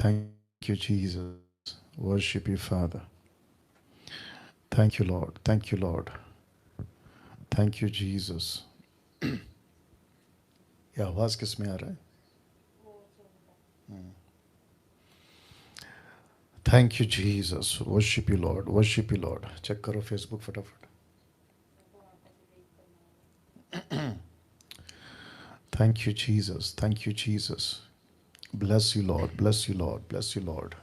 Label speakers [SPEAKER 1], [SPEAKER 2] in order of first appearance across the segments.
[SPEAKER 1] Thank you, Jesus. Worship you, Father. Thank you, Lord. Thank you, Lord. Thank you, Jesus. ये आवाज किस में आ रहा है? Thank you, Jesus. Worship you, Lord. Worship you, Lord. Check करो Facebook फटाफट. Thank you, Jesus. Thank you, Jesus. Bless you, Lord. Bless you, Lord. Bless you, Lord.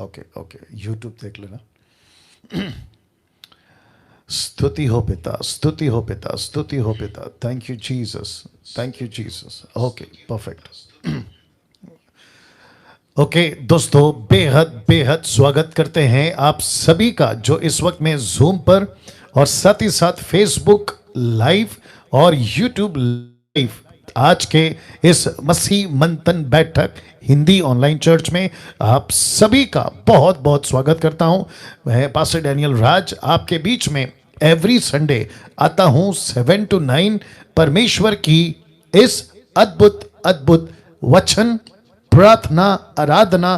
[SPEAKER 1] Okay, okay. YouTube देख लेना. स्तुति हो पिता, स्तुति हो पिता, स्तुति हो पिता. Thank you, Jesus. Thank you, Jesus. Okay, perfect. Okay दोस्तों, बेहद बेहद स्वागत करते हैं आप सभी का जो इस वक्त में जूम पर और साथ ही साथ फेसबुक लाइव और यूट्यूब लाइव आज के इस मसीह मंथन बैठक हिंदी ऑनलाइन चर्च में आप सभी का बहुत बहुत स्वागत करता हूं. मैं पास्टर डैनियल राज आपके बीच में एवरी संडे आता हूं 7 to 9 परमेश्वर की इस अद्भुत अद्भुत वचन प्रार्थना आराधना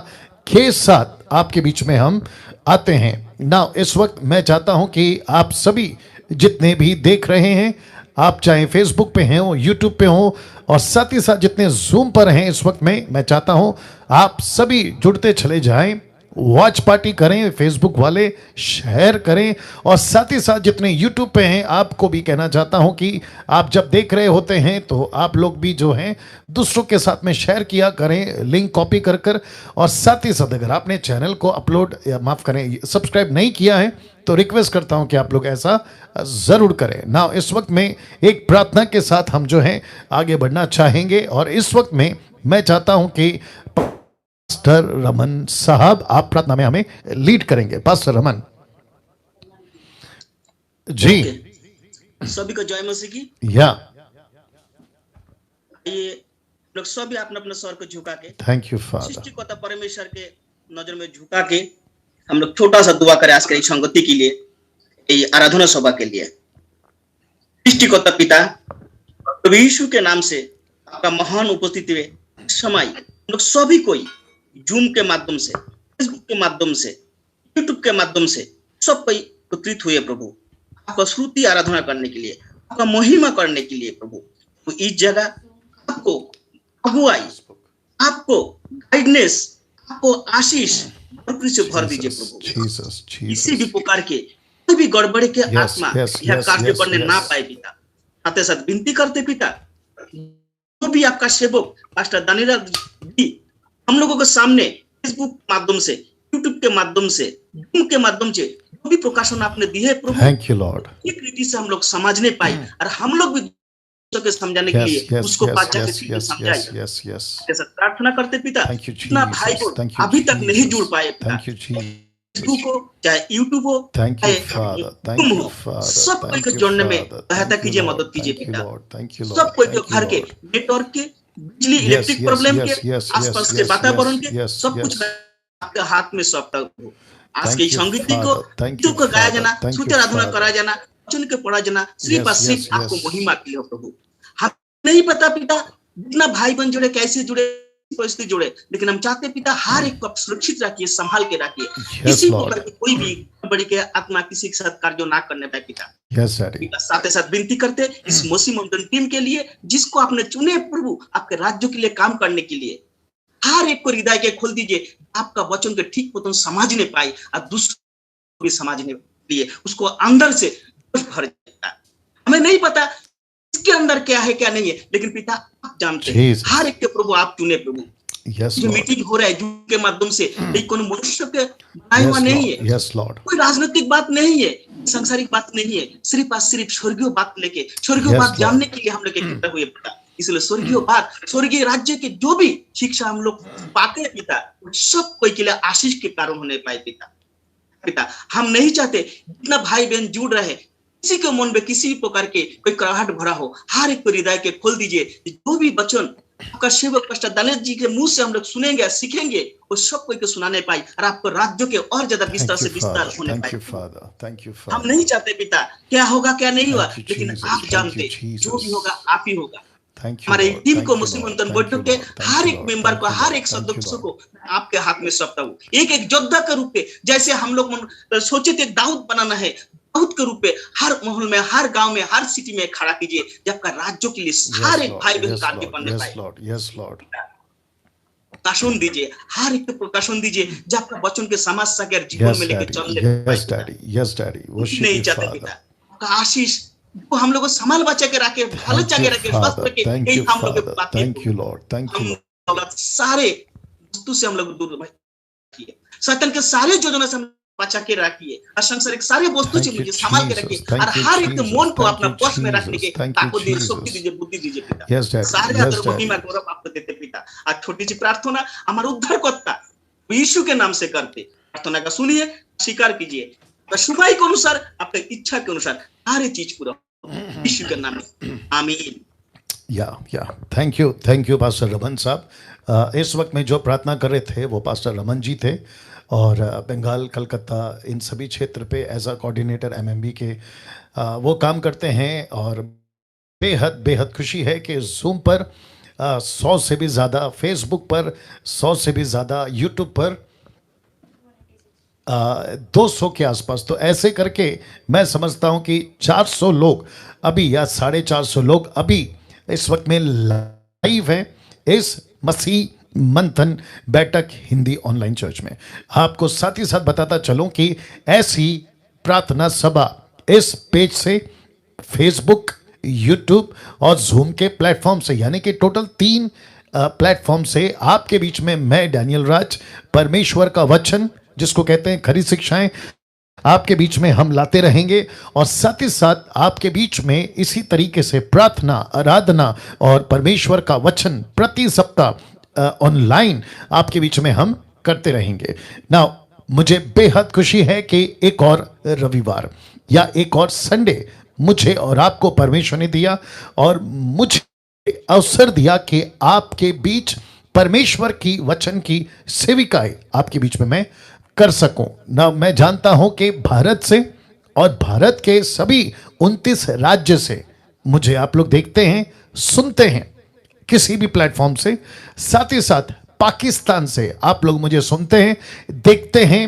[SPEAKER 1] के साथ आपके बीच में हम आते हैं. नाउ इस वक्त मैं चाहता हूं कि आप सभी जितने भी देख रहे हैं, आप चाहे फेसबुक पे हैं हो, यूट्यूब पे हो और साथ ही साथ जितने जूम पर हैं इस वक्त में, मैं चाहता हूं आप सभी जुड़ते चले जाएं, वॉच पार्टी करें, फेसबुक वाले शेयर करें और साथ ही साथ जितने यूट्यूब पे हैं आपको भी कहना चाहता हूं कि आप जब देख रहे होते हैं तो आप लोग भी जो हैं दूसरों के साथ में शेयर किया करें, लिंक कॉपी कर कर. और साथ ही साथ अगर आपने चैनल को अपलोड या माफ़ करें सब्सक्राइब नहीं किया है तो रिक्वेस्ट करता हूं कि आप लोग ऐसा ज़रूर करें. ना इस वक्त में एक प्रार्थना के साथ हम जो हैं आगे बढ़ना चाहेंगे और इस वक्त में मैं चाहता हूं कि पास्टर रमन साहब आप प्रार्थना में हमें लीड करेंगे. पास्टर रमन जी.
[SPEAKER 2] सभी को जय मसीह की.
[SPEAKER 1] या
[SPEAKER 2] ये लोग सभी अपने अपने सर को झुका के
[SPEAKER 1] थैंक यू फादर,
[SPEAKER 2] सृष्टिकर्ता परमेश्वर के नजर में झुका के हम लोग छोटा सा दुआ करें आज के संगति के लिए, ये आराधना सभा के लिए. सृष्टिकर्ता पिता प्रभु यीशु के नाम से आपका महान उपस्थिति में समय हम लोग सभी कोई जूम के माध्यम से, फेसबुक के माध्यम से, यूट्यूब के माध्यम से सब कोई एकत्रित हुए प्रभु आपका स्तुति आराधना करने के लिए, आपका महिमा करने के लिए प्रभु. तो इस जगह आपको अगुवाई, आपको गाइडनेस, आपको आशीष से भर दीजिए प्रभु. किसी भी प्रकार के कोई भी गड़बड़े के आत्मा यह कार्य करने ना पाए पिता. साथ ही साथ विनती करते पिता, जो भी आपका सेवक पास्टर दानियल जी हम लोगों के सामने फेसबुक के माध्यम से, यूट्यूब के माध्यम से, जूम के माध्यम से जो भी प्रकाशन आपने दिए है प्रभु,
[SPEAKER 1] थैंक यू लॉर्ड,
[SPEAKER 2] एक रीति से हम लोग समझने पाए और हम लोग भी के समझाने के लिए उसको बातचीत से समझाए. ऐसा प्रार्थना करते पिता, इतना भाई को अभी तक नहीं जुड़ पाए पिता, फेसबुक हो चाहे यूट्यूब हो चाहे तुम हो, सब कोई को जोड़ने में सहायता कीजिए, मदद कीजिए पिता. सब कोई के घर के नेटवर्क के, बिजली इलेक्ट्रिक प्रॉब्लम के, आसपास के वातावरण के सब कुछ आपके हाथ में सौंपता हूं. आज के संगीत को गीतों को गाया जाना, स्तुति आराधना कराया जाना, वचन के पढ़ा जाना सिर्फ और सिर्फ आपको महिमा के लिए प्रभु. हम नहीं पता पिता जितना भाई बहन जुड़े, कैसे जुड़े, परिस्थिति जुड़े, लेकिन हम चाहते पिता हर एक को सुरक्षित रखिए, संभाल के रखिए. किसी प्रकार की कोई भी बड़ी के आत्मा किसी के साथ कार्य ना करने पाए पिता. साथ ही साथ विनती करते इस मसीह मंथन टीम के लिए जिसको आपने चुने प्रभु आपके राज्य के लिए काम करने के लिए, हर एक को हृदय के खोल दीजिए, आपका वचन के ठीक पतन समझने पाए और दूसरों भी समझने के लिए उसको अंदर से भर जाता. हमें नहीं पता इसके अंदर क्या है क्या नहीं है, लेकिन पिता आप जानते हैं. हर एक के प्रभु आप चुने प्रभु. जो मीटिंग हो रहा है जूम के माध्यम से, ये कोई मनुष्य के बनाया हुआ नहीं है, कोई राजनीतिक बात नहीं है, सांसारिक बात नहीं है, सिर्फ स्वर्गीय बात लेके, स्वर्गीय बात जानने के लिए हम लोग इकट्ठे हुए पिता. इसलिए स्वर्गीय बात, स्वर्गीय राज्य के जो भी शिक्षा हम लोग पाते हैं पिता, सब कोई के लिए आशीष के कारण होने पाए पिता. हम नहीं चाहते जितना भाई बहन जुड़ रहे किसी के मन में किसी भी प्रकार के कोई कराहट भरा हो, हर एक को हृदय के खोल दीजिए. जो भी वचन आपका सेवक पास्टर दानियल जी के मुंह से हम लोग सुनेंगे, सीखेंगे, वो सब कोई को सुनाने पाए और आपको राज्यों के और ज्यादा विस्तार से विस्तार होने पाए. हम नहीं चाहते पिता क्या होगा क्या नहीं होगा, लेकिन आप जानते जो भी होगा आप ही होगा. हमारे टीम को, मुस्लिम मंथन बैठक के हर एक मेंबर को, हर एक सदस्य को आपके हाथ में सौंपता हूँ, एक एक योद्धा के रूप में। जैसे हम लोग सोचे थे दाऊद बनाना है, दाऊद के रूप में हर मोहल्ले में, हर गांव में, हर सिटी में खड़ा कीजिए, जब का राज्यों के लिए हर एक भाई बहन कार्य बनने पाए। प्रकाशन दीजिए, हर एक को प्रकाशन दीजिए, जब आपका बच्चों के समाज सके जीवन में लेके चलने नहीं चाहते पिता का आशीष को हम लोग को संभाल बचा के रखे, भले चाहे रखे, स्वस्थ रखे, यही हम लोग के बात है। सारे वस्तु से हम लोग दूर रखिए, शैतान के सारे योजना से बचा के रखिए, और संसारिक सारे वस्तु से मुझे संभाल के रखिए, और हर एक मन को अपना वश में रखने के ताकत दीजिए, शक्ति दीजिए, बुद्धि दीजिए पिता। सारे आदर महिमा गौरव आपको देते पिता। और छोटी सी प्रार्थना हमारे उद्धारकर्ता यीशु के नाम से करते, प्रार्थना का सुनिए, स्वीकार कीजिए, शुभाई के अनुसार, आपकी इच्छा के अनुसार हर चीज पूरा यीशु के नाम में, आमीन।
[SPEAKER 1] या थैंक यू पास्टर रमन साहब। इस वक्त में जो प्रार्थना कर रहे थे वो पास्टर रमन जी थे, और बंगाल, कलकत्ता, इन सभी क्षेत्र पे एज अ कोऑर्डिनेटर एमएमबी के वो काम करते हैं। और बेहद खुशी है कि जूम पर 100 से भी ज़्यादा, फेसबुक पर 100 से भी ज़्यादा, यूट्यूब पर 200 के आसपास, तो ऐसे करके मैं समझता हूं कि 400 लोग अभी, या 450 लोग अभी इस वक्त में लाइव हैं इस मसीह मंथन बैठक हिंदी ऑनलाइन चर्च में। आपको साथ ही साथ बताता चलूं कि ऐसी प्रार्थना सभा इस पेज से, फेसबुक, यूट्यूब और जूम के प्लेटफॉर्म से, यानी कि टोटल 3 प्लेटफॉर्म से आपके बीच में मैं डैनियल राज, परमेश्वर का वचन जिसको कहते हैं खरी शिक्षाएं, आपके बीच में हम लाते रहेंगे। और साथ ही साथ आपके बीच में इसी तरीके से प्रार्थना, आराधना और परमेश्वर का वचन प्रति सप्ताह ऑनलाइन आपके बीच में हम करते रहेंगे। नाउ मुझे बेहद खुशी है कि एक और रविवार या एक और संडे मुझे और आपको परमेश्वर ने दिया, और मुझे अवसर दिया कि आपके बीच परमेश्वर की वचन की सेविकाएं आपके बीच में मैं कर सकूं ना। मैं जानता हूं कि भारत से और भारत के सभी 29 राज्य से मुझे आप लोग देखते हैं, सुनते हैं किसी भी प्लेटफॉर्म से। साथ ही साथ पाकिस्तान से आप लोग मुझे सुनते हैं, देखते हैं,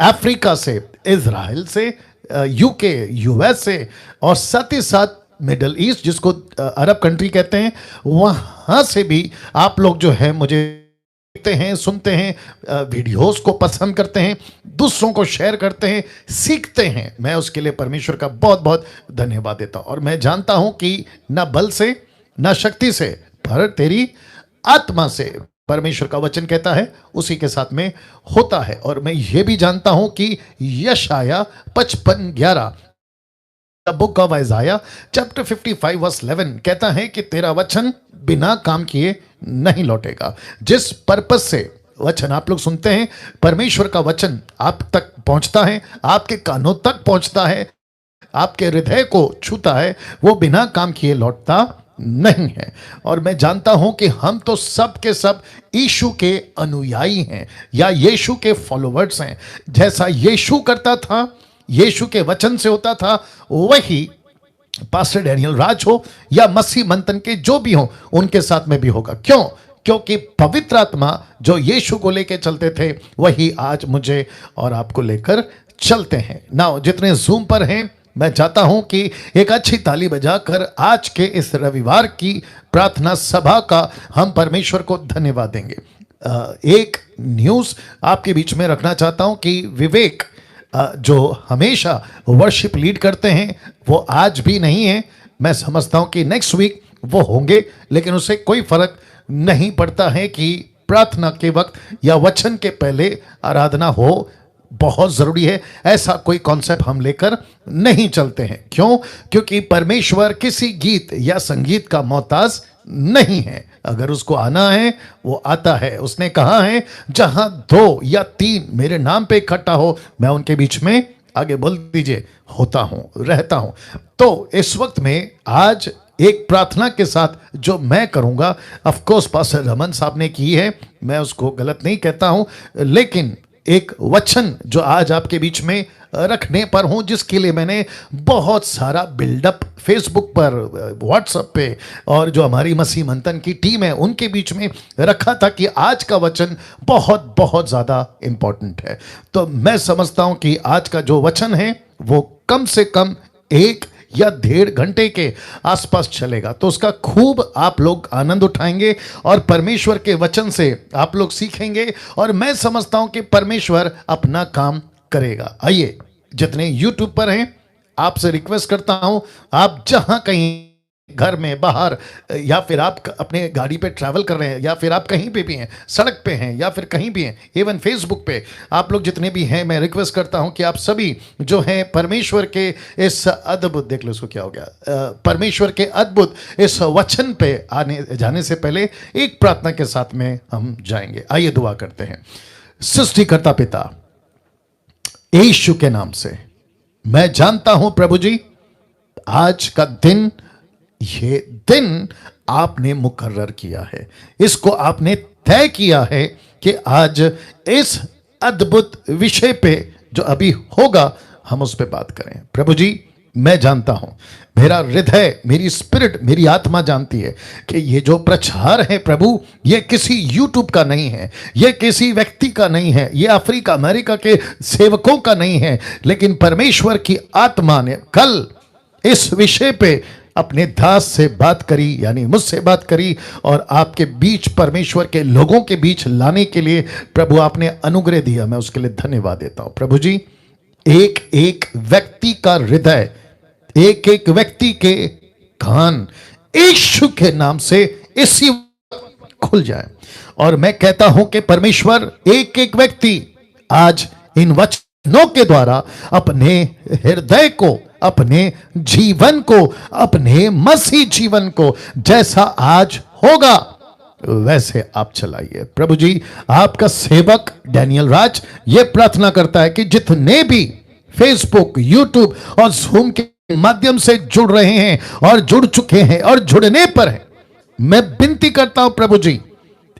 [SPEAKER 1] अफ्रीका से, इजराइल से, यूके, यूएस से, और साथ ही साथ मिडल ईस्ट जिसको अरब कंट्री कहते हैं, वहां से भी आप लोग जो है मुझे देखते हैं, सुनते हैं, वीडियोस को पसंद करते हैं, दूसरों को शेयर करते हैं, सीखते हैं। मैं उसके लिए परमेश्वर का बहुत बहुत धन्यवाद देता हूं। और मैं जानता हूं कि ना बल से ना शक्ति से, पर तेरी आत्मा से, परमेश्वर का वचन कहता है, उसी के साथ में होता है। और मैं ये भी जानता हूं कि यशाया 55:11 book of Isaiah chapter 55 verse 11 कहता है कि तेरा वचन बिना काम किए नहीं लौटेगा। जिस पर्पस से वचन आप लोग सुनते हैं, परमेश्वर का वचन आप तक पहुंचता है, आपके कानों तक पहुंचता है, आपके हृदय को छूता है, वो बिना काम किए लौटता नहीं है। और मैं जानता हूं कि हम तो सब के सब यीशु के अनुयायी हैं या यीशु के फॉलोवर्स हैं। जैसा यीशु करता था, यीशु के वचन से होता था, वही पास्टर डैनियल राज हो या मसीह मंथन के जो भी हो, उनके साथ में भी होगा। क्यों? क्योंकि पवित्र आत्मा जो यीशु को लेकर चलते थे, वही आज मुझे और आपको लेकर चलते हैं। ना जितने जूम पर हैं, मैं चाहता हूं कि एक अच्छी ताली बजाकर आज के इस रविवार की प्रार्थना सभा का हम परमेश्वर को धन्यवाद देंगे। एक न्यूज़ आपके बीच में रखना चाहता हूं कि विवेक जो हमेशा वर्शिप लीड करते हैं, वो आज भी नहीं है। मैं समझता हूं कि नेक्स्ट वीक वो होंगे, लेकिन उससे कोई फर्क नहीं पड़ता है कि प्रार्थना के वक्त या वचन के पहले आराधना हो, बहुत ज़रूरी है। ऐसा कोई कॉन्सेप्ट हम लेकर नहीं चलते हैं। क्यों? क्योंकि परमेश्वर किसी गीत या संगीत का मोहताज नहीं है। अगर उसको आना है वो आता है। उसने कहा है, जहां 2 या 3 मेरे नाम पे इकट्ठा हो, मैं उनके बीच में, आगे बोल दीजिए, होता हूं, रहता हूं। तो इस वक्त में आज एक प्रार्थना के साथ जो मैं करूंगा, ऑफ कोर्स पास्टर रमन साहब ने की है, मैं उसको गलत नहीं कहता हूं, लेकिन एक वचन जो आज आपके बीच में रखने पर हूं, जिसके लिए मैंने बहुत सारा बिल्डअप फेसबुक पर, व्हाट्सएप पे और जो हमारी मसीह मंथन की टीम है उनके बीच में रखा था कि आज का वचन बहुत बहुत ज़्यादा इंपॉर्टेंट है। तो मैं समझता हूं कि आज का जो वचन है वो कम से कम 1 या 1.5 घंटे के आसपास चलेगा, तो उसका खूब आप लोग आनंद उठाएंगे और परमेश्वर के वचन से आप लोग सीखेंगे और मैं समझता हूं कि परमेश्वर अपना काम करेगा। आइए, जितने YouTube पर हैं आपसे रिक्वेस्ट करता हूं, आप जहां कहीं घर में, बाहर, या फिर आप अपने गाड़ी पे ट्रैवल कर रहे हैं, या फिर आप कहीं पे भी हैं, सड़क पे हैं या फिर कहीं भी हैं, इवन फेसबुक पे आप लोग जितने भी हैं, मैं रिक्वेस्ट करता हूं कि आप सभी जो हैं परमेश्वर के इस अद्भुत, देख लो इसको क्या हो गया, परमेश्वर के अद्भुत इस वचन पे आने जाने से पहले एक प्रार्थना के साथ में हम जाएंगे। आइए दुआ करते हैं। सृष्टिकर्ता पिता, यीशु के नाम से मैं जानता हूं प्रभु जी, आज का दिन, ये दिन आपने मुकर्रर किया है, इसको आपने तय किया है कि आज इस अद्भुत विषय पे जो अभी होगा हम उस पे बात करें। प्रभु जी, मैं जानता हूं, मेरा हृदय, मेरी स्पिरिट, मेरी आत्मा जानती है कि ये जो प्रचार है प्रभु, ये किसी YouTube का नहीं है, ये किसी व्यक्ति का नहीं है, ये अफ्रीका अमेरिका के सेवकों का नहीं है, लेकिन परमेश्वर की आत्मा ने कल इस विषय पे अपने दास से बात करी, यानी मुझसे बात करी, और आपके बीच, परमेश्वर के लोगों के बीच लाने के लिए प्रभु आपने अनुग्रह दिया। मैं उसके लिए धन्यवाद देता हूं। प्रभु जी, एक एक व्यक्ति का हृदय, एक एक व्यक्ति के कान यीशु के नाम से इसी खुल जाए, और मैं कहता हूं कि परमेश्वर एक एक व्यक्ति आज इन वचनों के द्वारा अपने हृदय को, अपने जीवन को, अपने मसीह जीवन को जैसा आज होगा वैसे आप चलाइए। प्रभु जी, आपका सेवक डैनियल राज ये प्रार्थना करता है कि जितने भी फेसबुक, यूट्यूब और जूम के माध्यम से जुड़ रहे हैं और जुड़ चुके हैं और जुड़ने पर हैं, मैं विनती करता हूं प्रभु जी,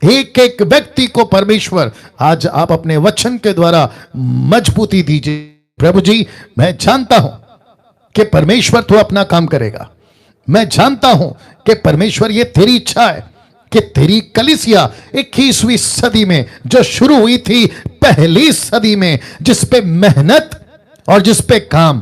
[SPEAKER 1] एक एक व्यक्ति को परमेश्वर आज आप अपने वचन के द्वारा मजबूती दीजिए। प्रभु जी, मैं जानता हूं कि परमेश्वर तू अपना काम करेगा। मैं जानता हूं कि परमेश्वर ये तेरी इच्छा है कि तेरी कलीसिया 21वीं सदी में जो शुरू हुई थी पहली सदी में, जिस पे मेहनत और जिस पे काम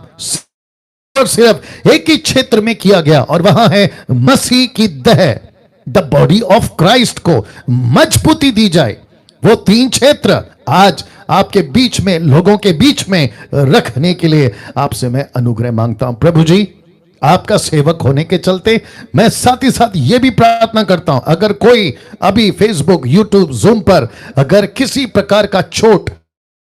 [SPEAKER 1] और सिर्फ एक ही क्षेत्र में किया गया, और वहां है मसीह की देह, द बॉडी ऑफ क्राइस्ट को मजबूती दी जाए। वो 3 क्षेत्र आज आपके बीच में, लोगों के बीच में रखने के लिए आपसे मैं अनुग्रह मांगता हूं। प्रभु जी, आपका सेवक होने के चलते मैं साथ ही साथ यह भी प्रार्थना करता हूं, अगर कोई अभी फेसबुक, यूट्यूब, जूम पर अगर किसी प्रकार का चोट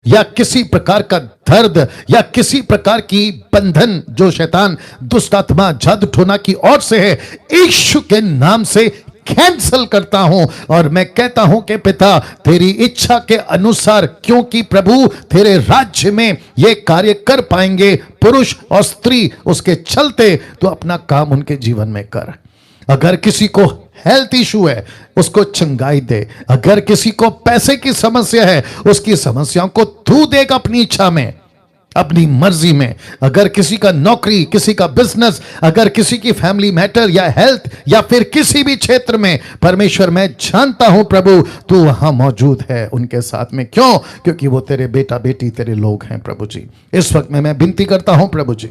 [SPEAKER 1] या किसी प्रकार का दर्द या किसी प्रकार की बंधन जो शैतान, दुष्ट आत्मा, जादू टोना की ओर से है, यीशु के नाम से कैंसल करता हूं और मैं कहता हूं कि पिता तेरी इच्छा के अनुसार, क्योंकि प्रभु तेरे राज्य में ये कार्य कर पाएंगे पुरुष और स्त्री, उसके चलते तो अपना काम उनके जीवन में कर। अगर किसी को हेल्थ इशू है उसको चंगाई दे, अगर किसी को पैसे की समस्या है उसकी समस्याओं को तू देगा अपनी इच्छा में, अपनी मर्जी में। अगर किसी का नौकरी, किसी का बिजनेस, अगर किसी की फैमिली मैटर या हेल्थ या फिर किसी भी क्षेत्र में, परमेश्वर मैं जानता हूं प्रभु तू वहां मौजूद है उनके साथ में। क्यों? क्योंकि वो तेरे बेटा बेटी, तेरे लोग हैं। प्रभु जी, इस वक्त में मैं विनती करता हूं प्रभु जी,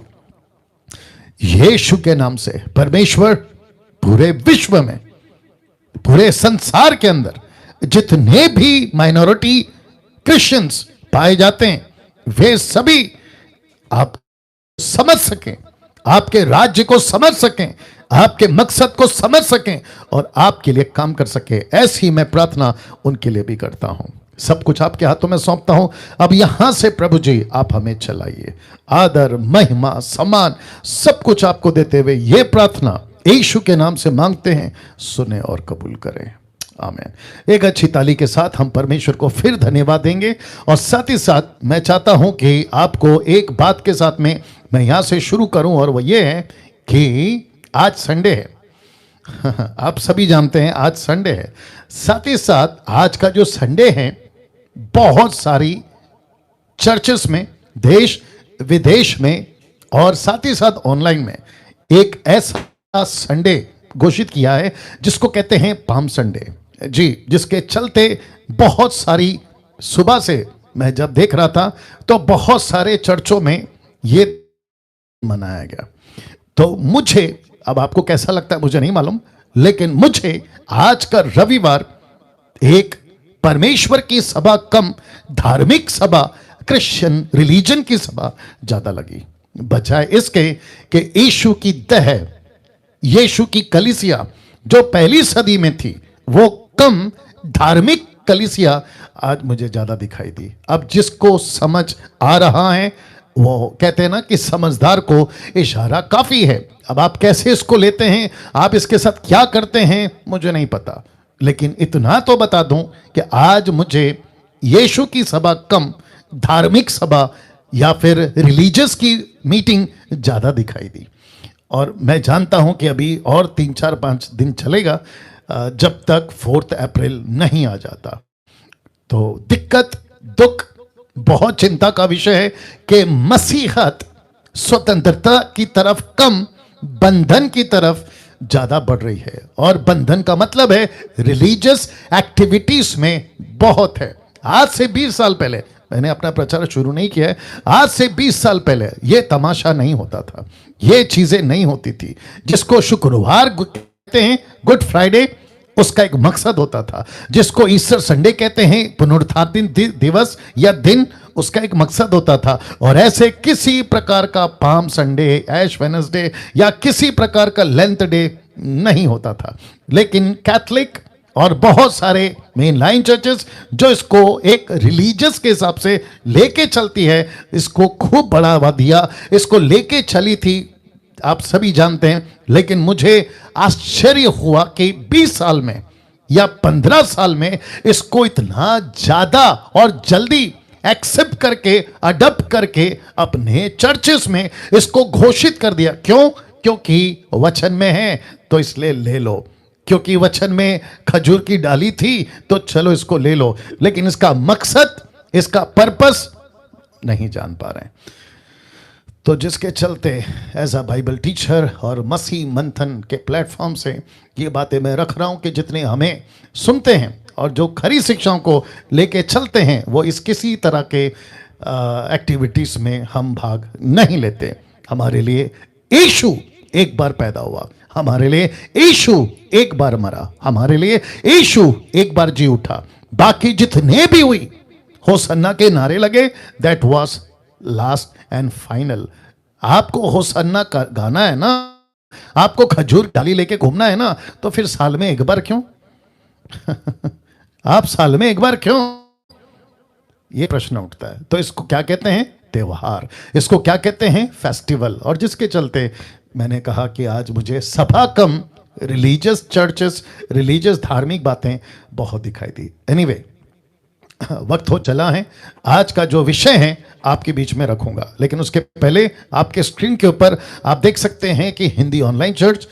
[SPEAKER 1] यीशु के नाम से परमेश्वर पूरे विश्व में, पूरे संसार के अंदर जितने भी माइनॉरिटी क्रिश्चियंस पाए जाते हैं वे सभी आप समझ सकें, आपके राज्य को समझ सकें, आपके मकसद को समझ सकें और आपके लिए काम कर सके। ऐसी मैं प्रार्थना उनके लिए भी करता हूं। सब कुछ आपके हाथों में सौंपता हूं। अब यहां से प्रभु जी आप हमें चलाइए। आदर, महिमा, सम्मान सब कुछ आपको देते हुए ये प्रार्थना यीशु के नाम से मांगते हैं, सुने और कबूल करें। आमीन। एक अच्छी ताली के साथ हम परमेश्वर को फिर धन्यवाद देंगे और साथ ही साथ मैं चाहता हूं कि आपको एक बात के साथ में मैं यहां से शुरू करूं और वो ये है कि आज संडे है। आप सभी जानते हैं आज संडे है। साथ ही साथ आज का जो संडे है बहुत सारी चर्चेस में देश विदेश में और साथ ही साथ ऑनलाइन में एक ऐसा संडे घोषित किया है जिसको कहते हैं पाम संडे जी, जिसके चलते बहुत सारी, सुबह से मैं जब देख रहा था तो बहुत सारे चर्चों में ये मनाया गया। तो मुझे, अब आपको कैसा लगता है मुझे नहीं मालूम, लेकिन मुझे आज का रविवार एक परमेश्वर की सभा कम धार्मिक सभा, क्रिश्चियन रिलीजन की सभा ज्यादा लगी, बजाय इसके कि यीशु की देह, यीशु की कलीसिया जो पहली सदी में थी, वो कम धार्मिक कलीसिया आज मुझे ज्यादा दिखाई दी। अब जिसको समझ आ रहा है वो कहते हैं ना कि समझदार को इशारा काफी है। अब आप कैसे इसको लेते हैं, आप इसके साथ क्या करते हैं, मुझे नहीं पता, लेकिन इतना तो बता दूं कि आज मुझे यीशु की सभा कम धार्मिक सभा या फिर रिलीजियस की मीटिंग ज्यादा दिखाई दी। और मैं जानता हूं कि अभी और 3-4-5 दिन चलेगा जब तक 4 अप्रैल नहीं आ जाता। तो दिक्कत, दुख, बहुत चिंता का विषय है कि मसीहत स्वतंत्रता की तरफ कम बंधन की तरफ ज्यादा बढ़ रही है। और बंधन का मतलब है रिलीजियस एक्टिविटीज में बहुत है। आज से 20 साल पहले, मैंने अपना प्रचार शुरू नहीं किया है, आज से 20 साल पहले ये तमाशा नहीं होता था, ये चीजें नहीं होती थी। जिसको शुक्रवार कहते हैं, गुड फ्राइडे, उसका एक मकसद होता था। जिसको ईस्टर संडे कहते हैं, पुनरुत्थान दिवस या दिन, उसका एक मकसद होता था। और ऐसे किसी प्रकार का पाम संडे, ऐश वेडनेसडे या किसी प्रकार का लेंथ डे नहीं होता था। लेकिन कैथलिक और बहुत सारे मेन लाइन चर्चेस जो इसको एक रिलीजियस के हिसाब से लेके चलती है, इसको खूब बढ़ावा दिया, इसको लेके चली थी, आप सभी जानते हैं। लेकिन मुझे आश्चर्य हुआ कि 20 साल में या 15 साल में इसको इतना ज्यादा और जल्दी एक्सेप्ट करके, अडॉप्ट करके अपने चर्चेस में इसको घोषित कर दिया। क्यों? क्योंकि वचन में है तो इसलिए ले लो, क्योंकि वचन में खजूर की डाली थी तो चलो इसको ले लो। लेकिन इसका मकसद, इसका पर्पस नहीं जान पा रहे हैं। तो जिसके चलते एज अ बाइबल टीचर और मसीह मंथन के प्लेटफॉर्म से ये बातें मैं रख रहा हूं कि जितने हमें सुनते हैं और जो खरी शिक्षाओं को लेके चलते हैं, वो इस किसी तरह के एक्टिविटीज में हम भाग नहीं लेते। हमारे लिए यीशु एक बार पैदा हुआ, हमारे लिए यीशु एक बार मरा, हमारे लिए यीशु एक बार जी उठा। बाकी जितने भी हुई होसन्ना के नारे लगे, that was last and final. आपको होसन्ना गाना है ना, आपको खजूर डाली लेके घूमना है ना, तो फिर साल में एक बार क्यों? आप साल में एक बार क्यों? ये प्रश्न उठता है। तो इसको क्या कहते हैं? त्योहार। इसको क्या कहते हैं? फेस्टिवल। और जिसके चलते मैंने कहा कि आज मुझे सभा कम रिलीजियस चर्चेस, रिलीजियस धार्मिक बातें बहुत दिखाई दी। एनीवे, वक्त हो चला है, आज का जो विषय है आपके बीच में रखूंगा। लेकिन उसके पहले आपके स्क्रीन के ऊपर आप देख सकते हैं कि Hindi online church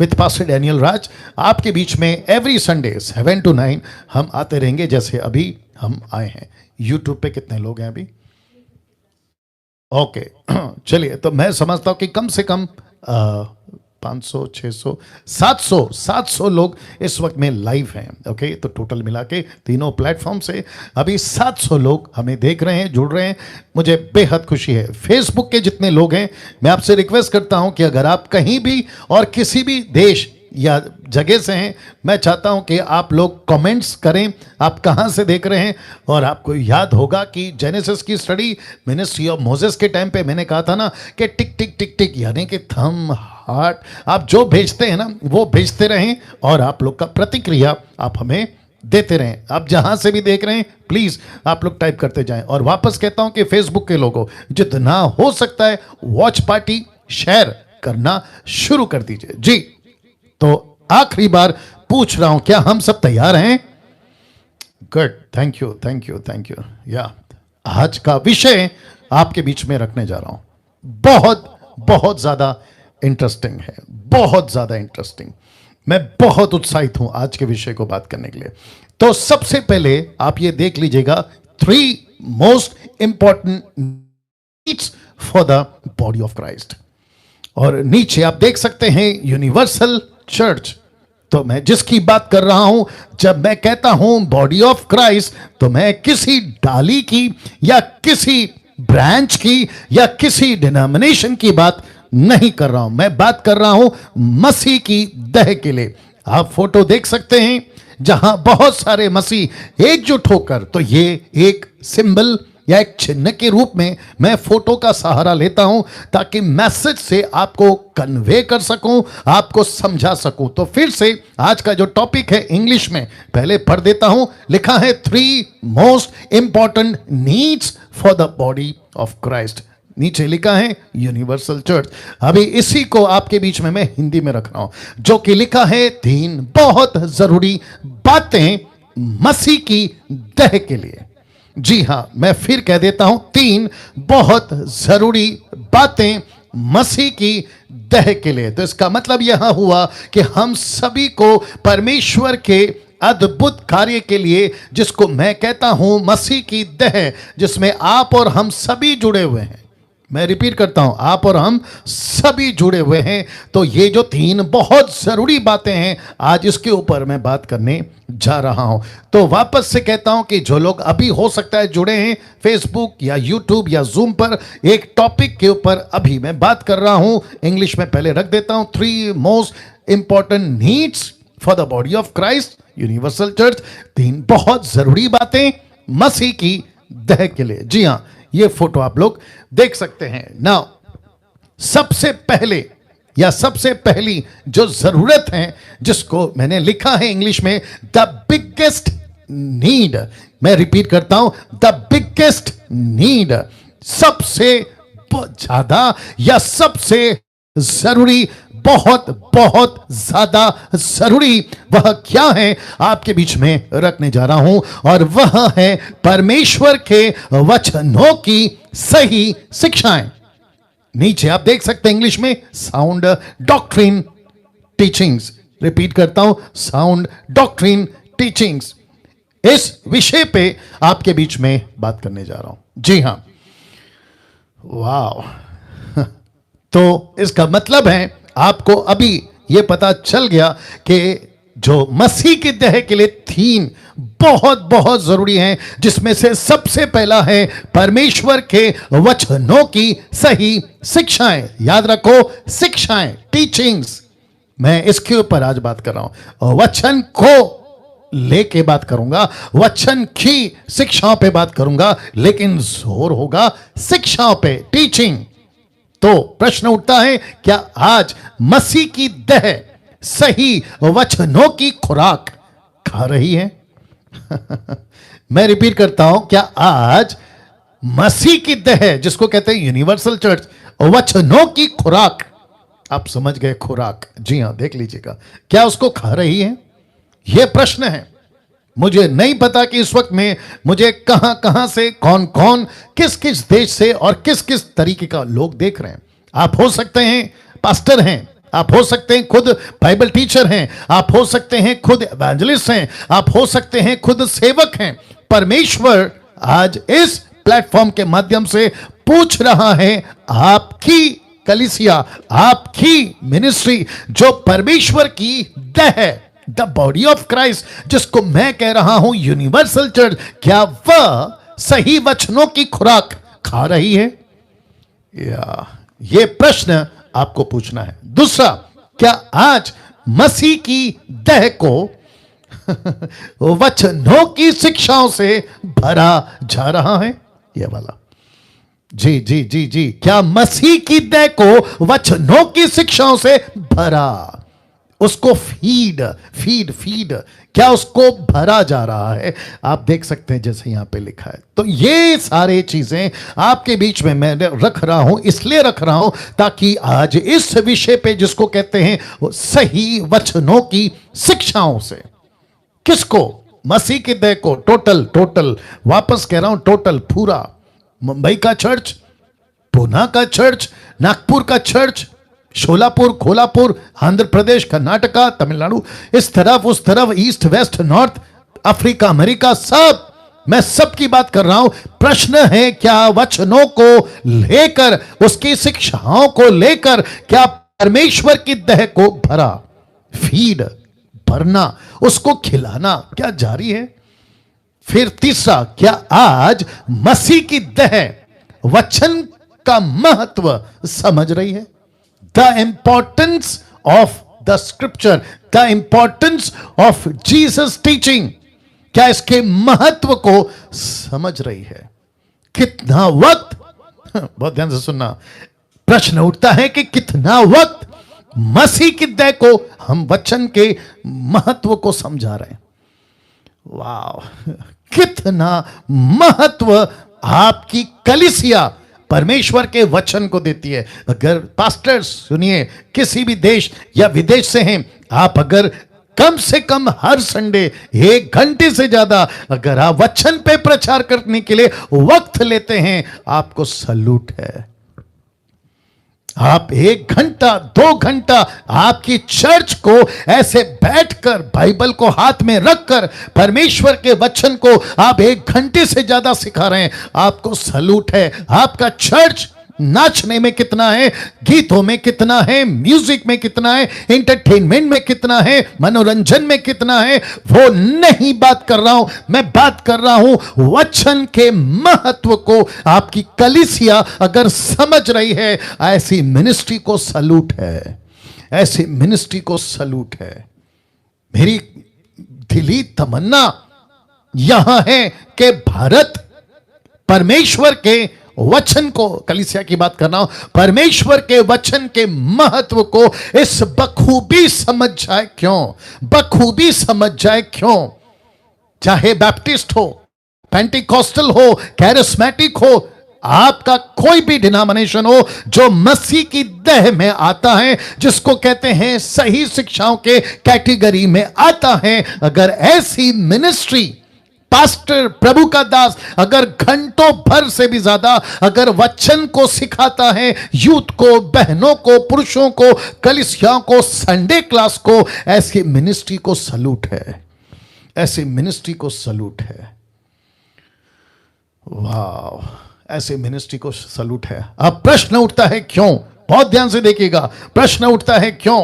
[SPEAKER 1] with pastor Daniel Raj आपके बीच में एवरी संडे 7 to 9 हम आते रहेंगे, जैसे अभी हम आए हैं। यूट्यूब पे कितने लोग हैं अभी? ओके, चलिए, तो मैं समझता हूं कि कम से कम 500, 600, 700 लोग इस वक्त में लाइव हैं। ओके, तो टोटल मिला के तीनों प्लेटफॉर्म से अभी 700 लोग हमें देख रहे हैं, जुड़ रहे हैं। मुझे बेहद खुशी है। फेसबुक के जितने लोग हैं, मैं आपसे रिक्वेस्ट करता हूं कि अगर आप कहीं भी और किसी भी देश या जगह से हैं, मैं चाहता हूं कि आप लोग कमेंट्स करें, आप कहां से देख रहे हैं। और आपको याद होगा कि जेनेसिस की स्टडी मिनिस्ट्री ऑफ मोसेस के टाइम पे मैंने कहा था ना कि टिक टिक टिक टिक, यानी कि थंब, हार्ट, आप जो भेजते हैं ना वो भेजते रहें और आप लोग का प्रतिक्रिया आप हमें देते रहें। आप जहां से भी देख रहे हैं प्लीज आप लोग टाइप करते जाएं। और वापस कहता हूं कि फेसबुक के लोगों, जितना हो सकता है वॉच पार्टी शेयर करना शुरू कर दीजिए जी। तो आखिरी बार पूछ रहा हूं, क्या हम सब तैयार हैं? Good, thank you, thank you, thank you. या आज का विषय आपके बीच में रखने जा रहा हूं, बहुत बहुत ज्यादा इंटरेस्टिंग है, बहुत ज्यादा इंटरेस्टिंग। मैं बहुत उत्साहित हूं आज के विषय को बात करने के लिए। तो सबसे पहले आप ये देख लीजिएगा 3 most important needs for the body of Christ. और नीचे आप देख सकते हैं यूनिवर्सल चर्च। तो मैं जिसकी बात कर रहा हूं, जब मैं कहता हूं बॉडी ऑफ क्राइस्ट, तो मैं किसी डाली की या किसी ब्रांच की या किसी डिनोमिनेशन की बात नहीं कर रहा हूं। मैं बात कर रहा हूं मसीह की देह के लिए। आप फोटो देख सकते हैं जहां बहुत सारे मसीह एकजुट होकर, तो ये एक सिंबल या एक चिन्ह के रूप में मैं फोटो का सहारा लेता हूं ताकि मैसेज से आपको कन्वे कर सकूं, आपको समझा सकूं। तो फिर से आज का जो टॉपिक है इंग्लिश में पहले पढ़ देता हूं। लिखा है 3 most important needs for the body of Christ. नीचे लिखा है यूनिवर्सल चर्च। अभी इसी को आपके बीच में मैं हिंदी में रख रहा हूं, जो कि लिखा है 3 बहुत जरूरी बातें मसीह की देह के लिए। जी हां, मैं फिर कह देता हूं 3 बहुत जरूरी बातें मसीह की देह के लिए। तो इसका मतलब यह हुआ कि हम सभी को परमेश्वर के अद्भुत कार्य के लिए, जिसको मैं कहता हूं मसीह की देह, जिसमें आप और हम सभी जुड़े हुए हैं। मैं रिपीट करता हूं, आप और हम सभी जुड़े हुए हैं। तो ये जो 3 बहुत जरूरी बातें हैं, आज इसके ऊपर मैं बात करने जा रहा हूं। तो वापस से कहता हूं कि जो लोग अभी हो सकता है जुड़े हैं फेसबुक या यूट्यूब या जूम पर, एक टॉपिक के ऊपर अभी मैं बात कर रहा हूं। इंग्लिश में पहले रख देता हूं 3 most important needs for the body of Christ universal church. 3 बहुत जरूरी बातें मसीह की देह के लिए। जी हां, ये फोटो आप लोग देख सकते हैं। नाउ सबसे पहले या सबसे पहली जो जरूरत है, जिसको मैंने लिखा है इंग्लिश में द बिगेस्ट नीड, मैं रिपीट करता हूं द बिगेस्ट नीड, सबसे ज्यादा या सबसे जरूरी, बहुत बहुत ज्यादा जरूरी, वह क्या है आपके बीच में रखने जा रहा हूं, और वह है परमेश्वर के वचनों की सही शिक्षाएं। नीचे आप देख सकते हैं इंग्लिश में साउंड डॉक्ट्रिन टीचिंग्स। रिपीट करता हूं, साउंड डॉक्ट्रिन टीचिंग्स। इस विषय पे आपके बीच में बात करने जा रहा हूं। जी हां, वाह। तो इसका मतलब है आपको अभी यह पता चल गया कि जो मसीह की देह के लिए 3 बहुत बहुत जरूरी हैं, जिसमें से सबसे पहला है परमेश्वर के वचनों की सही शिक्षाएं। याद रखो, शिक्षाएं, टीचिंग्स। मैं इसके ऊपर आज बात कर रहा हूं। वचन को लेके बात करूंगा, वचन की शिक्षाओं पे बात करूंगा, लेकिन जोर होगा शिक्षाओं पे, टीचिंग। तो प्रश्न उठता है, क्या आज मसीह की देह सही वचनों की खुराक खा रही है? मैं रिपीट करता हूं, क्या आज मसीह की देह, जिसको कहते हैं यूनिवर्सल चर्च, वचनों की खुराक, आप समझ गए खुराक, जी हां, देख लीजिएगा, क्या उसको खा रही है? यह प्रश्न है। मुझे नहीं पता कि इस वक्त में मुझे कहां कहां से, कौन कौन, किस किस देश से और किस किस तरीके का लोग देख रहे हैं। आप हो सकते हैं पास्टर हैं, आप हो सकते हैं खुद बाइबल टीचर हैं, आप हो सकते हैं खुद एवेंजलिस्ट हैं, आप हो सकते हैं खुद सेवक हैं। परमेश्वर आज इस प्लेटफॉर्म के माध्यम से पूछ रहा है, आपकी कलीसिया, आपकी मिनिस्ट्री, जो परमेश्वर की देह, द बॉडी ऑफ क्राइस्ट, जिसको मैं कह रहा हूं यूनिवर्सल चर्च, क्या वह सही वचनों की खुराक खा रही है? या यह प्रश्न आपको पूछना है। दूसरा, क्या आज मसीह की देह को वचनों की शिक्षाओं से भरा जा रहा है? यह वाला, जी जी जी जी, क्या मसीह की देह को वचनों की शिक्षाओं से भरा, उसको फीड फीड फीड, क्या उसको भरा जा रहा है? आप देख सकते हैं जैसे यहां पे लिखा है। तो ये सारे चीजें आपके बीच में मैं रख रहा हूं, इसलिए रख रहा हूं ताकि आज इस विषय पे, जिसको कहते हैं सही वचनों की शिक्षाओं से, किसको? मसीह की देह को, टोटल, वापस कह रहा हूं टोटल, पूरा। मुंबई का चर्च, पूना का चर्च, नागपुर का चर्च, शोलापुर, कोल्हापुर, आंध्र प्रदेश, कर्नाटका, तमिलनाडु, इस तरफ उस तरफ, east west north, Africa, America, सब मैं सबकी बात कर रहा हूं। प्रश्न है क्या वचनों को लेकर, उसकी शिक्षाओं को लेकर क्या परमेश्वर की देह को भरा, फीड, भरना, उसको खिलाना क्या जारी है? फिर तीसरा, क्या आज मसीह की देह वचन का महत्व समझ रही है? The importance of the scripture, the importance of Jesus teaching, क्या इसके महत्व को समझ रही है? कितना वक्त, बहुत ध्यान से सुनना, प्रश्न उठता है कि कितना वक्त मसीह की देह को हम वचन के महत्व को समझा रहे हैं। वाह, कितना महत्व आपकी कलीसिया परमेश्वर के वचन को देती है। अगर पास्टर्स, सुनिए, किसी भी देश या विदेश से हैं, आप अगर कम से कम हर संडे 1 घंटे से ज्यादा अगर आप वचन पे प्रचार करने के लिए वक्त लेते हैं, आपको सलूट है। आप 1 घंटा 2 घंटा आपकी चर्च को ऐसे बैठकर बाइबल को हाथ में रखकर परमेश्वर के वचन को आप 1 घंटे से ज्यादा सिखा रहे हैं, आपको सलूट है। आपका चर्च नाचने में कितना है, गीतों में कितना है, म्यूजिक में कितना है, एंटरटेनमेंट में कितना है, मनोरंजन में कितना है, वो नहीं बात कर रहा हूं। मैं बात कर रहा हूं वचन के महत्व को आपकी कलीसिया अगर समझ रही है, ऐसी मिनिस्ट्री को सलूट है, ऐसी मिनिस्ट्री को सलूट है। मेरी दिली तमन्ना यहां है कि भारत परमेश्वर के वचन को, कलीसिया की बात कर रहा हूं, परमेश्वर के वचन के महत्व को इस बखूबी समझ जाए। क्यों बखूबी समझ जाए? क्यों? चाहे बैप्टिस्ट हो, पेंटिकॉस्टल हो, कैरिस्मेटिक हो, आपका कोई भी डिनोमिनेशन हो, जो मसीह की देह में आता है, जिसको कहते हैं सही शिक्षाओं के कैटेगरी में आता है, अगर ऐसी मिनिस्ट्री पास्टर, प्रभु का दास अगर घंटों भर से भी ज्यादा अगर वचन को सिखाता है, यूथ को, बहनों को, पुरुषों को, कलीसियाओं को, संडे क्लास को, ऐसी मिनिस्ट्री को सलूट है, ऐसी मिनिस्ट्री को सलूट है। वाह, ऐसी मिनिस्ट्री को सलूट है। अब प्रश्न उठता है क्यों? बहुत ध्यान से देखिएगा, प्रश्न उठता है क्यों?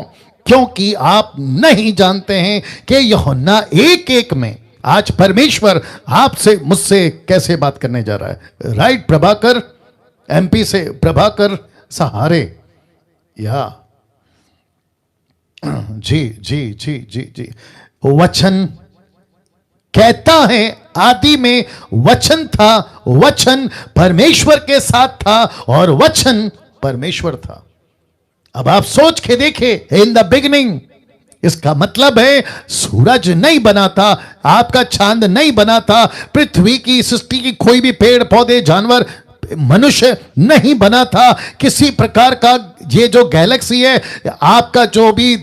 [SPEAKER 1] क्योंकि आप नहीं जानते हैं कि यूहन्ना 1:1 में आज परमेश्वर आपसे, मुझसे कैसे बात करने जा रहा है। राइट प्रभाकर, एमपी से प्रभाकर सहारे, या जी जी जी जी जी, वचन कहता है आदि में वचन था, वचन परमेश्वर के साथ था और वचन परमेश्वर था। अब आप सोच के देखिए, इन द बिगिनिंग, इसका मतलब है सूरज नहीं बना था, आपका चांद नहीं बना था, पृथ्वी की सृष्टि की कोई भी पेड़ पौधे जानवर मनुष्य नहीं बना था, किसी प्रकार का ये जो गैलेक्सी है, आपका जो भी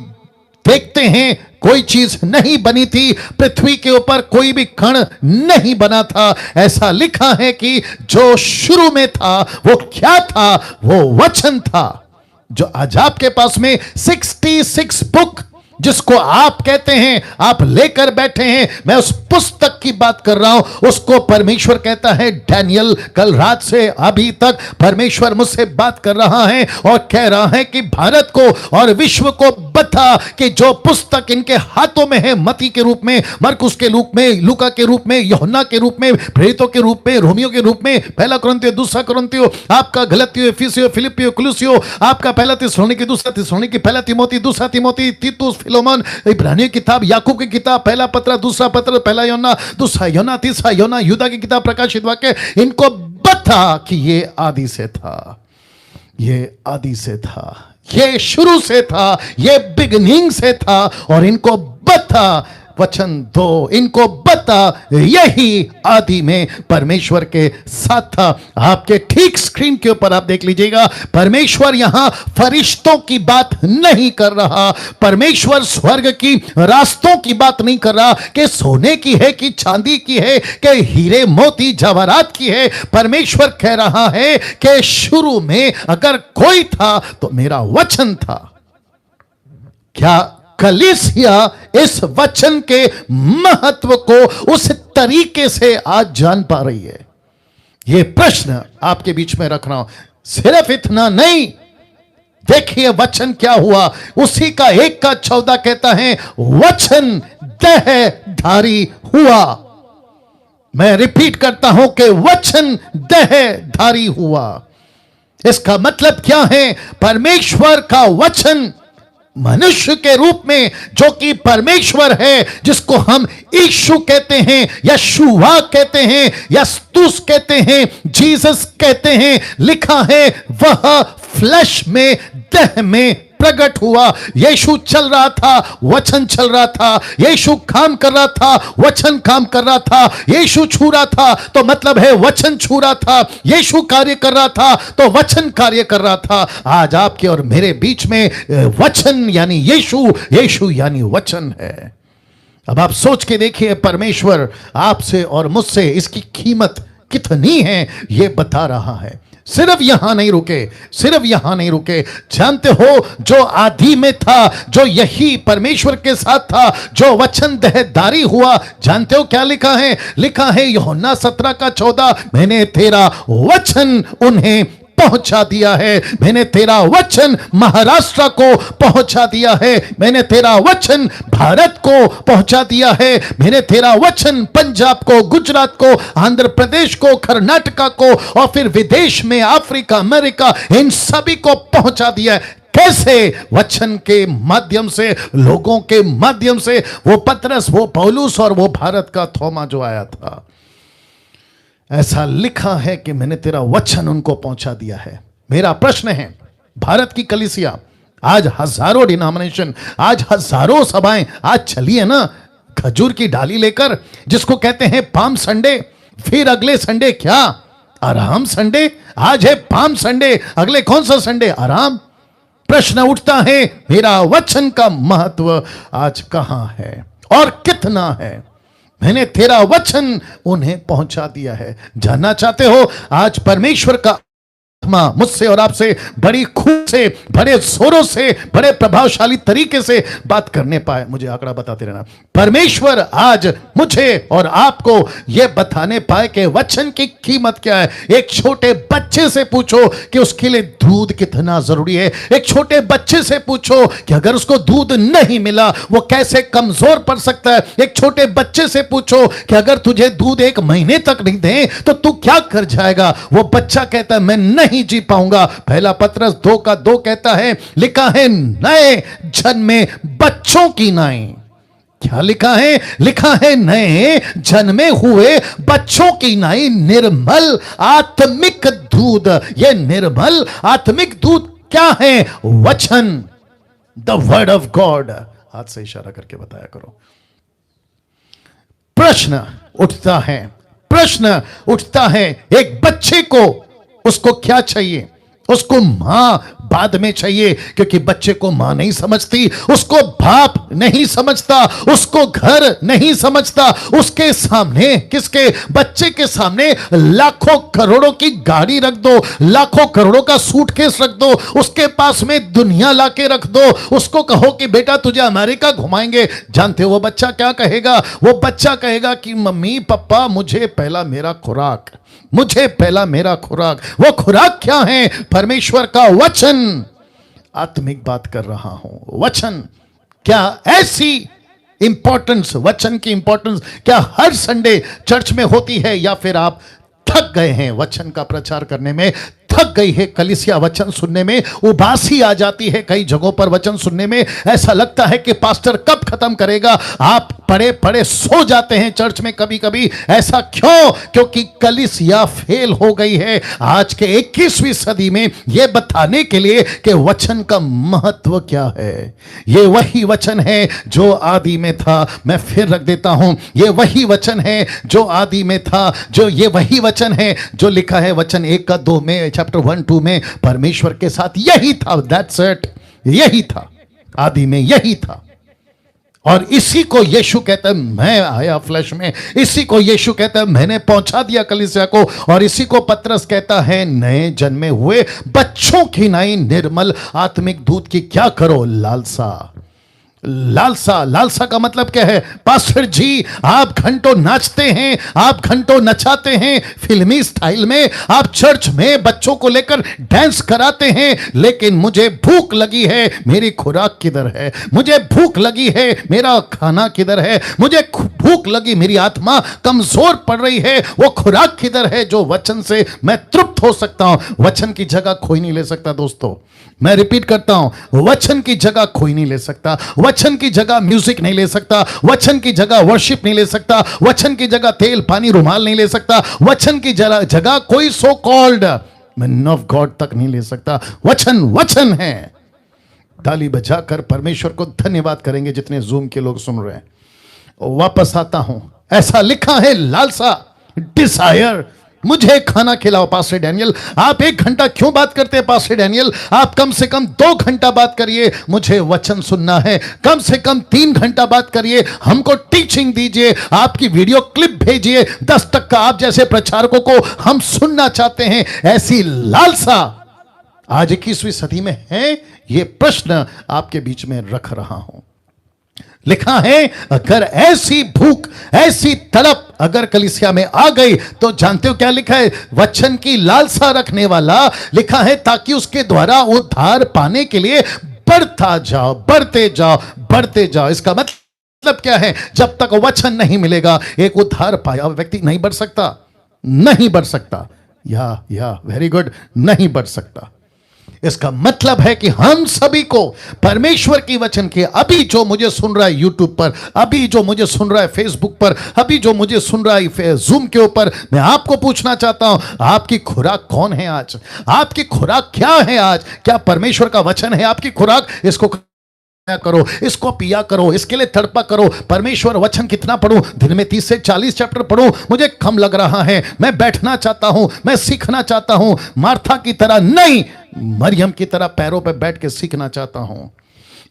[SPEAKER 1] देखते हैं, कोई चीज नहीं बनी थी, पृथ्वी के ऊपर कोई भी कण नहीं बना था। ऐसा लिखा है कि जो शुरू में था वो क्या था? वो वचन था। जो आज आपके पास में 66 बुक जिसको आप कहते हैं, आप लेकर बैठे हैं, मैं उस पुस्तक की बात कर रहा हूं। उसको परमेश्वर कहता है, डैनियल कल रात से अभी तक परमेश्वर मुझसे बात कर रहा है और कह रहा है कि भारत को और विश्व को बता कि जो पुस्तक इनके हाथों में है, मती के रूप में, मरकुस के रूप में, लूका के रूप में, यूहन्ना के रूप में, प्रेरितों के रूप में, रोमियो के रूप में, पहला कुरिन्थियों, दूसरा कुरिन्थियों, आपका गलतियों, एफिसियों, फिलिपियों, कुलुसियों, आपका पहला थिस्सलुनीकी, दूसरा थिस्सलुनीकी, पहला तिमोथी, दूसरा तिमोथी, तीतुस, फिलोमन, इब्रानियों की किताब, याकूब की किताब, पहला पत्र, दूसरा पत्र, पहला योना, दूसरा योना, तीसरा योना, यूदा की किताब, प्रकाशित वाक्य, इनको बता कि ये आदि से था, ये आदि से था, ये शुरू से था, ये बिगिनिंग से था, और इनको बता, वचन दो, इनको बता, यही आदि में परमेश्वर के साथ था। आपके ठीक स्क्रीन के ऊपर आप देख लीजिएगा, परमेश्वर यहां फरिश्तों की बात नहीं कर रहा, परमेश्वर स्वर्ग की रास्तों की बात नहीं कर रहा कि सोने की है कि चांदी की है कि हीरे मोती जवाहरात की है। परमेश्वर कह रहा है कि शुरू में अगर कोई था तो मेरा वचन था। क्या कलीसिया इस वचन के महत्व को, उस तरीके से आज जान पा रही है? ये प्रश्न आपके बीच में रख रहा हूं। सिर्फ इतना नहीं, देखिए वचन क्या हुआ। उसी का 1:14 कहता है वचन देहधारी हुआ। मैं रिपीट करता हूं कि वचन देहधारी हुआ। इसका मतलब क्या है? परमेश्वर का वचन मनुष्य के रूप में, जो कि परमेश्वर है, जिसको हम यीशु कहते हैं, यशुआ कहते हैं, यस्तुस कहते हैं, जीसस कहते हैं, लिखा है वह फ्लैश में, देह में प्रकट हुआ। यीशु चल रहा था, वचन चल रहा था। यीशु काम कर रहा था, वचन काम कर रहा था। यीशु छू रहा था तो मतलब है वचन छू रहा था। यीशु कार्य कर रहा था तो वचन कार्य कर रहा था। आज आपके और मेरे बीच में वचन यानी यीशु, यीशु यानी वचन है। अब आप सोच के देखिए, परमेश्वर आपसे और मुझसे इसकी कीमत कितनी है ये बता रहा है। सिर्फ यहां नहीं रुके, सिर्फ यहां नहीं रुके। जानते हो, जो आदि में था, जो यही परमेश्वर के साथ था, जो वचन देहधारी हुआ, जानते हो क्या लिखा है? लिखा है यूहन्ना 17:14, मैंने तेरा वचन उन्हें पहुंचा दिया है। मैंने तेरा वचन महाराष्ट्र को पहुंचा दिया है। मैंने तेरा वचन भारत को पहुंचा दिया है। मैंने तेरा वचन पंजाब को, गुजरात को, आंध्र प्रदेश को, कर्नाटका को और फिर विदेश में अफ्रीका, अमेरिका, इन सभी को पहुंचा दिया है। कैसे? वचन के माध्यम से, लोगों के माध्यम से। वो पतरस, वो पौलुस और वो भारत का थोमा जो आया था, ऐसा लिखा है कि मैंने तेरा वचन उनको पहुंचा दिया है। मेरा प्रश्न है, भारत की कलीसिया, आज हजारों डिनोमिनेशन, आज हजारों सभाएं आज चली है ना खजूर की डाली लेकर, जिसको कहते हैं पाम संडे। फिर अगले संडे क्या? आराम संडे। आज है पाम संडे, अगले कौन सा संडे? आराम। प्रश्न उठता है, मेरा वचन का महत्व आज कहां है और कितना है? मैंने तेरा वचन उन्हें पहुंचा दिया है। जानना चाहते हो, आज परमेश्वर का आत्मा मुझसे और आपसे बड़ी खूब से, बड़े जोरों से, बड़े प्रभावशाली तरीके से बात करने पाए। मुझे आंकड़ा बताते रहना। परमेश्वर आज मुझे और आपको यह बताने पाए कि वचन की कीमत क्या है। एक छोटे बच्चे से पूछो कि उसके लिए दूध कितना जरूरी है। एक छोटे बच्चे से पूछो कि अगर उसको दूध नहीं मिला वो कैसे कमजोर पड़ सकता है। एक छोटे बच्चे से पूछो कि अगर तुझे दूध 1 महीने तक नहीं दे तो तू क्या कर जाएगा। वो बच्चा कहता है मैं नहीं जी पाऊंगा। पहला पतरस 2:2 कहता है, लिखा है नए जन्मे बच्चों की नाई। क्या लिखा है? लिखा है नए जन्मे हुए बच्चों की नाई निर्मल आत्मिक दूध। यह निर्मल आत्मिक दूध क्या है? वचन, द वर्ड ऑफ गॉड। हाथ से इशारा करके बताया करो। प्रश्न उठता है, प्रश्न उठता है, एक बच्चे को उसको क्या चाहिए? उसको मां बाद में चाहिए, क्योंकि बच्चे को मां नहीं समझती, उसको बाप नहीं समझता, उसको घर नहीं समझता। उसके सामने, किसके? बच्चे के सामने लाखों करोड़ों की गाड़ी रख दो, लाखों करोड़ों का सूटकेस रख दो, उसके पास में दुनिया लाके रख दो, उसको कहो कि बेटा तुझे अमेरिका घुमाएंगे। जानते हो वो बच्चा क्या कहेगा? वो बच्चा कहेगा कि मम्मी पापा मुझे पहला मेरा खुराक, मुझे पहला मेरा खुराक। वो खुराक क्या है? परमेश्वर का वचन। आत्मिक बात कर रहा हूं। वचन क्या ऐसी इंपॉर्टेंस, वचन की इंपॉर्टेंस क्या हर संडे चर्च में होती है, या फिर आप थक गए हैं वचन का प्रचार करने में, थक गई है कलीसिया वचन सुनने में, उबासी आ जाती है कई जगहों पर वचन सुनने में। ऐसा लगता है कि पास्टर कब खत्म करेगा। आप पड़े पड़े सो जाते हैं चर्च में कभी कभी। ऐसा क्यों? क्योंकि कलीसिया फेल हो गई है। आज के 21वीं सदी में यह बताने के लिए कि वचन का महत्व क्या है। यह वही वचन है जो आदि में था। मैं फिर रख देता हूं, यह वही वचन है जो आदि में था, जो ये वही वचन है जो लिखा है वचन 1:2 में, चैप्टर 1-2 में। परमेश्वर के साथ यही था। दैट्स इट, यही था, आदि में यही था। और इसी को यीशु कहता है मैं आया फ्लैश में। इसी को यीशु कहता है मैंने पहुंचा दिया कलीसिया को। और इसी को पतरस कहता है नए जन्मे हुए बच्चों की नाई निर्मल आत्मिक दूध की क्या करो? लालसा। लालसा, लालसा का मतलब क्या है? पास्टर जी, आप घंटों नाचते हैं, आप घंटों नचाते हैं फिल्मी स्टाइल में, आप चर्च में बच्चों को लेकर डांस कराते हैं, लेकिन मुझे भूख लगी है, मेरी खुराक किधर है? मुझे भूख लगी है, मेरा खाना किधर है? मुझे भूख लगी, मेरी आत्मा कमजोर पड़ रही है, वो खुराक किधर है जो वचन से मैं तृप्त हो सकता हूं? वचन की जगह कोई नहीं ले सकता दोस्तों। मैं रिपीट करता हूं, वचन की जगह कोई नहीं ले सकता, वचन की जगह म्यूजिक नहीं ले सकता, वचन की जगह वर्शिप नहीं ले सकता, वचन की जगह तेल पानी रुमाल नहीं ले सकता, वचन की जगह कोई so called man of God तक नहीं ले सकता। वचन वचन है। ताली बजाकर परमेश्वर को धन्यवाद करेंगे जितने जूम के लोग सुन रहे हैं। वापस आता हूं, ऐसा लिखा है लालसा, डिजायर, मुझे खाना खिलाओ। पास्टर डैनियल, आप 1 घंटा क्यों बात करते हैं? पास्टर डैनियल, आप कम से कम 2 घंटा बात करिए, मुझे वचन सुनना है। कम से कम 3 घंटा बात करिए, हमको टीचिंग दीजिए, आपकी वीडियो क्लिप भेजिए। 10 तक का आप जैसे प्रचारकों को हम सुनना चाहते हैं। ऐसी लालसा आज 21वीं सदी में है। यह प्रश्न आपके बीच में रख रहा हूं। लिखा है, अगर ऐसी भूख, ऐसी तड़प अगर कलीसिया में आ गई तो जानते हो क्या लिखा है? वचन की लालसा रखने वाला, लिखा है, ताकि उसके द्वारा उद्धार पाने के लिए बढ़ता जाओ, बढ़ते जाओ, बढ़ते जाओ। इसका मतलब क्या है? जब तक वचन नहीं मिलेगा, एक उद्धार पाया व्यक्ति नहीं बढ़ सकता, नहीं बढ़ सकता। या वेरी गुड, नहीं बढ़ सकता। इसका मतलब है कि हम सभी को परमेश्वर की वचन के, अभी जो मुझे सुन रहा है यूट्यूब पर, अभी जो मुझे सुन रहा है फेसबुक पर, अभी जो मुझे सुन रहा है जूम के ऊपर, मैं आपको पूछना चाहता हूं, आपकी खुराक कौन है आज? आपकी खुराक क्या है आज? क्या परमेश्वर का वचन है आपकी खुराक? इसको करो, इसको पिया करो, इसके लिए तड़पा करो। परमेश्वर वचन कितना पढ़ूं? दिन में 30 से 40 चैप्टर पढ़ूं? मुझे कम लग रहा है, मैं बैठना चाहता हूं, मैं सीखना चाहता हूं। मार्था की तरह नहीं, मरियम की तरह पैरों पर बैठ के सीखना चाहता हूं।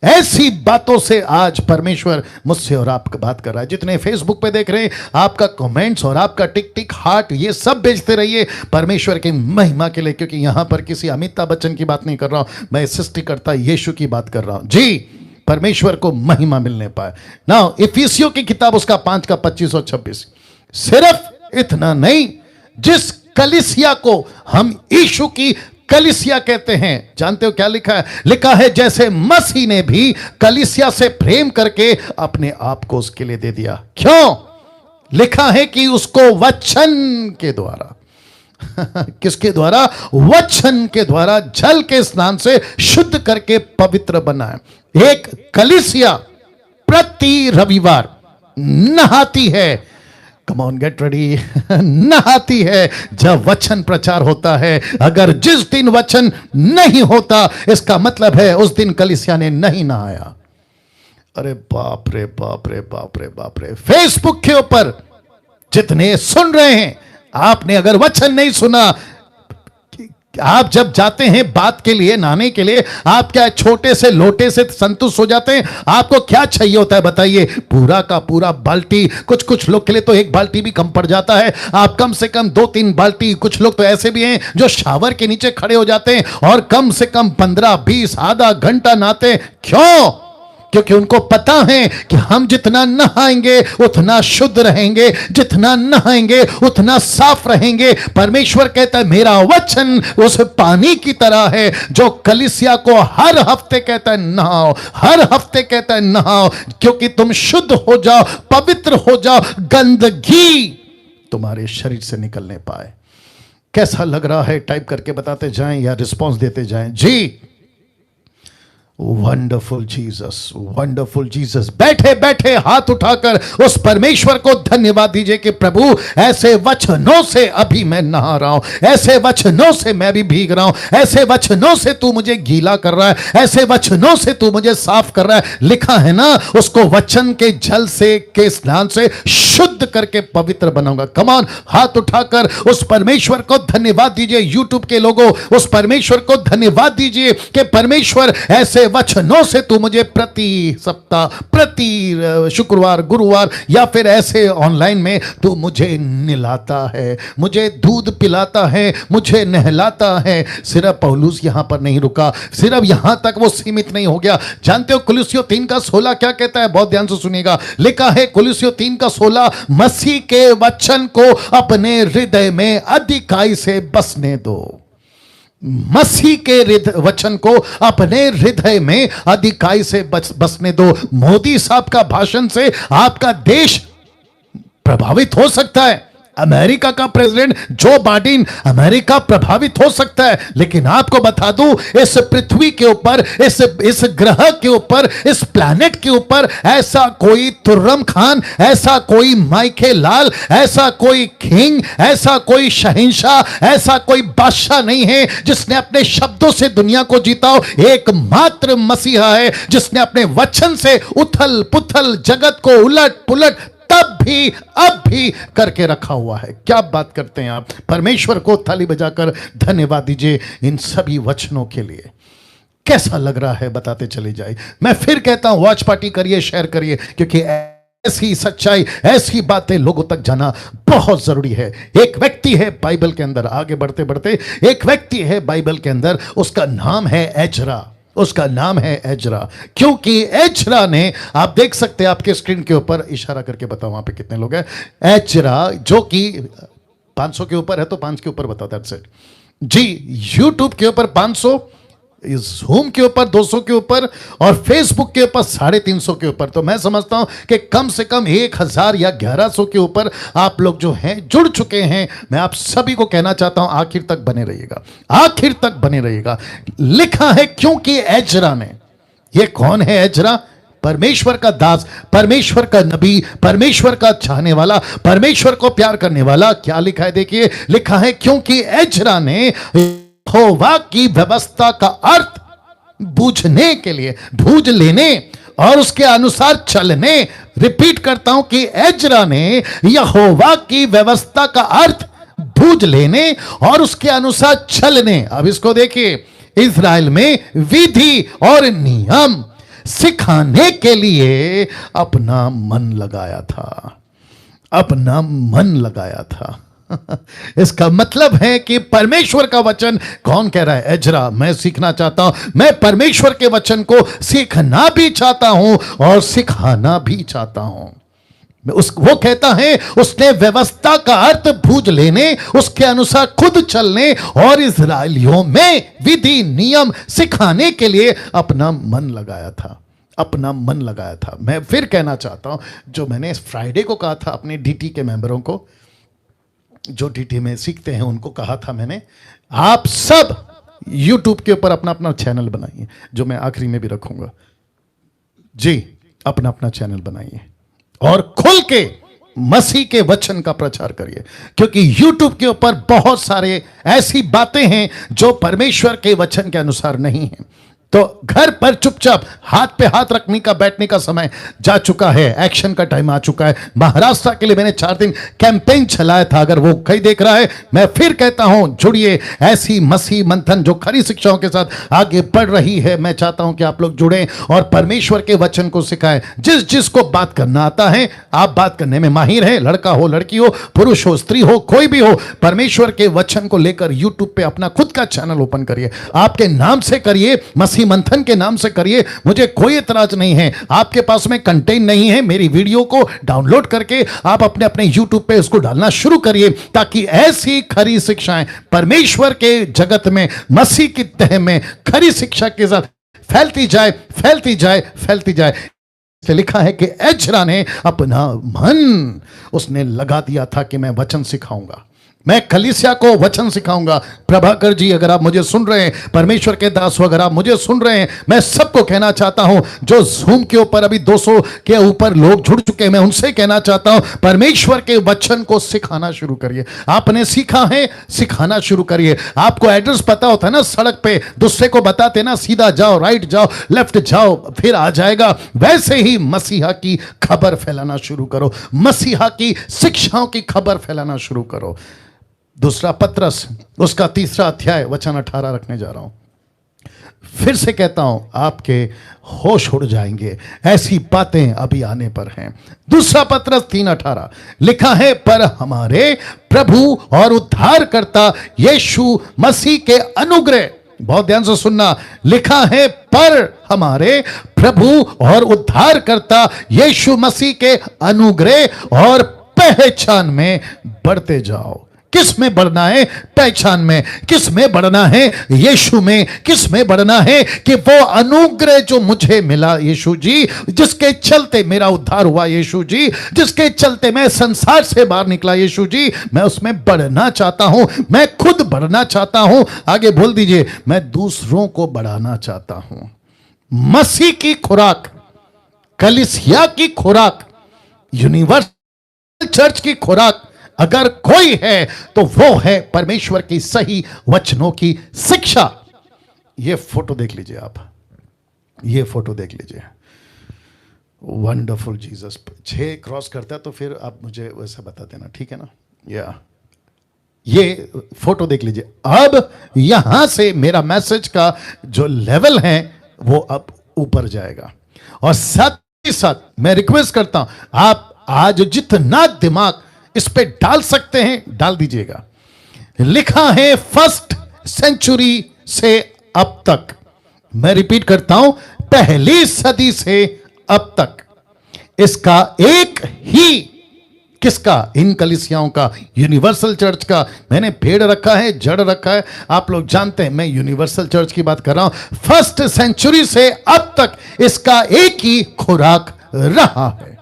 [SPEAKER 1] ऐसी बातों से आज परमेश्वर मुझसे और आपका बात कर रहा है। जितने फेसबुक पे देख रहे हैं, आपका कमेंट्स और आपका टिक टिक हार्ट, ये सब भेजते रहिए परमेश्वर की महिमा के लिए, क्योंकि यहां पर किसी अमिताभ बच्चन की बात नहीं कर रहा हूं, मैं सृष्टिकर्ता यीशु की बात कर रहा हूं। जी, परमेश्वर को महिमा मिलने पाए ना। इफिसियों की किताब उसका 5 का 25 और 26। सिर्फ इतना नहीं, जिस कलीसिया को हम यीशु की कलीसिया कहते हैं, जानते हो क्या लिखा है? लिखा है, जैसे मसीह ने भी कलीसिया से प्रेम करके अपने आप को उसके लिए दे दिया। क्यों? लिखा है कि उसको वचन के द्वारा किसके द्वारा? वचन के द्वारा जल के स्नान से शुद्ध करके पवित्र बनाए। एक कलीसिया प्रति रविवार नहाती है, कम ऑन गेट रेडी, नहाती है जब वचन प्रचार होता है। अगर जिस दिन वचन नहीं होता, इसका मतलब है उस दिन कलीसिया ने नहीं नहाया। अरे बाप रे बाप रे बाप रे बाप रे। फेसबुक के ऊपर जितने सुन रहे हैं, आपने अगर वचन नहीं सुना, आप जब जाते हैं बात के लिए, नहाने के लिए, आप क्या छोटे से लोटे से संतुष्ट हो जाते हैं? आपको क्या चाहिए होता है बताइए? पूरा का पूरा बाल्टी। कुछ कुछ लोग के लिए तो 1 बाल्टी भी कम पड़ जाता है। आप कम से कम 2-3 बाल्टी। कुछ लोग तो ऐसे भी हैं जो शावर के नीचे खड़े हो जाते हैं और कम से कम 15-20 आधा घंटा नहाते हैं। क्यों? क्योंकि उनको पता है कि हम जितना नहाएंगे उतना शुद्ध रहेंगे, जितना नहाएंगे उतना साफ रहेंगे। परमेश्वर कहता है, मेरा वचन उस पानी की तरह है जो कलीसिया को हर हफ्ते कहता है नहाओ, हर हफ्ते कहता है नहाओ, क्योंकि तुम शुद्ध हो जाओ, पवित्र हो जाओ, गंदगी तुम्हारे शरीर से निकलने पाए। कैसा लग रहा है? टाइप करके बताते जाएं या रिस्पॉन्स देते जाएं। जी, वंडरफुल जीसस, वंडरफुल जीसस। बैठे बैठे हाथ उठाकर उस परमेश्वर को धन्यवाद दीजिए कि प्रभु, ऐसे वचनों से अभी मैं नहा रहा हूं, ऐसे वचनों से मैं भी भीग रहा हूं, ऐसे वचनों से तू मुझे गीला कर रहा है, ऐसे वचनों से तू मुझे साफ कर रहा है। लिखा है ना, उसको वचन के जल से, के स्नान से शुद्ध करके पवित्र बनाऊंगा। कम ऑन, हाथ उठाकर उस परमेश्वर को धन्यवाद दीजिए। यूट्यूब के लोगों, उस परमेश्वर को धन्यवाद दीजिए कि परमेश्वर ऐसे वचनों से तू मुझे प्रति सप्ताह, प्रति शुक्रवार, गुरुवार या फिर ऐसे ऑनलाइन में तू मुझे निलाता है, मुझे दूध पिलाता है, मुझे नहलाता है। सिर्फ पौलुस यहां पर नहीं रुका, सिर्फ यहां तक वो सीमित नहीं हो गया। जानते हो कुलुस्सियों 3:16 क्या कहता है? बहुत ध्यान से सुनिएगा। लिखा है कुलुस्सियों 3:16, मसीह के वचन को अपने हृदय में अधिकाई से बसने दो। मसीह के वचन को अपने हृदय में अधिकाई से बसने दो। मोदी साहब का भाषण से आपका देश प्रभावित हो सकता है, अमेरिका का प्रेसिडेंट जो बाइडेन, अमेरिका प्रभावित हो सकता है, लेकिन आपको बता दूं, इस पृथ्वी के ऊपर, इस ग्रह के ऊपर, इस प्लैनेट के ऊपर ऐसा कोई तुर्रम खान, ऐसा कोई माइके लाल, ऐसा कोई किंग, ऐसा कोई शहंशाह, ऐसा कोई बादशाह नहीं है जिसने अपने शब्दों से दुनिया को जीता हो। एकमात्र मसीहा है जिसने अपने वचन से उथल पुथल जगत को उलट पुलट तब भी अब भी करके रखा हुआ है। क्या बात करते हैं आप? परमेश्वर को ताली बजाकर धन्यवाद दीजिए इन सभी वचनों के लिए। कैसा लग रहा है बताते चले जाए। मैं फिर कहता हूं, वॉच पार्टी करिए, शेयर करिए, क्योंकि ऐसी सच्चाई, ऐसी बातें लोगों तक जाना बहुत जरूरी है। एक व्यक्ति है बाइबल के अंदर, आगे बढ़ते बढ़ते एक व्यक्ति है बाइबल के अंदर, उसका नाम है एजरा। उसका नाम है एजरा, क्योंकि एजरा ने, आप देख सकते हैं आपके स्क्रीन के ऊपर, इशारा करके बताओ वहां पे कितने लोग हैं। एजरा जो कि 500 के ऊपर है, तो 5 के ऊपर बताओ, दैट्स इट जी। यूट्यूब के ऊपर 500, ज़ूम के ऊपर 200 के ऊपर, और फेसबुक के ऊपर 350 के ऊपर। तो मैं समझता हूं कि कम से कम 1000 या 1100 के ऊपर आप लोग जो हैं जुड़ चुके हैं। मैं आप सभी को कहना चाहता हूं, आखिर तक बने रहिएगा, आखिर तक बने रहिएगा। लिखा है क्योंकि एजरा ने, ये कौन है एजरा? परमेश्वर का दास, परमेश्वर का नबी, परमेश्वर का चाहने वाला, परमेश्वर को प्यार करने वाला। क्या लिखा है देखिए, लिखा है क्योंकि एजरा ने यहोवा की व्यवस्था का अर्थ बूझने के लिए, बूझ लेने और उसके अनुसार चलने। रिपीट करता हूं कि एजरा ने यहोवा की व्यवस्था का अर्थ बूझ लेने और उसके अनुसार चलने। अब इसको देखिए, इस्राएल में विधि और नियम सिखाने के लिए अपना मन लगाया था, अपना मन लगाया था। इसका मतलब है कि परमेश्वर का वचन, कौन कह रहा है? एजरा। मैं सीखना चाहता हूं, मैं परमेश्वर के वचन को सीखना भी चाहता हूं और सिखाना भी चाहता हूं। वो कहता है उसने व्यवस्था का अर्थ बूझ लेने, उसके अनुसार खुद चलने और इस्राएलियों में विधि नियम सिखाने के लिए अपना मन लगाया था, अपना मन लगाया था। मैं फिर कहना चाहता हूं, जो मैंने फ्राइडे को कहा था अपने डीटी के मेंबरों को, जो डीटी में सीखते हैं, उनको कहा था मैंने, आप सब यूट्यूब के ऊपर अपना अपना चैनल बनाइए, जो मैं आखिरी में भी रखूंगा जी। अपना अपना चैनल बनाइए और खुल के मसीह के वचन का प्रचार करिए, क्योंकि यूट्यूब के ऊपर बहुत सारे ऐसी बातें हैं जो परमेश्वर के वचन के अनुसार नहीं है। तो घर पर चुपचाप हाथ पे हाथ रखने का, बैठने का समय जा चुका है, एक्शन का टाइम आ चुका है। महाराष्ट्र के लिए मैंने 4 दिन कैंपेन चलाया था, अगर वो कहीं देख रहा है, मैं फिर कहता हूं, जुड़िए। ऐसी मसीह मंथन जो खरी शिक्षाओं के साथ आगे बढ़ रही है, मैं चाहता हूं कि आप लोग जुड़ें और परमेश्वर के वचन को सिखाएं। जिसको बात करना आता है, आप बात करने में माहिर हैं, लड़का हो, लड़की हो, पुरुष हो, स्त्री हो, कोई भी हो, परमेश्वर के वचन को लेकर यूट्यूब पे अपना खुद का चैनल ओपन करिए। आपके नाम से करिए, मसीह मंथन के नाम से करिए, मुझे कोई एतराज नहीं है। आपके पास में कंटेंट नहीं है, मेरी वीडियो को डाउनलोड करके आप अपने अपने यूट्यूब पे उसको डालना शुरू करिए, ताकि ऐसी खरी शिक्षाएं परमेश्वर के जगत में, मसीह की तह में खरी शिक्षा के साथ फैलती जाए, फैलती जाए, फैलती जाए। लिखा है कि एजरा ने अपना मन उसने लगा दिया था कि मैं वचन सिखाऊंगा, मैं कलीसिया को वचन सिखाऊंगा। प्रभाकर जी, अगर आप मुझे सुन रहे हैं, परमेश्वर के दास हो, अगर आप मुझे सुन रहे हैं, मैं सबको कहना चाहता हूं, जो ज़ूम के ऊपर अभी 200 के ऊपर लोग जुड़ चुके हैं, मैं उनसे कहना चाहता हूं, परमेश्वर के वचन को सिखाना शुरू करिए। आपने सीखा है, सिखाना शुरू करिए। आपको एड्रेस पता होता है ना, सड़क पे दूसरे को बताते ना, सीधा जाओ, राइट जाओ, लेफ्ट जाओ, फिर आ जाएगा। वैसे ही मसीहा की खबर फैलाना शुरू करो, मसीहा की शिक्षाओं की खबर फैलाना शुरू करो। दूसरा पत्रस, उसका 3रा अध्याय वचन 18 रखने जा रहा हूं। फिर से कहता हूं, आपके होश उड़ जाएंगे, ऐसी बातें अभी आने पर हैं। दूसरा पत्रस 3:18 लिखा है, पर हमारे प्रभु और उद्धारकर्ता यीशु मसीह के अनुग्रह, बहुत ध्यान से सुनना, लिखा है पर हमारे प्रभु और उद्धारकर्ता यीशु मसीह के अनुग्रह और पहचान में बढ़ते जाओ। किस में बढ़ना है? पहचान में। किस में बढ़ना है? यीशु में। किस में बढ़ना है? कि वो अनुग्रह जो मुझे मिला यीशु जी, जिसके चलते मेरा उद्धार हुआ यीशु जी, जिसके चलते मैं संसार से बाहर निकला यीशु जी, मैं उसमें बढ़ना चाहता हूं, मैं खुद बढ़ना चाहता हूं। आगे बोल दीजिए, मैं दूसरों को बढ़ाना चाहता हूं। मसीह की खुराक, कलीसिया की खुराक, यूनिवर्सल चर्च की खुराक अगर कोई है तो वो है परमेश्वर की सही वचनों की शिक्षा। ये फोटो देख लीजिए आप, ये फोटो देख लीजिए, वंडरफुल जीसस। 6 क्रॉस करता है तो फिर आप मुझे वैसा बता देना, ठीक है ना? या ये फोटो देख लीजिए। अब यहां से मेरा मैसेज का जो लेवल है वो अब ऊपर जाएगा। और साथ ही साथ मैं रिक्वेस्ट करता हूं, आप आज जितना दिमाग इस पे डाल सकते हैं डाल दीजिएगा। लिखा है फर्स्ट सेंचुरी से अब तक, मैं रिपीट करता हूं, पहली सदी से अब तक। इसका एक ही, किसका? इन कलीसियाओं का, यूनिवर्सल चर्च का। मैंने पेड़ रखा है, जड़ रखा है, आप लोग जानते हैं मैं यूनिवर्सल चर्च की बात कर रहा हूं। फर्स्ट सेंचुरी से अब तक इसका एक ही खुराक रहा है।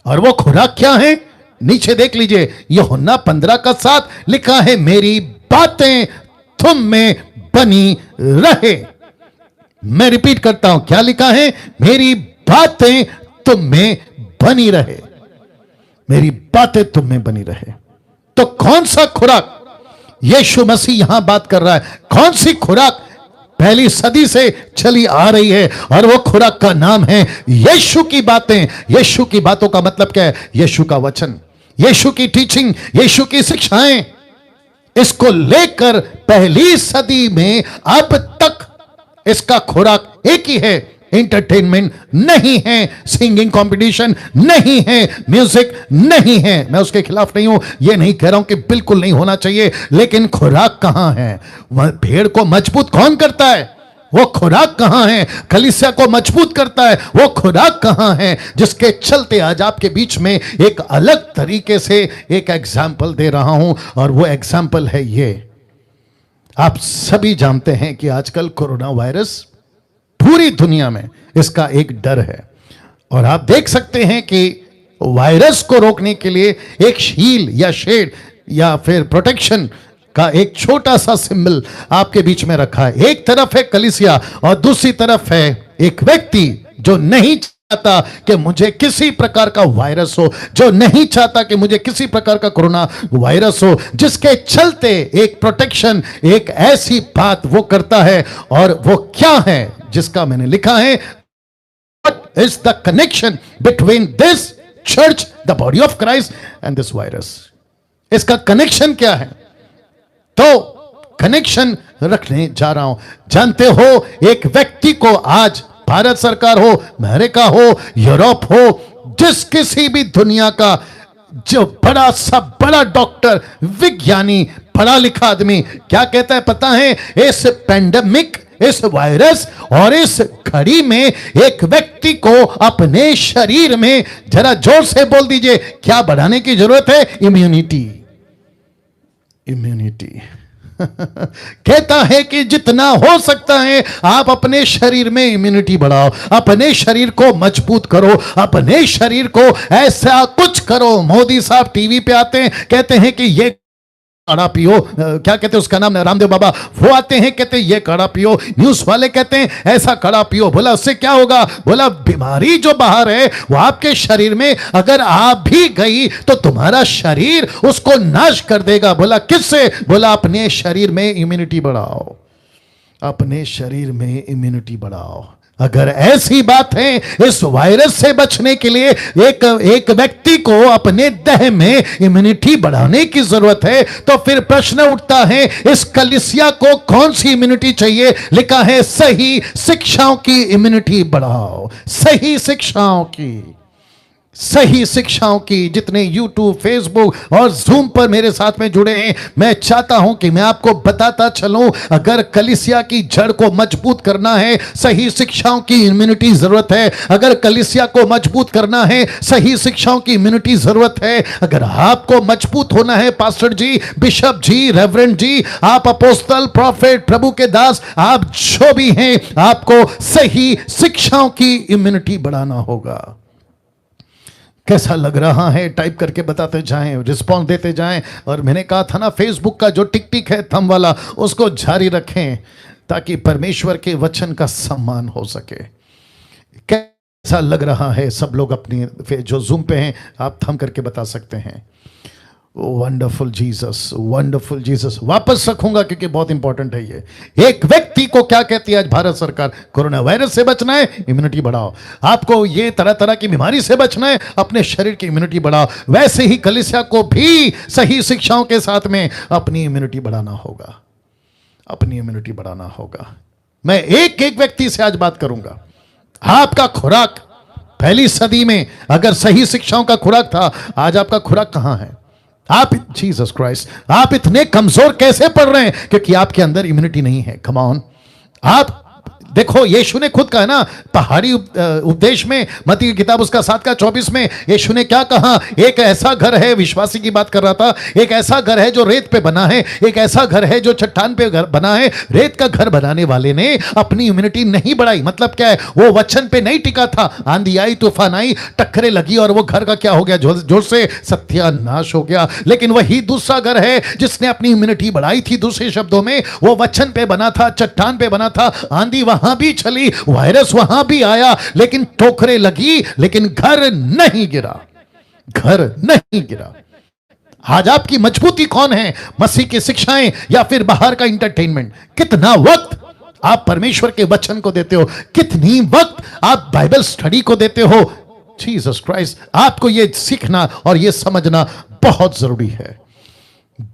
[SPEAKER 1] और वो खुराक क्या है? नीचे देख लीजिए, यूहन्ना 15:7 लिखा है, मेरी बातें तुम में बनी रहे। मैं रिपीट करता हूं, क्या लिखा है? मेरी बातें तुम में बनी रहे, मेरी बातें तुम में बनी रहे। तो कौन सा खुराक? यीशु मसीह यहां बात कर रहा है। कौन सी खुराक पहली सदी से चली आ रही है? और वो खुराक का नाम है यीशु की बातें। यीशु की बातों का मतलब क्या है? यीशु का वचन, यीशु की टीचिंग, यीशु की शिक्षाएं। इसको लेकर पहली सदी में अब तक इसका खुराक एक ही है। एंटरटेनमेंट नहीं है, सिंगिंग कंपटीशन नहीं है, म्यूजिक नहीं है। मैं उसके खिलाफ नहीं हूं, ये नहीं कह रहा हूं कि बिल्कुल नहीं होना चाहिए, लेकिन खुराक कहां है? भेड़ को मजबूत कौन करता है? वो खुराक कहां है? कलीसिया को मजबूत करता है, वो खुराक कहां है? जिसके चलते आज आपके बीच में एक अलग तरीके से एक एग्जाम्पल दे रहा हूं, और वो एग्जाम्पल है ये। आप सभी जानते हैं कि आजकल कोरोना वायरस पूरी दुनिया में इसका एक डर है, और आप देख सकते हैं कि वायरस को रोकने के लिए एक शील या शेड या फिर प्रोटेक्शन का एक छोटा सा सिंबल आपके बीच में रखा है। एक तरफ है कलीसिया और दूसरी तरफ है एक व्यक्ति जो नहीं चाहता कि मुझे किसी प्रकार का वायरस हो, जो नहीं चाहता कि मुझे किसी प्रकार का कोरोना वायरस हो, जिसके चलते एक प्रोटेक्शन, एक ऐसी बात वो करता है। और वो क्या है जिसका मैंने लिखा है, what is the connection between this church, the body of Christ and this virus? इसका कनेक्शन क्या है? तो कनेक्शन रखने जा रहा हूं। जानते हो, एक व्यक्ति को आज भारत सरकार हो, अमेरिका हो, यूरोप हो, जिस किसी भी दुनिया का जो बड़ा सा बड़ा डॉक्टर, विज्ञानी, पढ़ा लिखा आदमी क्या कहता है पता है? इस पेंडेमिक, इस वायरस और इस घड़ी में एक व्यक्ति को अपने शरीर में, जरा जोर से बोल दीजिए, क्या बढ़ाने की जरूरत है? इम्यूनिटी। इम्यूनिटी कहता है कि जितना हो सकता है आप अपने शरीर में इम्यूनिटी बढ़ाओ, अपने शरीर को मजबूत करो, अपने शरीर को ऐसा कुछ करो। मोदी साहब टीवी पे आते हैं, कहते हैं कि ये काढ़ा पियो, क्या कहते हैं उसका नाम, रामदेव बाबा, वो आते हैं कहते हैं ये काढ़ा पियो। न्यूज वाले कहते हैं ऐसा काढ़ा पियो। बोला उससे क्या होगा? बोला बीमारी जो बाहर है वो आपके शरीर में अगर आ भी गई तो तुम्हारा शरीर उसको नाश कर देगा। बोला किससे? बोला अपने शरीर में इम्यूनिटी बढ़ाओ, अपने शरीर में इम्यूनिटी बढ़ाओ। अगर ऐसी बात है, इस वायरस से बचने के लिए एक व्यक्ति को अपने देह में इम्यूनिटी बढ़ाने की जरूरत है, तो फिर प्रश्न उठता है, इस कलीसिया को कौन सी इम्यूनिटी चाहिए? लिखा है सही शिक्षाओं की इम्यूनिटी बढ़ाओ, सही शिक्षाओं की, सही शिक्षाओं की। जितने यूट्यूब, फेसबुक और जूम पर मेरे साथ में जुड़े हैं, मैं चाहता हूं कि मैं आपको बताता चलूं, अगर कलीसिया की जड़ को मजबूत करना है, सही शिक्षाओं की इम्यूनिटी जरूरत है। अगर कलीसिया को मजबूत करना है, सही शिक्षाओं की इम्यूनिटी जरूरत है। अगर आपको मजबूत होना है, पास्टर जी, बिशप जी, रेवरेंड जी, आप अपोस्तल, प्रॉफिट, प्रभु के दास, आप जो भी हैं, आपको सही शिक्षाओं की इम्यूनिटी बढ़ाना होगा। कैसा लग रहा है? टाइप करके बताते जाएं, रिस्पॉन्स देते जाएं। और मैंने कहा था ना, फेसबुक का जो टिक टिक है थंब वाला, उसको जारी रखें ताकि परमेश्वर के वचन का सम्मान हो सके। कैसा लग रहा है? सब लोग अपनी जो जूम पे हैं, आप थंब करके बता सकते हैं। Wonderful Jesus, wonderful Jesus. वापस रखूंगा क्योंकि बहुत इंपॉर्टेंट है ये। एक व्यक्ति को क्या कहती है आज भारत सरकार? कोरोना वायरस से बचना है, इम्यूनिटी बढ़ाओ। आपको ये तरह तरह की बीमारी से बचना है, अपने शरीर की इम्यूनिटी बढ़ाओ। वैसे ही कलीसिया को भी सही शिक्षाओं के साथ में अपनी इम्यूनिटी बढ़ाना होगा, अपनी इम्यूनिटी बढ़ाना होगा। मैं एक एक व्यक्ति से आज बात करूंगा। आपका खुराक पहली सदी में अगर सही शिक्षाओं का खुराक था, आज आपका खुराक कहां है? आप, जीसस क्राइस्ट, आप इतने कमजोर कैसे पड़ रहे हैं? क्योंकि आपके अंदर इम्यूनिटी नहीं है। कम ऑन, आप देखो, यीशु ने खुद कहा ना, पहाड़ी उपदेश में, मत्ती की किताब उसका 7:24 में यीशु ने क्या कहा? एक ऐसा घर है, विश्वासी की बात कर रहा था, एक ऐसा घर है जो रेत पे बना है, एक ऐसा घर है जो चट्टान पे घर बना है। रेत का घर बनाने वाले ने अपनी इम्यूनिटी नहीं बढ़ाई। मतलब क्या है? वो वचन पे नहीं टिका था। आंधी आई, तूफान आई, टक्करें लगी और वो घर का क्या हो गया? जोर से सत्यानाश हो गया। लेकिन वही दूसरा घर है जिसने अपनी इम्यूनिटी बढ़ाई थी। दूसरे शब्दों में, वो वचन पे बना था, चट्टान पे बना था, आंधी वहां भी चली, वायरस वहां भी आया, लेकिन ठोकरें लगी, लेकिन घर नहीं गिरा, घर नहीं गिरा। आज आपकी मजबूती कौन है? मसीह की शिक्षाएं या फिर बाहर का इंटरटेनमेंट? कितना वक्त आप परमेश्वर के वचन को देते हो? कितनी वक्त आप बाइबल स्टडी को देते हो? जीसस क्राइस्ट, आपको यह सीखना और यह समझना बहुत जरूरी है,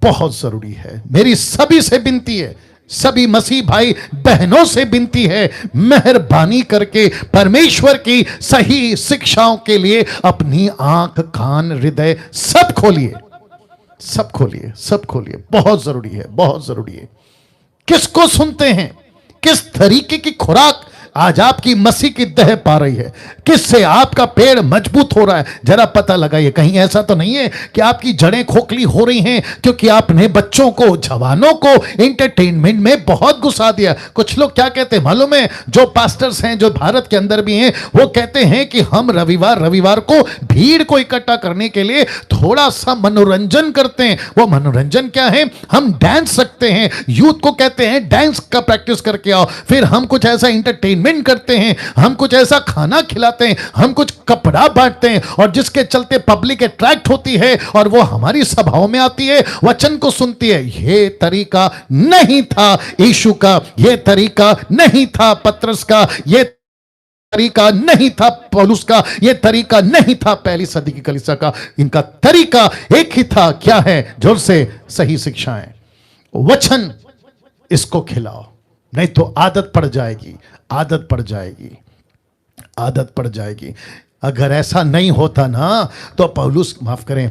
[SPEAKER 1] बहुत जरूरी है। मेरी सभी से विनती है, सभी मसीह भाई बहनों से विनती है, मेहरबानी करके परमेश्वर की सही शिक्षाओं के लिए अपनी आंख, कान, हृदय सब खोलिए, सब खोलिए, सब खोलिए। बहुत जरूरी है, बहुत जरूरी है। किसको सुनते हैं? किस तरीके की खुराक आज आपकी मसीह की देह पा रही है? किससे आपका पेड़ मजबूत हो रहा है? जरा पता लगाइए। कहीं ऐसा तो नहीं है कि आपकी जड़ें खोखली हो रही हैं क्योंकि आपने बच्चों को, जवानों को इंटरटेनमेंट में बहुत घुसा दिया। कुछ लोग क्या कहते हैं मालूम है? जो पास्टर्स हैं, जो भारत के अंदर भी हैं, वो कहते हैं कि हम रविवार को भीड़ को इकट्ठा करने के लिए थोड़ा सा मनोरंजन करते हैं। वो मनोरंजन क्या है? हम डांस सकते हैं। यूथ को कहते हैं डांस का प्रैक्टिस करके आओ। फिर हम कुछ ऐसा इंटरटेनमेंट करते हैं, हम कुछ ऐसा खाना खिलाते हैं, हम कुछ कपड़ा बांटते हैं, और जिसके चलते पब्लिक अट्रैक्ट होती है और वो हमारी सभाओं में आती है, वचन को सुनती है। ये तरीका नहीं था यीशु का, ये तरीका नहीं था पतरस का, ये तरीका नहीं था पौलुस का, ये तरीका नहीं था पहली सदी की कलीसिया का। इनका तरीका एक ही था। क्या है? जोर से, सही शिक्षाएं, वचन, इसको खिलाओ, नहीं तो आदत पड़ जाएगी, आदत पड़ जाएगी, आदत पड़ जाएगी। अगर ऐसा नहीं होता ना, तो पौलुस, माफ करें,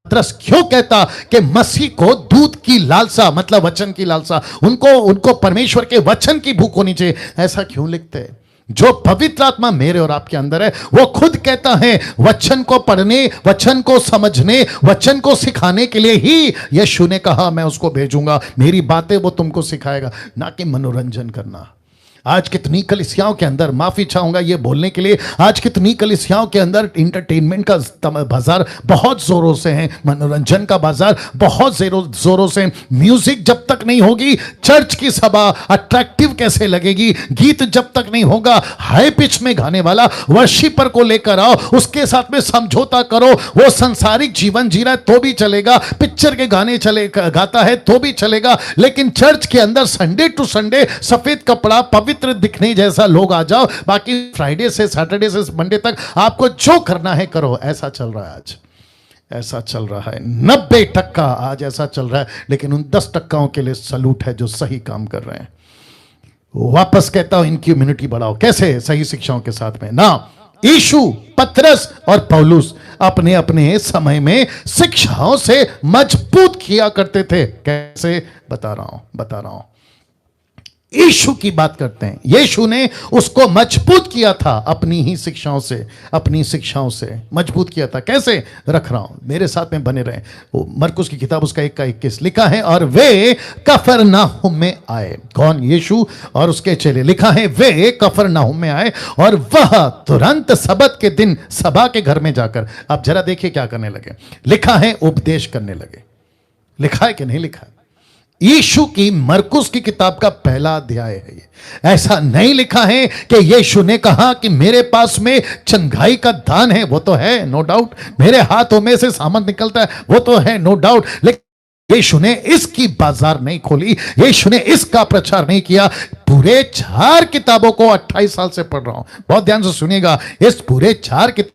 [SPEAKER 1] पतरस क्यों कहता कि मसीह को दूध की लालसा, मतलब वचन की लालसा, उनको परमेश्वर के वचन की भूख होनी चाहिए। ऐसा क्यों लिखते? जो पवित्र आत्मा मेरे और आपके अंदर है, वो खुद कहता है वचन को पढ़ने, वचन को समझने, वचन को सिखाने के लिए ही यीशु ने कहा मैं उसको भेजूंगा, मेरी बातें वो तुमको सिखाएगा, ना कि मनोरंजन करना। आज कितनी कलीसियाओं के अंदर, माफी चाहूंगा ये बोलने के लिए, आज कितनी कलीसियाओं के अंदर इंटरटेनमेंट का बाजार बहुत जोरों से है, मनोरंजन का बाजार बहुत जोरों से। म्यूजिक जब तक नहीं होगी, चर्च की सभा अट्रैक्टिव कैसे लगेगी? गीत जब तक नहीं होगा, हाई पिच में गाने वाला वर्शिपर को लेकर आओ, उसके साथ में समझौता करो। वो संसारिक जीवन जी रहा है तो भी चलेगा, पिक्चर के गाने गाता है तो भी चलेगा, लेकिन चर्च के अंदर संडे टू संडे सफेद कपड़ा, पवित्र पवित्र दिखने जैसा लोग आ जाओ, बाकी फ्राइडे से सैटरडे से मंडे तक आपको जो करना है करो। ऐसा चल रहा है आज, ऐसा चल रहा है। 90% आज ऐसा चल रहा है, लेकिन उन 10% के लिए सलूट है जो सही काम कर रहे हैं। वापस कहता हूं, इनकी इम्यूनिटी बढ़ाओ। कैसे? सही शिक्षाओं के साथ में ना। यीशु, पतरस और पौलुस अपने अपने समय में शिक्षाओं से मजबूत किया करते थे। कैसे? बता रहा हूं। यीशु की बात करते हैं। यीशु ने उसको मजबूत किया था अपनी ही शिक्षाओं से, अपनी शिक्षाओं से मजबूत किया था। कैसे? रख रहा हूं, मेरे साथ में बने रहे। मरकुस की किताब उसका 1:21 लिखा है, और वे कफरनाहुम में आए। कौन? यीशु और उसके चेले। लिखा है वे कफरनाहुम में आए और वह तुरंत सबत के दिन सभा के घर में जाकर, अब जरा देखिए क्या करने लगे। लिखा है उपदेश करने लगे। लिखा है कि नहीं लिखा है? यीशु की मरकुस की किताब का पहला अध्याय है ये। ऐसा नहीं लिखा है कि यीशु ने कहा कि मेरे पास में चंगाई का दान है, वो तो है नो डाउट। मेरे हाथों में से सामान निकलता है, वो तो है नो डाउट। लेकिन यीशु ने इसकी बाजार नहीं खोली, यीशु ने इसका प्रचार नहीं किया। पूरे 4 किताबों को 28 साल से पढ़ रहा हूं, बहुत ध्यान से सुनिएगा। इस पूरे 4 किताब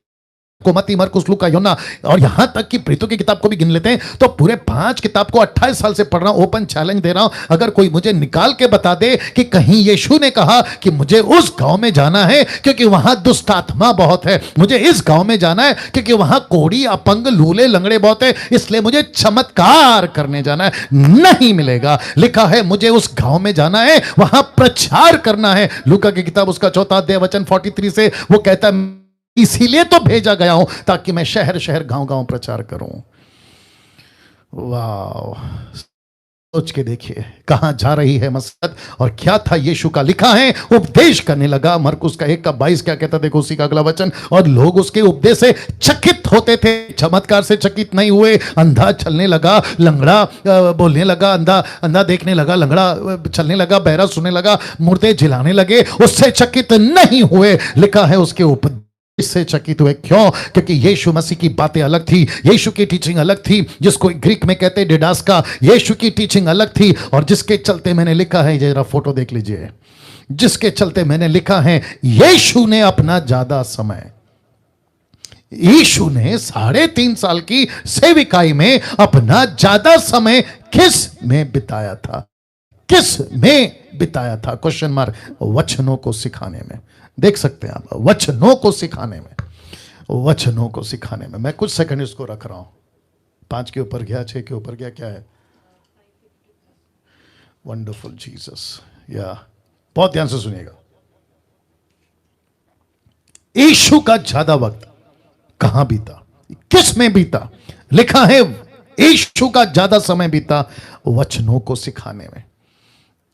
[SPEAKER 1] को, मत्ती, मरकुस, लूका, योना और यहां तक कि प्रीतों की किताब को भी गिन लेते हैं, तो पूरे 5 किताब को 28 साल से पढ़ रहा हूं। ओपन चैलेंज दे रहा हूं, अगर कोई मुझे निकाल के बता दे कि कहीं यीशु ने कहा कि मुझे उस गांव में जाना है क्योंकि वहां दुष्ट आत्मा बहुत है, मुझे इस गांव में जाना है क्योंकि वहां कोढ़ी, अपंग, लूले, लंगड़े बहुत है, इसलिए मुझे चमत्कार करने जाना है, नहीं मिलेगा। लिखा है मुझे उस गांव में जाना है, वहां प्रचार करना है। लूका की किताब उसका 4 अध्याय वचन 43 से वो कहता है, इसीलिए तो भेजा गया हूं ताकि मैं शहर शहर गांव गांव प्रचार करूं। वाह, सोच के देखिए कहां जा रही है मसलत। और क्या था यीशु का? लिखा है उपदेश करने लगा। मरकुस का 1:22 क्या कहता? देखो उसी का अगला वचन, और लोग उसके उपदेश से चकित होते थे। चमत्कार से चकित नहीं हुए। अंधा चलने लगा, लंगड़ा बोलने लगा, अंधा देखने लगा, लंगड़ा चलने लगा, बहरा सुनने लगा, मुर्दे जिलाने लगे, उससे चकित नहीं हुए। लिखा है उसके उपदेश इससे चकित हुए। क्यों? क्योंकि यीशु मसीह की बातें अलग थी, यीशु की टीचिंग अलग थी, जिसको ग्रीक में कहते हैं डिडास्का। यीशु की टीचिंग अलग थी, और जिसके चलते मैंने लिखा है, जरा फोटो देख लीजिए, जिसके चलते मैंने लिखा है यीशु ने अपना ज्यादा समय, यीशु ने 3.5 साल की सेविकाई में अपना ज्यादा समय किस में बिताया था? किस में बिताया था? Question mark. वचनों को सिखाने में। देख सकते हैं आप, वचनों को सिखाने में, वचनों को सिखाने में। मैं कुछ सेकंड इसको रख रहा हूं। 5 के ऊपर गया, 6 के ऊपर गया, क्या है? Wonderful Jesus. या बहुत ध्यान से सुनिएगा। यीशु का ज्यादा वक्त कहां बीता? किस में बीता? लिखा है यीशु का ज्यादा समय बीता वचनों को सिखाने में।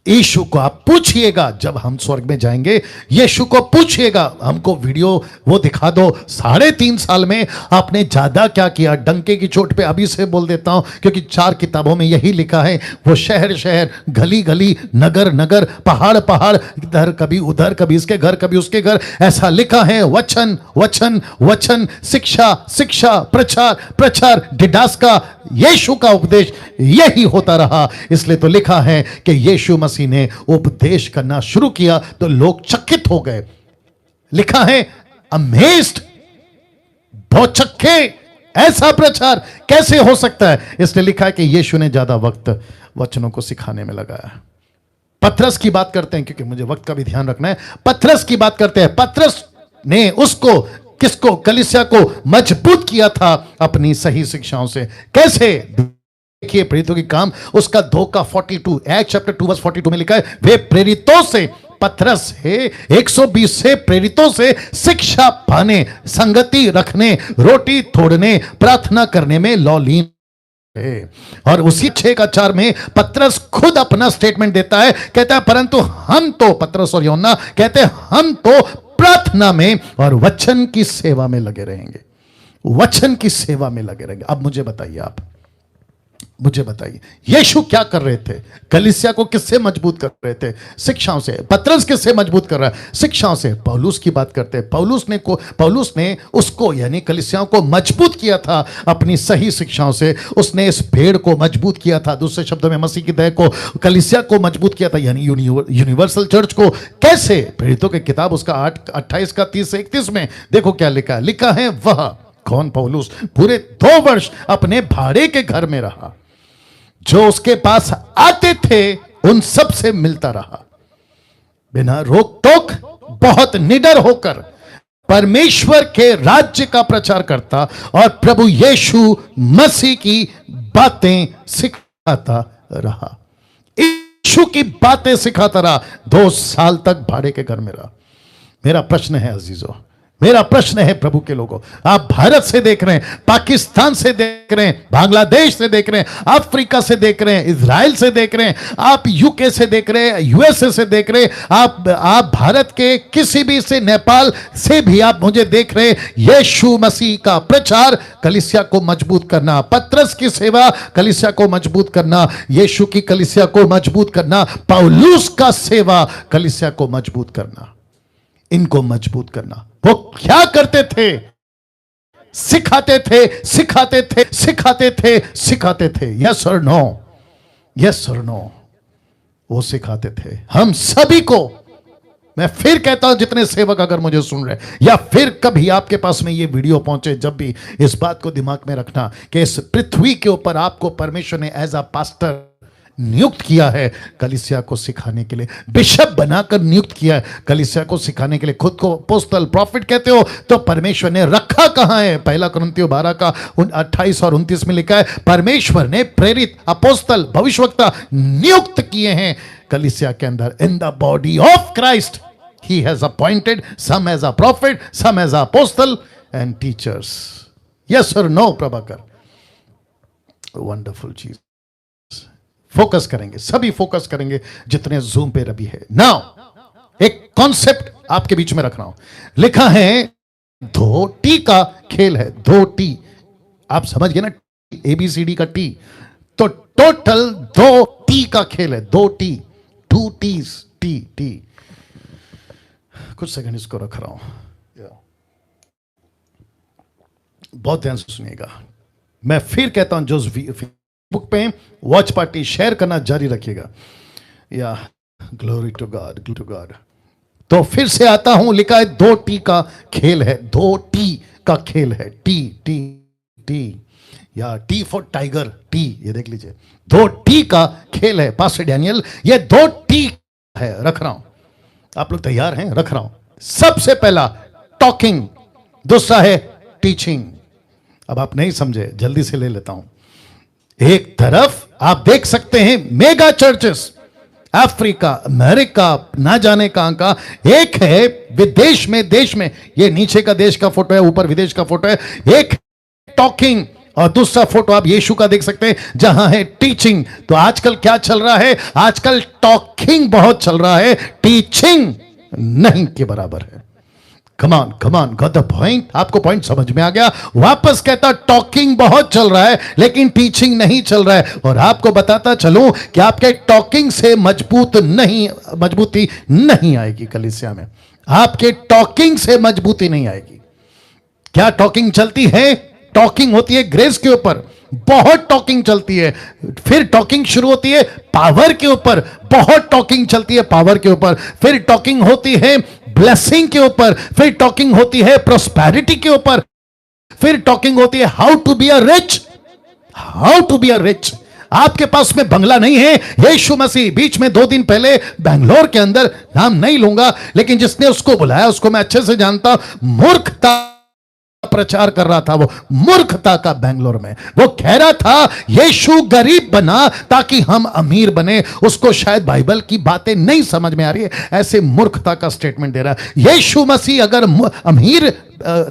[SPEAKER 1] यीशु को आप पूछिएगा, जब हम स्वर्ग में जाएंगे, यीशु को पूछिएगा, हमको वीडियो वो दिखा दो, 3.5 साल में आपने ज्यादा क्या किया? डंके की चोट पे अभी से बोल देता हूं, क्योंकि 4 किताबों में यही लिखा है। वो शहर शहर, गली गली, नगर नगर, पहाड़ पहाड़, इधर कभी उधर, कभी इसके घर कभी उसके घर, ऐसा लिखा है। वचन वचन वचन, शिक्षा शिक्षा, प्रचार प्रचार, डिडास्का, यीशु का उपदेश यही होता रहा। इसलिए तो लिखा है कि यीशु मसीह ने उपदेश करना शुरू किया तो लोग चकित हो गए। लिखा है अमेज्ड, बहुत चक्के, ऐसा प्रचार कैसे हो सकता है? इसलिए लिखा है कि यीशु ने ज्यादा वक्त वचनों को सिखाने में लगाया। पतरस की बात करते हैं, क्योंकि मुझे वक्त का भी ध्यान रखना है। पतरस की बात करते हैं। पतरस ने उसको, किसको? कलीसिया को मजबूत किया था अपनी सही शिक्षाओं से। कैसे? देखिए प्रेरितों की काम उसका 2:42, एक्ट चैप्टर 2:42 में लिखा है, वे प्रेरितों से, पतरस है 120 से प्रेरितों से शिक्षा पाने, संगति रखने, रोटी तोड़ने, प्रार्थना करने में लौलीन है। और उसी 6:4 में पतरस खुद अपना स्टेटमेंट देता है, कहता है परंतु हम तो, पतरस और यूहन्ना कहते हैं, हम तो प्रार्थना में और वचन की सेवा में लगे रहेंगे। वचन की सेवा में लगे रहेंगे। अब मुझे बताइए आप, मुझे बताइए, यीशु क्या कर रहे थे? कलीसिया को किससे मजबूत कर रहे थे? शिक्षाओं से। पतरस किससे मजबूत कर रहा है? शिक्षाओं से। पौलुस की बात करते हैं, पौलुस ने उसको यानी कलीसियाओं को मजबूत किया था अपनी सही शिक्षाओं से। उसने इस भेड़ को मजबूत किया था, दूसरे शब्दों में मसीह की देह को, कलीसिया को मजबूत किया था, यानी यूनिवर्सल चर्च को। कैसे? प्रेरितों की किताब उसका 8:28 का 30 से 31 में देखो क्या लिखा है। लिखा है, वह कौन? पौलुस पूरे 2 वर्ष अपने भाड़े के घर में रहा, जो उसके पास आते थे उन सब से मिलता रहा, बिना रोक टोक बहुत निडर होकर परमेश्वर के राज्य का प्रचार करता और प्रभु यीशु मसीह की बातें सिखाता रहा। यीशु की बातें सिखाता रहा। 2 साल तक भाड़े के घर में रहा। मेरा प्रश्न है अजीजों, मेरा प्रश्न है प्रभु के लोगों, आप भारत से देख रहे हैं, पाकिस्तान से देख रहे हैं, बांग्लादेश से देख रहे हैं, अफ्रीका से देख रहे हैं, इजराइल से देख रहे हैं, आप यूके से देख रहे हैं, यूएसए से देख रहे हैं, आप भारत के किसी भी से, नेपाल से भी आप मुझे देख रहे हैं। यीशु मसीह का प्रचार कलीसिया को मजबूत करना, पतरस की सेवा कलीसिया को मजबूत करना, यीशु की कलीसिया को मजबूत करना, पौलुस का सेवा कलीसिया को मजबूत करना, इनको मजबूत करना। वो क्या करते थे? सिखाते थे, सिखाते थे, सिखाते थे, सिखाते थे। यस और नो? यस और नो? वो सिखाते थे हम सभी को। मैं फिर कहता हूं, जितने सेवक अगर मुझे सुन रहे या फिर कभी आपके पास में ये वीडियो पहुंचे, जब भी इस बात को दिमाग में रखना कि इस पृथ्वी के ऊपर आपको परमेश्वर ने एज अ पास्टर नियुक्त किया है कलीसिया को सिखाने के लिए, बिशप बनाकर नियुक्त किया है कलीसिया को सिखाने के लिए। खुद को अपोस्तल प्रॉफिट कहते हो तो परमेश्वर ने रखा कहां है? 1 कुरिन्थियों 12 का 28 और 29 में लिखा है, परमेश्वर ने प्रेरित, अपोस्तल, भविष्यवक्ता नियुक्त किए हैं कलीसिया के अंदर, in the body of Christ. He has appointed some as a prophet, some as a apostle and teachers. Yes और नो प्रभाकर? वंडरफुल चीज। फोकस करेंगे, सभी फोकस करेंगे जितने जूम पे रवि है। नाउ एक कॉन्सेप्ट आपके बीच में रख रहा हूं। लिखा है 2 टी का खेल है। 2 टी, आप समझ गए ना? ABCD का टी, तो टोटल 2 टी का खेल है। 2 टी, 2 टीज, टी टी। कुछ सेकंड इसको रख रहा हूं, बहुत ध्यान से सुनिएगा। मैं फिर कहता हूं, जो बुक पे वॉच पार्टी शेयर करना जारी रखिएगा। या glory to God, glory to God. तो फिर से आता हूं, लिखा है 2 टी का खेल है। 2 टी का खेल है। टी टी टी, या टी फॉर टाइगर, टी, ये देख लीजिए। 2 टी का खेल है पास्टर डैनियल, ये 2 टी है। रख रहा हूं, आप लोग तैयार हैं? रख रहा हूं। सबसे पहला टॉकिंग, दूसरा है टीचिंग। अब आप नहीं समझे, जल्दी से ले लेता हूं। एक तरफ आप देख सकते हैं मेगा चर्चेस, अफ्रीका, अमेरिका, ना जाने कहां का। एक है विदेश में, देश में, ये नीचे का देश का फोटो है, ऊपर विदेश का फोटो है। एक टॉकिंग और दूसरा फोटो आप यीशु का देख सकते हैं जहां है टीचिंग। तो आजकल क्या चल रहा है? आजकल टॉकिंग बहुत चल रहा है, टीचिंग नहीं के बराबर है। कमान कमान गॉट द पॉइंट? आपको पॉइंट समझ में आ गया? वापस कहता, टॉकिंग बहुत चल रहा है लेकिन टीचिंग नहीं चल रहा है। और आपको बताता चलूं कि आपके टॉकिंग से मजबूती नहीं आएगी कलीसिया में। आपके टॉकिंग से मजबूती नहीं आएगी। क्या टॉकिंग चलती है? टॉकिंग होती है ग्रेस के ऊपर, बहुत टॉकिंग चलती है। फिर टॉकिंग शुरू होती है पावर के ऊपर, बहुत टॉकिंग चलती है पावर के ऊपर। फिर टॉकिंग होती है ब्लेसिंग के ऊपर, फिर टॉकिंग होती है प्रोस्पेरिटी के ऊपर, फिर टॉकिंग होती है how to be a rich, how to be a rich. आपके पास में बंगला नहीं है। यीशु मसीह बीच में 2 दिन पहले बेंगलोर के अंदर, नाम नहीं लूंगा, लेकिन जिसने उसको बुलाया उसको मैं अच्छे से जानता, मूर्खता प्रचार कर रहा था वो, मूर्खता का। बेंगलोर में वो कह रहा था यीशु गरीब बना ताकि हम अमीर बने। उसको शायद बाइबल की बातें नहीं समझ में आ रही है, ऐसे मूर्खता का स्टेटमेंट दे रहा है। यीशु मसीह अगर अमीर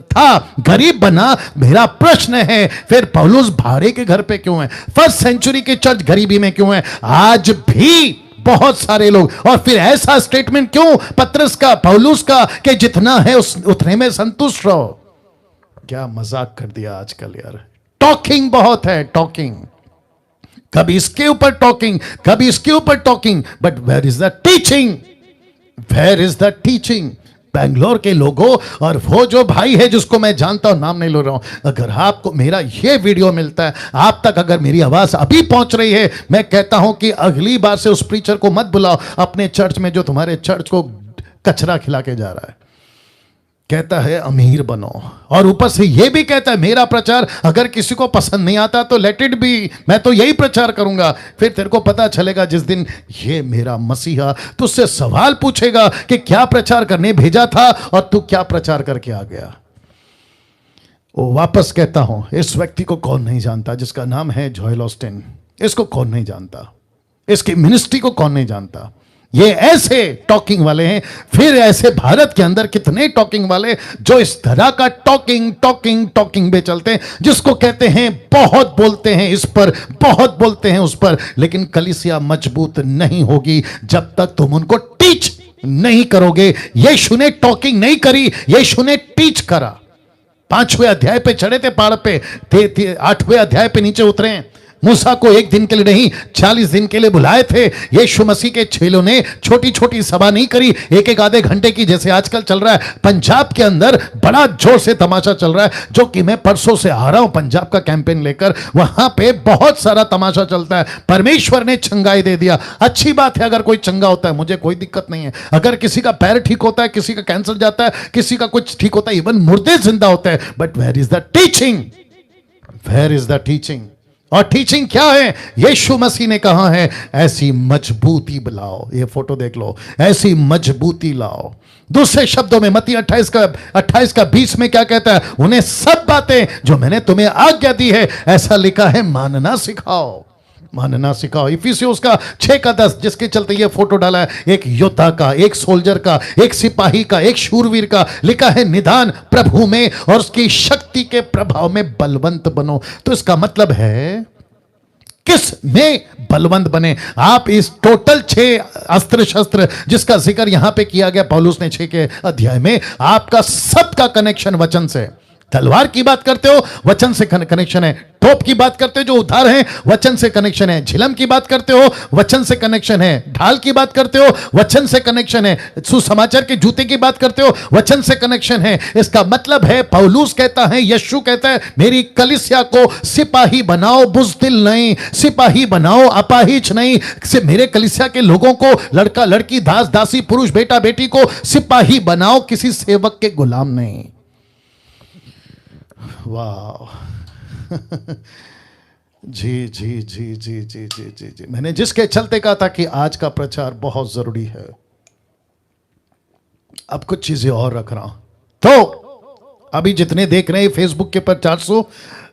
[SPEAKER 1] था, गरीब बना, मेरा प्रश्न है फिर पौलुस भाड़े के घर पे क्यों है? फर्स्ट सेंचुरी की चर्च गरीबी में क्यों है? आज भी बहुत सारे लोग। और फिर ऐसा स्टेटमेंट क्यों पतरस का, पौलुस का, कि जितना है उतने में संतुष्ट रहो। क्या मजाक कर दिया आजकल यार। टॉकिंग बहुत है, टॉकिंग। कभी इसके ऊपर टॉकिंग, कभी इसके ऊपर talking, but where is the teaching, where is the teaching? Bangalore के लोगों, और वो जो भाई है जिसको मैं जानता हूं, नाम नहीं ले रहा हूं, अगर आपको मेरा ये वीडियो मिलता है, आप तक अगर मेरी आवाज अभी पहुंच रही है, मैं कहता हूं कि अगली बार से उस प्रीचर को मत बुलाओ अपने चर्च में जो तुम्हारे चर्च को कचरा खिला के जा रहा है। कहता है अमीर बनो, और ऊपर से यह भी कहता है मेरा प्रचार अगर किसी को पसंद नहीं आता तो लेट इट बी, मैं तो यही प्रचार करूंगा। फिर तेरे को पता चलेगा जिस दिन ये मेरा मसीहा तुझसे सवाल पूछेगा कि क्या प्रचार करने भेजा था और तू क्या प्रचार करके आ गया। वो वापस कहता हूं, इस व्यक्ति को कौन नहीं जानता जिसका नाम है जोएल ऑस्टिन? इसको कौन नहीं जानता? इसकी मिनिस्ट्री को कौन नहीं जानता? ये ऐसे टॉकिंग वाले हैं। फिर ऐसे भारत के अंदर कितने टॉकिंग वाले जो इस तरह का टॉकिंग टॉकिंग टॉकिंग पे चलते हैं, जिसको कहते हैं बहुत बोलते हैं इस पर, बहुत बोलते हैं उस पर, लेकिन कलीसिया मजबूत नहीं होगी जब तक तुम उनको टीच नहीं करोगे। यीशु ने टॉकिंग नहीं करी, यीशु ने टीच करा। 5वें अध्याय पे चढ़े थे पहाड़ पे, 8वें अध्याय पे नीचे उतरे। मूसा को 1 दिन के लिए नहीं 40 दिन के लिए बुलाए थे। यीशु मसीह के चेलों ने छोटी छोटी सभा नहीं करी, एक एक आधे घंटे की, जैसे आजकल चल रहा है। पंजाब के अंदर बड़ा जोर से तमाशा चल रहा है, जो कि मैं परसों से आ रहा हूं पंजाब का कैंपेन लेकर। वहां पे बहुत सारा तमाशा चलता है। परमेश्वर ने चंगाई दे दिया, अच्छी बात है। अगर कोई चंगा होता है मुझे कोई दिक्कत नहीं है। अगर किसी का पैर ठीक होता है, किसी का कैंसर जाता है, किसी का कुछ ठीक होता है, इवन मुर्दे जिंदा होते हैं। But where is the teaching? Where is the teaching? और टीचिंग क्या है? यीशु मसीह ने कहा है ऐसी मजबूती लाओ। ये फोटो देख लो, ऐसी मजबूती लाओ। दूसरे शब्दों में मत्ती 28 का 20 में क्या कहता है? उन्हें सब बातें जो मैंने तुम्हें आज्ञा दी है, ऐसा लिखा है, मानना सिखाओ, मानना सिखाओ। इफिसियों का 6 का 10, जिसके चलते ये फोटो डाला है, एक योद्धा का, एक सोल्जर का, एक सिपाही का, एक शूरवीर का। लिखा है निदान प्रभु में और उसकी शक्ति के प्रभाव में बलवंत बनो। तो इसका मतलब है किस में बलवंत बने आप? इस टोटल 6 अस्त्र शस्त्र जिसका जिक्र यहां पे किया गया पौलुस ने 6 के अध्याय में, आपका सबका कनेक्शन वचन से। तलवार की बात करते हो, वचन से कनेक्शन है। तोप की बात करते हो, जो उद्धार है, वचन से कनेक्शन है। झिलम की बात करते हो, वचन से कनेक्शन है। ढाल की बात करते हो, वचन से कनेक्शन है। सुसमाचार के जूते की बात करते हो, वचन से कनेक्शन है। इसका मतलब है पौलुस कहता है, यीशु कहता है, मेरी कलीसिया को सिपाही बनाओ, बुज़दिल नहीं, सिपाही बनाओ, अपाहिज नहीं। मेरे कलीसिया के लोगों को, लड़का लड़की, दास दासी, पुरुष बेटा बेटी को सिपाही बनाओ, किसी सेवक के गुलाम नहीं। वाह जी जी जी जी जी जी जी जी। मैंने जिसके चलते कहा था कि आज का प्रचार बहुत जरूरी है, अब कुछ चीजें और रख रहा हूं। तो अभी जितने देख रहे हैं फेसबुक के ऊपर 400,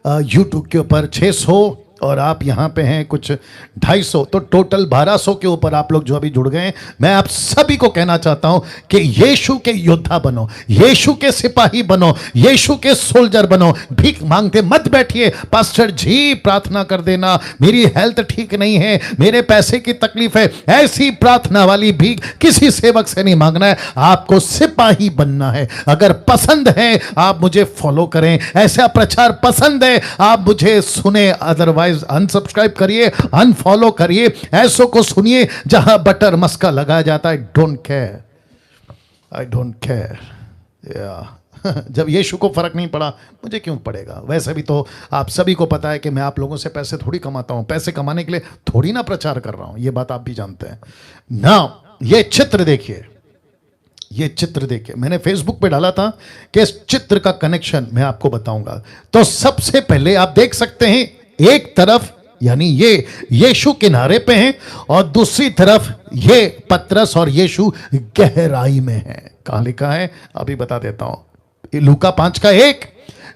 [SPEAKER 1] यूट्यूब के ऊपर 600, और आप यहां पे हैं कुछ 250, तो टोटल 1200 के ऊपर आप लोग जो अभी जुड़ गए हैं। मैं आप सभी को कहना चाहता हूं कि यीशु के योद्धा बनो, यीशु के सिपाही बनो, यीशु के सोल्जर बनो। भीख मांगते मत बैठिए, पास्टर जी प्रार्थना कर देना, मेरी हेल्थ ठीक नहीं है, मेरे पैसे की तकलीफ है। ऐसी प्रार्थना वाली भीख किसी सेवक से नहीं मांगना है, आपको सिपाही बनना है। अगर पसंद है आप मुझे फॉलो करें, ऐसा प्रचार पसंद है आप मुझे सुने, अदरवाइज अनसब्सक्राइब करिए, अनफॉलो करिए। ऐसों को सुनिए जहां बटर मस्का लगाया जाता है। Don't care, I don't care. जब यीशु को फर्क नहीं पड़ा, मुझे क्यों पड़ेगा? वैसे भी तो आप सभी को पता है कि मैं आप लोगों से पैसे थोड़ी कमाता हूं, पैसे कमाने के लिए थोड़ी ना प्रचार कर रहा हूं, ये बात आप भी जानते हैं ना। ये चित्र देखिए, ये चित्र देखिए, मैंने फेसबुक पे डाला था कि इस चित्र का कनेक्शन मैं आपको बताऊंगा। तो सबसे पहले आप देख सकते हैं, एक तरफ यानी ये यीशु किनारे पे हैं, और दूसरी तरफ ये पतरस और यीशु गहराई में हैं। कहां लिखा है अभी बता देता हूं। लूका 5 का 1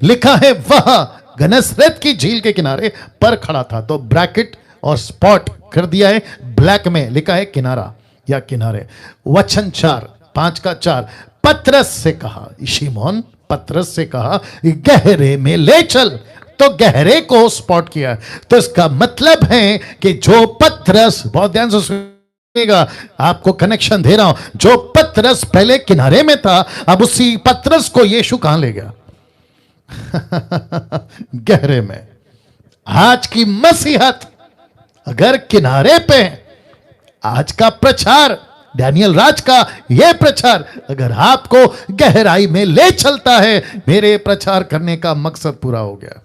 [SPEAKER 1] लिखा है, वह गन्नेसरेत की झील के किनारे पर खड़ा था। तो ब्रैकेट और स्पॉट कर दिया है, ब्लैक में लिखा है किनारा या किनारे। वचन 4 5 का 4, पतरस से कहा, शिमोन पतरस से कहा, गहरे में ले चल। तो गहरे को स्पॉट किया। तो इसका मतलब है कि जो पतरस, बहुत ध्यान से सुनिएगा, आपको कनेक्शन दे रहा हूं, जो पतरस पहले किनारे में था, अब उसी पतरस को यीशु कहां ले गया? गहरे में। आज की मसीहत अगर किनारे पे आज का प्रचार, डैनियल राज का यह प्रचार अगर आपको गहराई में ले चलता है, मेरे प्रचार करने का मकसद पूरा हो गया,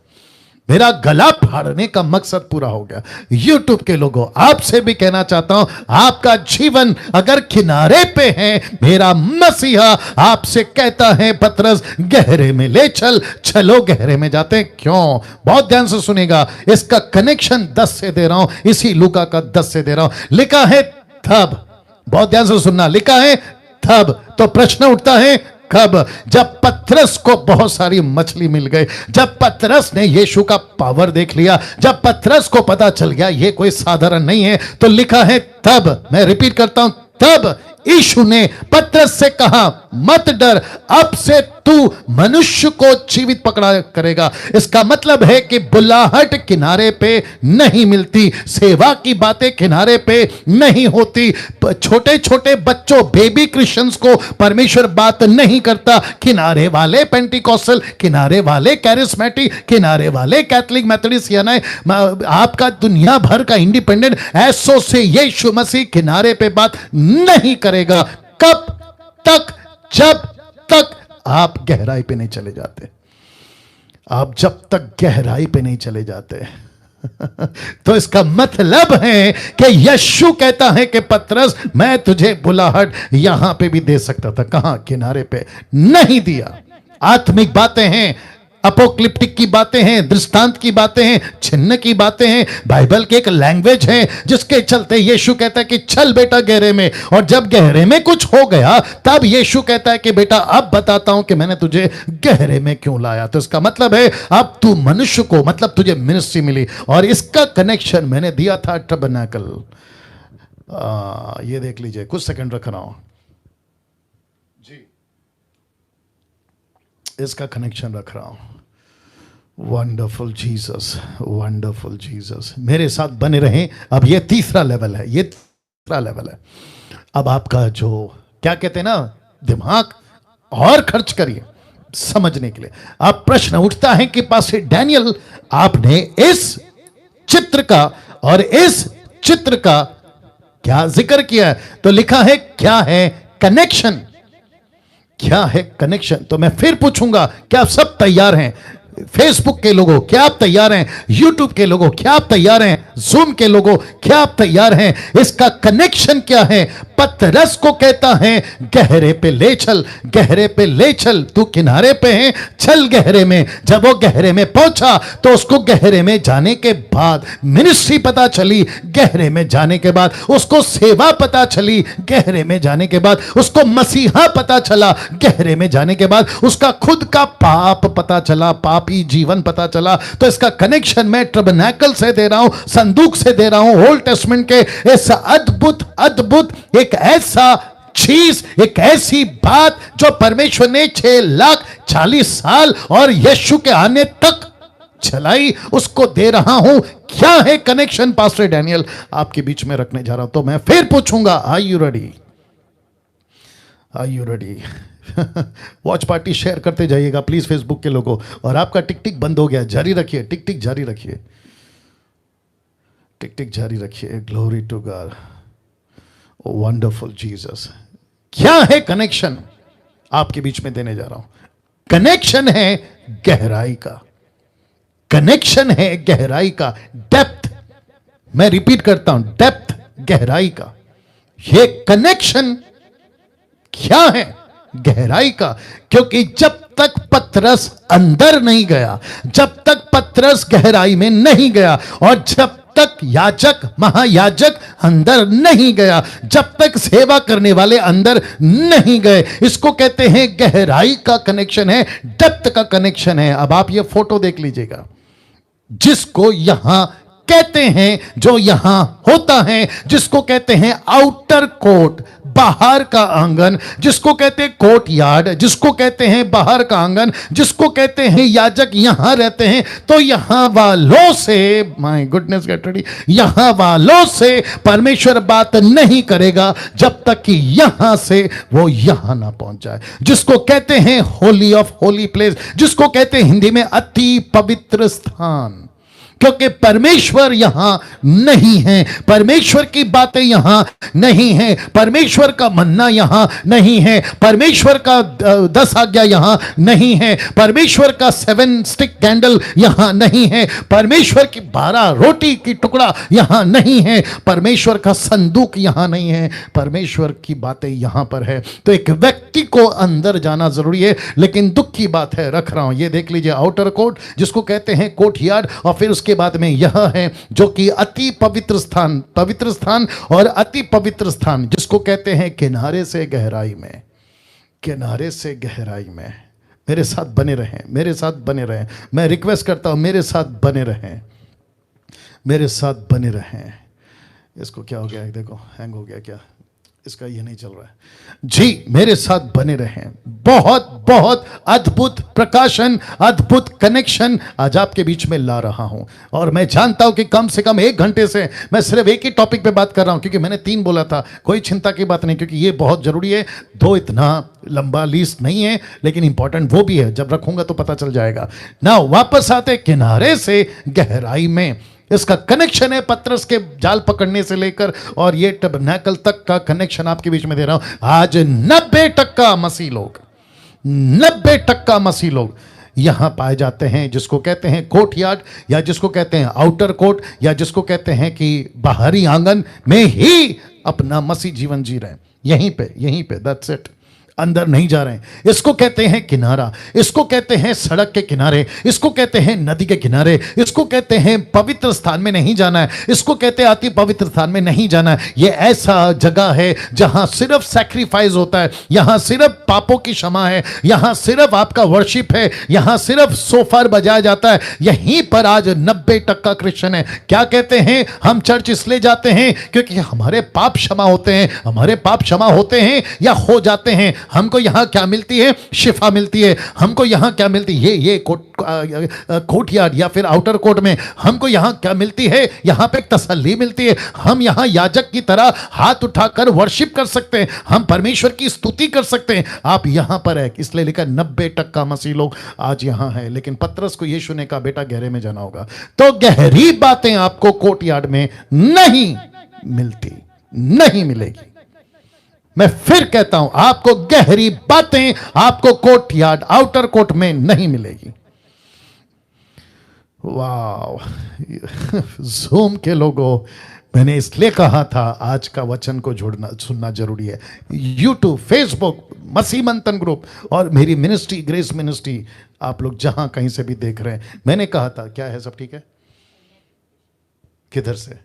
[SPEAKER 1] मेरा गला फाड़ने का मकसद पूरा हो गया। यूट्यूब के लोगों, आपसे भी कहना चाहता हूं, आपका जीवन अगर किनारे पे है, मेरा मसीहा आपसे कहता है पतरस गहरे में ले चल। चलो गहरे में जाते हैं। क्यों? बहुत ध्यान से सुनेगा, इसका कनेक्शन 10 से दे रहा हूं, इसी लूका का 10 से दे रहा हूं। लिखा है तब, बहुत ध्यान से सुनना, लिखा है तब। तो प्रश्न उठता है कब? जब पतरस को बहुत सारी मछली मिल गई, जब पतरस ने यीशु का पावर देख लिया, जब पतरस को पता चल गया ये कोई साधारण नहीं है, तो लिखा है तब, मैं रिपीट करता हूं, तब यीशु ने पतरस से कहा मत डर, अब से तू मनुष्य को जीवित पकड़ा करेगा। इसका मतलब है कि बुलाहट किनारे पे नहीं मिलती, सेवा की बातें किनारे पे नहीं होती। छोटे छोटे बच्चों, बेबी क्रिश्चियंस को परमेश्वर बात नहीं करता। किनारे वाले पेंटिकॉस्टल, किनारे वाले कैरिस्मेटिक, किनारे वाले कैथलिक मेथोडिस्ट, यानी आपका दुनिया भर का इंडिपेंडेंट, ऐसों से यीशु मसीह किनारे पे बात नहीं करेगा। कब तक? जब तक आप गहराई पे नहीं चले जाते। आप जब तक गहराई पे नहीं चले जाते तो इसका मतलब है कि यीशु कहता है कि पतरस, मैं तुझे बुलाहट यहां पे भी दे सकता था, कहां? किनारे पे नहीं दिया। आत्मिक बातें हैं, अपोक्लिप्टिक की बातें हैं, दृष्टांत की बातें हैं, चिन्ह की बातें हैं, बाइबल की एक लैंग्वेज है जिसके चलते यीशु कहता है कि चल बेटा गहरे में। और जब गहरे में कुछ हो गया तब यीशु कहता है कि बेटा अब बताता हूं कि मैंने तुझे गहरे में क्यों लाया। तो इसका मतलब है अब तू मनुष्य को, मतलब तुझे मिनिस्ट्री मिली, और इसका कनेक्शन मैंने दिया था टबरनेकल। ये देख लीजिए, कुछ सेकंड रख रहा हूं जी, इसका कनेक्शन रख रहा हूं। वंडरफुल जीसस, वंडरफुल जीसस, मेरे साथ बने रहें। अब ये तीसरा लेवल है, ये तीसरा लेवल है। अब आपका जो क्या कहते हैं ना, दिमाग और खर्च करिए समझने के लिए। अब प्रश्न उठता है कि पास्टर डैनियल, आपने इस चित्र का और इस चित्र का क्या जिक्र किया है? तो लिखा है क्या है कनेक्शन, क्या है कनेक्शन? तो मैं फिर पूछूंगा, क्या आप सब तैयार हैं? फेसबुक के लोगों, क्या आप तैयार हैं? यूट्यूब के लोगों, क्या आप तैयार हैं? जूम के लोगों, क्या आप तैयार हैं? इसका कनेक्शन क्या है? पतरस को कहता है गहरे पे ले चल, गहरे पे ले चल, तू किनारे पे है, चल गहरे में। जब वो गहरे में पहुंचा तो उसको गहरे में जाने के बाद मिनिस्ट्री पता चली, गहरे में जाने के बाद उसको सेवा पता चली, गहरे में जाने के बाद उसको मसीहा पता चला, गहरे में जाने के बाद उसका खुद का पाप पता चला, पापी जीवन पता चला। तो इसका कनेक्शन मैं टबरनेकल से दे रहा हूं, संदूक से दे रहा हूं, ओल्ड टेस्टमेंट के इस अद्भुत अद्भुत एक ऐसा चीज, एक ऐसी बात जो परमेश्वर ने 6,40,000 साल और यीशु के आने तक चलाई, उसको दे रहा हूं। क्या है कनेक्शन? पास्टर डैनियल आपके बीच में रखने जा रहा हूं। तो मैं फिर पूछूंगा, are you ready? Are you ready? Watch party share करते जाइएगा प्लीज फेसबुक के लोगों। और आपका टिक टिक बंद हो गया, जारी रखिए, टिक टिक जारी रखिए, टिक टिक जारी रखिए। Glory to God, wonderful Jesus. क्या है कनेक्शन? आपके बीच में देने जा रहा हूं। कनेक्शन है गहराई का, कनेक्शन है गहराई का, डेप्थ। मैं रिपीट करता हूं, डेप्थ, गहराई का। ये कनेक्शन क्या है? गहराई का। क्योंकि जब तक पतरस अंदर नहीं गया, जब तक पतरस गहराई में नहीं गया, और जब तक याजक, महायाजक अंदर नहीं गया, जब तक सेवा करने वाले अंदर नहीं गए, इसको कहते हैं गहराई का कनेक्शन है, डेप्थ का कनेक्शन है। अब आप ये फोटो देख लीजिएगा, जिसको यहां कहते हैं, जो यहां होता है, जिसको कहते हैं आउटर कोर्ट, बाहर का आंगन, जिसको कहते हैं कोर्ट यार्ड, जिसको कहते हैं बाहर का आंगन, जिसको कहते हैं याजक यहां रहते हैं। तो यहां वालों से, माय गुडनेस गेट रेडी, यहां वालों से परमेश्वर बात नहीं करेगा जब तक कि यहां से वो यहां ना पहुंच जाए, जिसको कहते हैं होली ऑफ होली प्लेस, जिसको कहते हैं हिंदी में अति पवित्र स्थान। क्योंकि परमेश्वर यहां नहीं है, परमेश्वर की बातें यहां नहीं है, परमेश्वर का मन्ना यहां नहीं है, परमेश्वर का 10 आज्ञा यहां नहीं है, परमेश्वर का 7 स्टिक कैंडल यहां नहीं है, परमेश्वर की 12 रोटी की टुकड़ा यहां नहीं है, परमेश्वर का संदूक यहां नहीं है, परमेश्वर की बातें यहां पर है। तो एक व्यक्ति को अंदर जाना जरूरी है, लेकिन दुख की बात है, रख रहा हूं, ये देख लीजिए, आउटर कोर्ट जिसको कहते हैं कोर्ट यार्ड, और फिर उसके बाद में यह है जो कि अति पवित्र स्थान, पवित्र स्थान और अति पवित्र स्थान जिसको कहते हैं किनारे से गहराई में, किनारे से गहराई में। मेरे साथ बने रहें, मेरे साथ बने रहें, मैं रिक्वेस्ट करता हूं, मेरे साथ बने रहें, मेरे साथ बने रहें। इसको क्या हो गया, देखो हैंग हो गया क्या, इसका ये नहीं चल रहा है जी, मेरे साथ बने रहें। बहुत बहुत अद्भुत प्रकाशन, अद्भुत कनेक्शन आज आपके बीच में ला रहा हूं, और मैं जानता हूं कि कम से कम 1 घंटे से मैं सिर्फ एक ही टॉपिक पे बात कर रहा हूं, क्योंकि मैंने 3 बोला था, कोई चिंता की बात नहीं, क्योंकि ये बहुत जरूरी है। 2 इतना लंबा लिस्ट नहीं है, लेकिन इंपॉर्टेंट वो भी है, जब रखूंगा तो पता चल जाएगा ना। वापस आते किनारे से गहराई में, इसका कनेक्शन है पतरस के जाल पकड़ने से लेकर और ये टबरनेकल तक का कनेक्शन आपके बीच में दे रहा हूं। आज 90% मसीह लोग, 90% मसीह लोग यहां पाए जाते हैं, जिसको कहते हैं कोर्ट यार्ड, या जिसको कहते हैं आउटर कोर्ट, या जिसको कहते हैं कि बाहरी आंगन में ही अपना मसीह जीवन जी रहे हैं, यहीं पे, दैट्स इट, अंदर नहीं जा रहे हैं। इसको कहते हैं किनारा, इसको कहते हैं सड़क के किनारे, इसको कहते हैं नदी के किनारे, इसको कहते हैं पवित्र स्थान में नहीं जाना है, इसको कहते हैं अति पवित्र स्थान में नहीं जाना है। यह ऐसा जगह है जहां सिर्फ सैक्रिफाइस होता है, यहां सिर्फ पापों की क्षमा है, यहां सिर्फ आपका वर्शिप है, यहां सिर्फ सोफर बजाया जाता है। यहीं पर आज 90% क्रिश्चियन है। क्या कहते हैं, हम चर्च इसलिए जाते हैं क्योंकि हमारे पाप क्षमा होते हैं, हमारे पाप क्षमा होते हैं या हो जाते हैं। हमको यहां क्या मिलती है, शिफा मिलती है। हमको यहां क्या मिलती है, ये कोर्ट यार्ड या फिर आउटर कोर्ट में हमको यहां क्या मिलती है, यहां पे एक तसल्ली मिलती है। हम यहां याजक की तरह हाथ उठाकर वर्शिप कर सकते हैं, हम परमेश्वर की स्तुति कर सकते हैं। आप यहां पर है, इसलिए लिखा 90% मसीह लोग आज यहां है। लेकिन पतरस को यीशु ने कहा, बेटा गहरे में जाना होगा। तो गहरी बातें आपको कोर्ट यार्ड में नहीं मिलती, नहीं मिलेगी। मैं फिर कहता हूं, आपको गहरी बातें आपको कोर्ट यार्ड, आउटर कोर्ट में नहीं मिलेगी। वाह ज़ूम के लोगों, मैंने इसलिए कहा था आज का वचन को जोड़ना सुनना जरूरी है। यूट्यूब, फेसबुक, मसीह मंथन ग्रुप और मेरी मिनिस्ट्री ग्रेस मिनिस्ट्री, आप लोग जहां कहीं से भी देख रहे हैं, मैंने कहा था, क्या है, सब ठीक है? किधर से?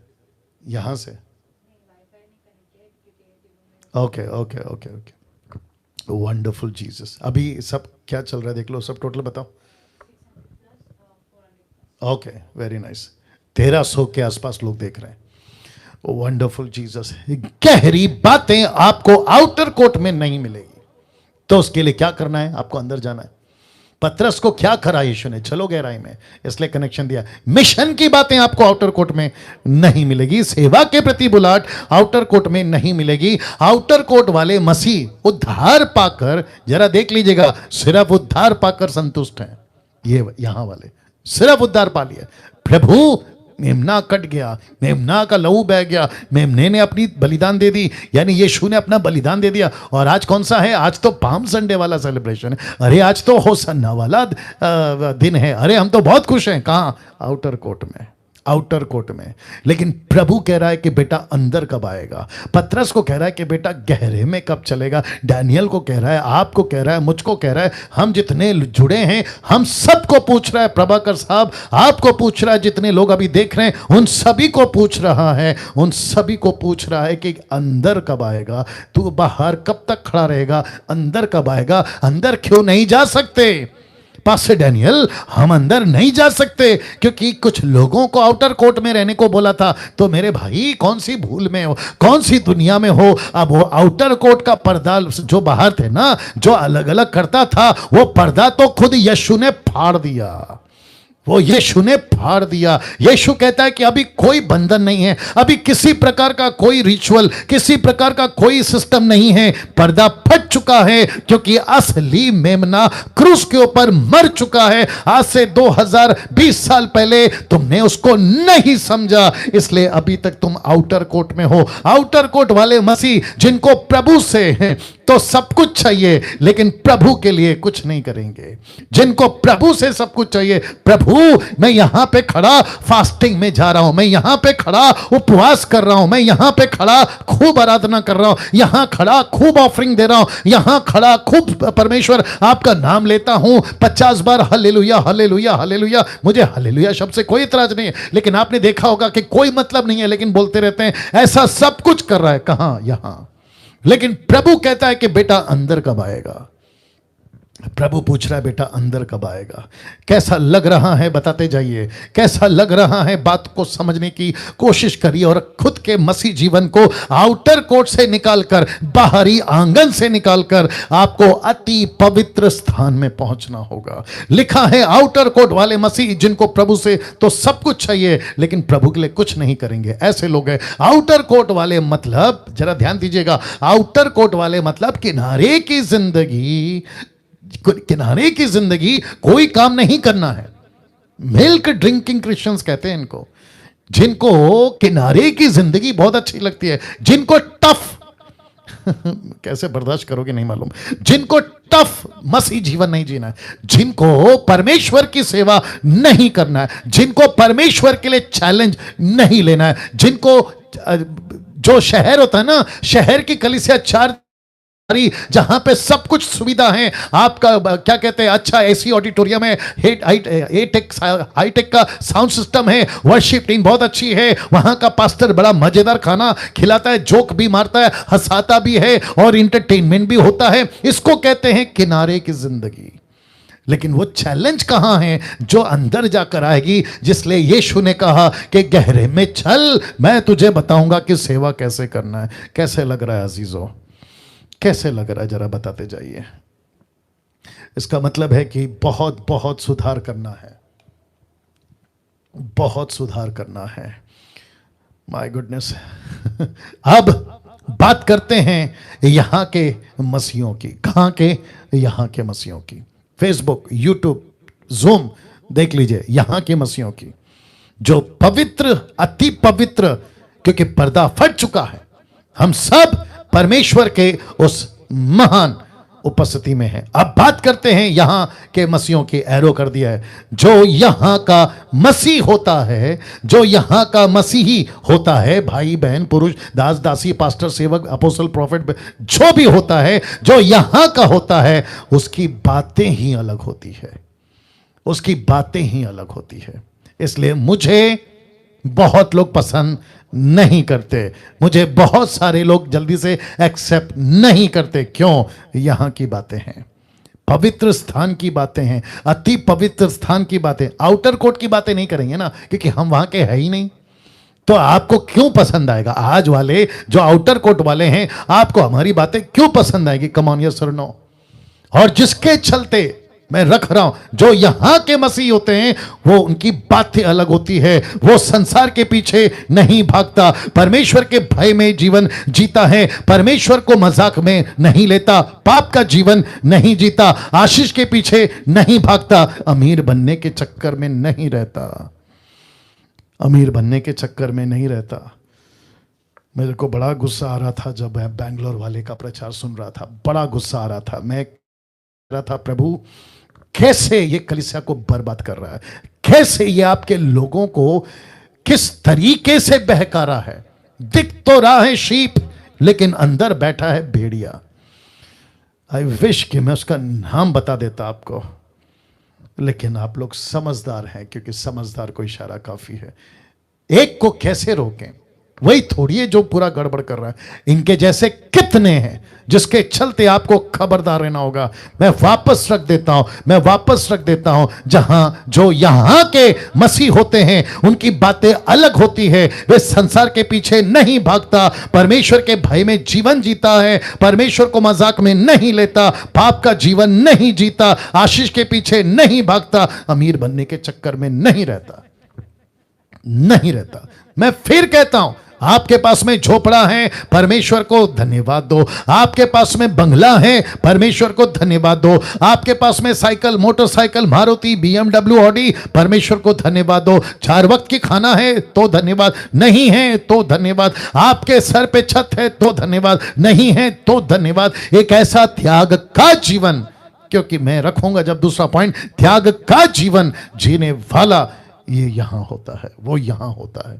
[SPEAKER 1] यहां से? Okay, wonderful Jesus. अभी सब क्या चल रहा है देख लो, सब टोटल बताओ। Okay, very nice. 1300 के आसपास लोग देख रहे हैं। Wonderful Jesus. गहरी बातें आपको आउटर कोर्ट में नहीं मिलेगी, तो उसके लिए क्या करना है, आपको अंदर जाना है। पतरस को क्या करा यीशु ने, चलो गहराई में, इसलिए कनेक्शन दिया। मिशन की बातें आपको आउटर कोर्ट में नहीं मिलेगी, सेवा के प्रति बुलाहट आउटर कोर्ट में नहीं मिलेगी। आउटर कोर्ट वाले मसीह उद्धार पाकर, जरा देख लीजिएगा, सिर्फ उद्धार पाकर संतुष्ट हैं। ये यहां वाले सिर्फ उद्धार पा लिया। प्रभु मेमना कट गया, मेमना का लहू बह गया, मेमने ने अपनी बलिदान दे दी, यानी यीशु ने अपना बलिदान दे दिया। और आज कौन सा है, आज तो पाम संडे वाला सेलिब्रेशन है। अरे आज तो होसन्ना वाला दिन है। अरे हम तो बहुत खुश हैं। कहाँ? आउटर कोर्ट में, आउटर कोर्ट में। लेकिन प्रभु कह रहा है कि बेटा अंदर कब आएगा। पतरस को कह रहा है कि बेटा गहरे में कब चलेगा। डैनियल को कह रहा है, आपको कह रहा है, मुझको कह रहा है, हम जितने जुड़े हैं हम सबको पूछ रहा है। प्रभाकर साहब आपको पूछ रहा है, जितने लोग अभी देख रहे हैं उन सभी को पूछ रहा है, उन सभी को पूछ रहा है कि अंदर कब आएगा। तू बाहर कब तक खड़ा रहेगा, अंदर कब आएगा। अंदर क्यों नहीं जा सकते पास्टर डैनियल? हम अंदर नहीं जा सकते क्योंकि कुछ लोगों को आउटर कोर्ट में रहने को बोला था। तो मेरे भाई कौन सी भूल में हो, कौन सी दुनिया में हो। अब वो आउटर कोर्ट का पर्दा जो बाहर थे ना, जो अलग अलग करता था, वो पर्दा तो खुद यीशु ने फाड़ दिया। वो यीशु ने फाड़ दिया। यीशु कहता है कि अभी कोई बंधन नहीं है, अभी किसी प्रकार का कोई रिचुअल, किसी प्रकार का कोई सिस्टम नहीं है। पर्दा फट चुका है क्योंकि असली मेमना क्रूस के ऊपर मर चुका है। आज से 2020 साल पहले तुमने उसको नहीं समझा, इसलिए अभी तक तुम आउटर कोर्ट में हो। आउटर कोर्ट वाले मसीह जिनको प्रभु से है तो सब कुछ चाहिए, लेकिन प्रभु के लिए कुछ नहीं करेंगे। जिनको प्रभु से सब कुछ चाहिए, प्रभु मैं यहां पे खड़ा फास्टिंग में जा रहा हूं, मैं यहां पे खड़ा उपवास कर रहा हूं, मैं यहां पे खड़ा खूब आराधना कर रहा हूं, यहां खड़ा खूब ऑफरिंग दे रहा हूं, यहां खड़ा खूब परमेश्वर आपका नाम लेता हूं 50 बार हालेलुया हालेलुया हालेलुया। मुझे हालेलुया शब्द से कोई इतराज नहीं है, लेकिन आपने देखा होगा कि कोई मतलब नहीं है, लेकिन बोलते रहते हैं। ऐसा सब कुछ कर रहा है, कहां? यहां। लेकिन प्रभु कहता है कि बेटा अंदर कब आएगा? प्रभु पूछ रहा है बेटा अंदर कब आएगा? कैसा लग रहा है बताते जाइए, कैसा लग रहा है? बात को समझने की कोशिश करिए और खुद के मसीह जीवन को आउटर कोर्ट से निकालकर, बाहरी आंगन से निकालकर आपको अति पवित्र स्थान में पहुंचना होगा। लिखा है आउटर कोर्ट वाले मसीह जिनको प्रभु से तो सब कुछ चाहिए, लेकिन प्रभु के लिए कुछ नहीं करेंगे, ऐसे लोग हैं। आउटर कोर्ट वाले मतलब, जरा ध्यान दीजिएगा, आउटर कोर्ट वाले मतलब किनारे की जिंदगी, किनारे की जिंदगी, कोई काम नहीं करना है। मिल्क ड्रिंकिंग क्रिश्चियंस कहते हैं इनको, जिनको किनारे की जिंदगी बहुत अच्छी लगती है, जिनको टफ कैसे बर्दाश्त करोगे नहीं मालूम, जिनको टफ मसीह जीवन नहीं जीना है, जिनको परमेश्वर की सेवा नहीं करना है, जिनको परमेश्वर के लिए चैलेंज नहीं लेना है, जिनको जो शहर होता है ना, शहर की कलीसिया 4 जहां पे सब कुछ सुविधा है, आपका क्या कहते हैं, अच्छा एसी ऑडिटोरियम है, हाईटेक का साउंड सिस्टम है, वर्शिप टीम बहुत अच्छी है, वहां का पास्टर बड़ा मजेदार खाना खिलाता है, जोक भी मारता है, हंसाता भी है और इंटरटेनमेंट भी होता है। इसको कहते हैं किनारे की जिंदगी। लेकिन वो चैलेंज कहां है जो अंदर जाकर आएगी, जिसलिए यीशु ने कहा कि गहरे में चल, मैं तुझे बताऊंगा कि सेवा कैसे करना है। कैसे लग रहा है अजीजों? कैसे लग रहा है जरा बताते जाइए। इसका मतलब है कि बहुत बहुत सुधार करना है, बहुत सुधार करना है। My goodness. अब बात करते हैं यहां के मसीहों की। कहां के? यहां के मसीहों की। फेसबुक, यूट्यूब, जूम देख लीजिए, यहां के मसीहों की, जो पवित्र, अति पवित्र, क्योंकि पर्दा फट चुका है। हम सब परमेश्वर के उस महान उपस्थिति में है। अब बात करते हैं यहां के मसीहों की। एरो कर दिया है, जो यहां का मसीह होता है, जो यहां का मसीही होता है, भाई बहन, पुरुष, दास दासी, पास्टर, सेवक, अपोस्टल, प्रॉफिट, जो भी होता है, जो यहां का होता है, उसकी बातें ही अलग होती है, उसकी बातें ही अलग होती है। इसलिए मुझे बहुत लोग पसंद नहीं करते, मुझे बहुत सारे लोग जल्दी से एक्सेप्ट नहीं करते। क्यों? यहां की बातें हैं, पवित्र स्थान की बातें हैं, अति पवित्र स्थान की बातें। आउटर कोर्ट की बातें नहीं करेंगे ना, क्योंकि हम वहां के है ही नहीं। तो आपको क्यों पसंद आएगा? आज वाले जो आउटर कोर्ट वाले हैं, आपको हमारी बातें क्यों पसंद आएगी? कम ऑन, यस और नो? और जिसके चलते मैं रख रहा हूं, जो यहां के मसीह होते हैं, वो उनकी बातें अलग होती है। वो संसार के पीछे नहीं भागता, परमेश्वर के भय में जीवन जीता है, परमेश्वर को मजाक में नहीं लेता, पाप का जीवन नहीं जीता, आशीष के पीछे नहीं भागता, अमीर बनने के चक्कर में नहीं रहता, अमीर बनने के चक्कर में नहीं रहता। मेरे को बड़ा गुस्सा आ रहा था जब मैं बैंगलोर वाले का प्रचार सुन रहा था, बड़ा गुस्सा आ रहा था। मैं कह रहा था, प्रभु कैसे ये कलीसिया को बर्बाद कर रहा है, कैसे ये आपके लोगों को किस तरीके से बहका रहा है। दिख तो रहा है शीप, लेकिन अंदर बैठा है भेड़िया। आई विश कि मैं उसका नाम बता देता आपको, लेकिन आप लोग समझदार हैं, क्योंकि समझदार को इशारा काफी है। एक को कैसे रोकें? वही थोड़ी है जो पूरा गड़बड़ कर रहा है। इनके जैसे कितने हैं जिसके चलते आपको खबरदार रहना होगा। मैं वापस रख देता हूं जो यहां के मसीह होते हैं उनकी बातें अलग होती है। वे संसार के पीछे नहीं भागता, परमेश्वर के भय में जीवन जीता है, परमेश्वर को मजाक में नहीं लेता, पाप का जीवन नहीं जीता, आशीष के पीछे नहीं भागता, अमीर बनने के चक्कर में नहीं रहता। मैं फिर कहता हूं, आपके पास में झोपड़ा है, परमेश्वर को धन्यवाद दो। आपके पास में बंगला है, परमेश्वर को धन्यवाद दो। आपके पास में cycle, motorcycle, Maruti, BMW, Audi, परमेश्वर को धन्यवाद दो। 4 वक्त की खाना है तो धन्यवाद, नहीं है तो धन्यवाद। आपके सर पे छत है तो धन्यवाद, नहीं है तो धन्यवाद। एक ऐसा त्याग का जीवन, क्योंकि मैं रखूंगा जब दूसरा पॉइंट, त्याग का जीवन जीने वाला ये यहां होता है, वो यहां होता है।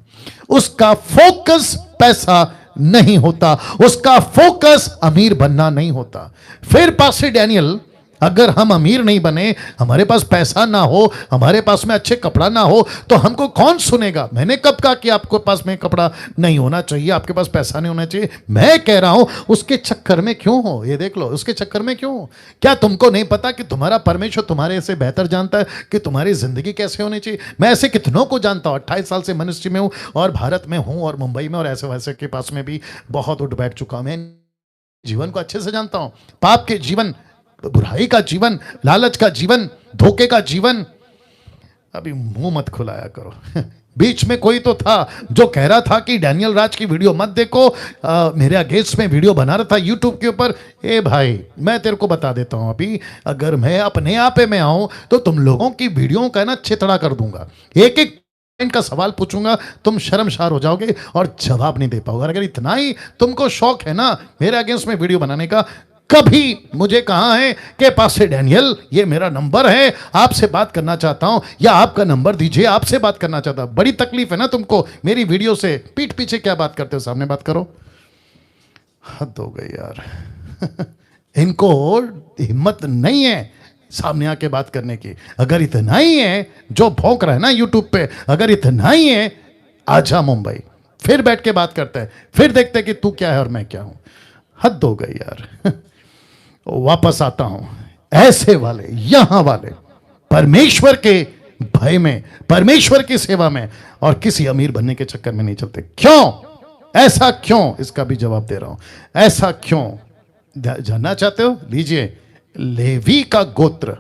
[SPEAKER 1] उसका फोकस पैसा नहीं होता, उसका फोकस अमीर बनना नहीं होता। फिर पास्टर डैनियल, अगर हम अमीर नहीं बने, हमारे पास पैसा ना हो, हमारे पास में अच्छे कपड़ा ना हो, तो हमको कौन सुनेगा? मैंने कब कहा कि आपके पास में कपड़ा नहीं होना चाहिए, आपके पास पैसा नहीं होना चाहिए? मैं कह रहा हूं उसके चक्कर में क्यों हो, ये देख लो, उसके चक्कर में क्यों हो? क्या तुमको नहीं पता कि तुम्हारा परमेश्वर तुम्हारे से बेहतर जानता है कि तुम्हारी जिंदगी कैसे होनी चाहिए? मैं ऐसे कितनों को जानता हूं, 28 साल से मिनिस्ट्री में हूं और भारत में हूं और मुंबई में और ऐसे वैसे के पास में भी बहुत उठ बैठ चुका हूं। मैं जीवन को अच्छे से जानता हूं, पाप के जीवन, बुराई का जीवन, लालच का जीवन, धोखे का जीवन। अभी मुंह मत खुलाया करो। बीच में कोई तो था जो कह रहा था कि डैनियल राज की वीडियो मत देखो, मेरे अगेंस्ट में वीडियो बना रहा था यूट्यूब के ऊपर। ए भाई, मैं तेरे को बता देता हूं, अभी अगर मैं अपने आप में आऊं तो तुम लोगों की वीडियो का ना छितड़ा कर दूंगा। एक एक इनका सवाल पूछूंगा, तुम शर्मसार हो जाओगे और जवाब नहीं दे पाओगे। अगर इतना ही तुमको शौक है ना मेरे अगेंस्ट में वीडियो बनाने का, कभी मुझे कहा है कि पास्टर डैनियल ये मेरा नंबर है, आपसे बात करना चाहता हूं, या आपका नंबर दीजिए, आपसे बात करना चाहता हूं। बड़ी तकलीफ है ना तुमको मेरी वीडियो से। पीठ पीछे क्या बात करते हो, सामने बात करो। हद हो गई यार। इनको हिम्मत नहीं है सामने आके बात करने की। अगर इतना ही है जो भौंक रहा है ना यूट्यूब पे, अगर इतना ही है, आजा मुंबई, फिर बैठ के बात करते हैं, फिर देखते हैं कि तू क्या है और मैं क्या हूं। हद हो गई यार। वापस आता हूं, ऐसे वाले, यहां वाले परमेश्वर के भय में, परमेश्वर की सेवा में और किसी अमीर बनने के चक्कर में नहीं चलते। क्यों? ऐसा क्यों? इसका भी जवाब दे रहा हूं। ऐसा क्यों जानना चाहते हो? लीजिए, लेवी का गोत्र,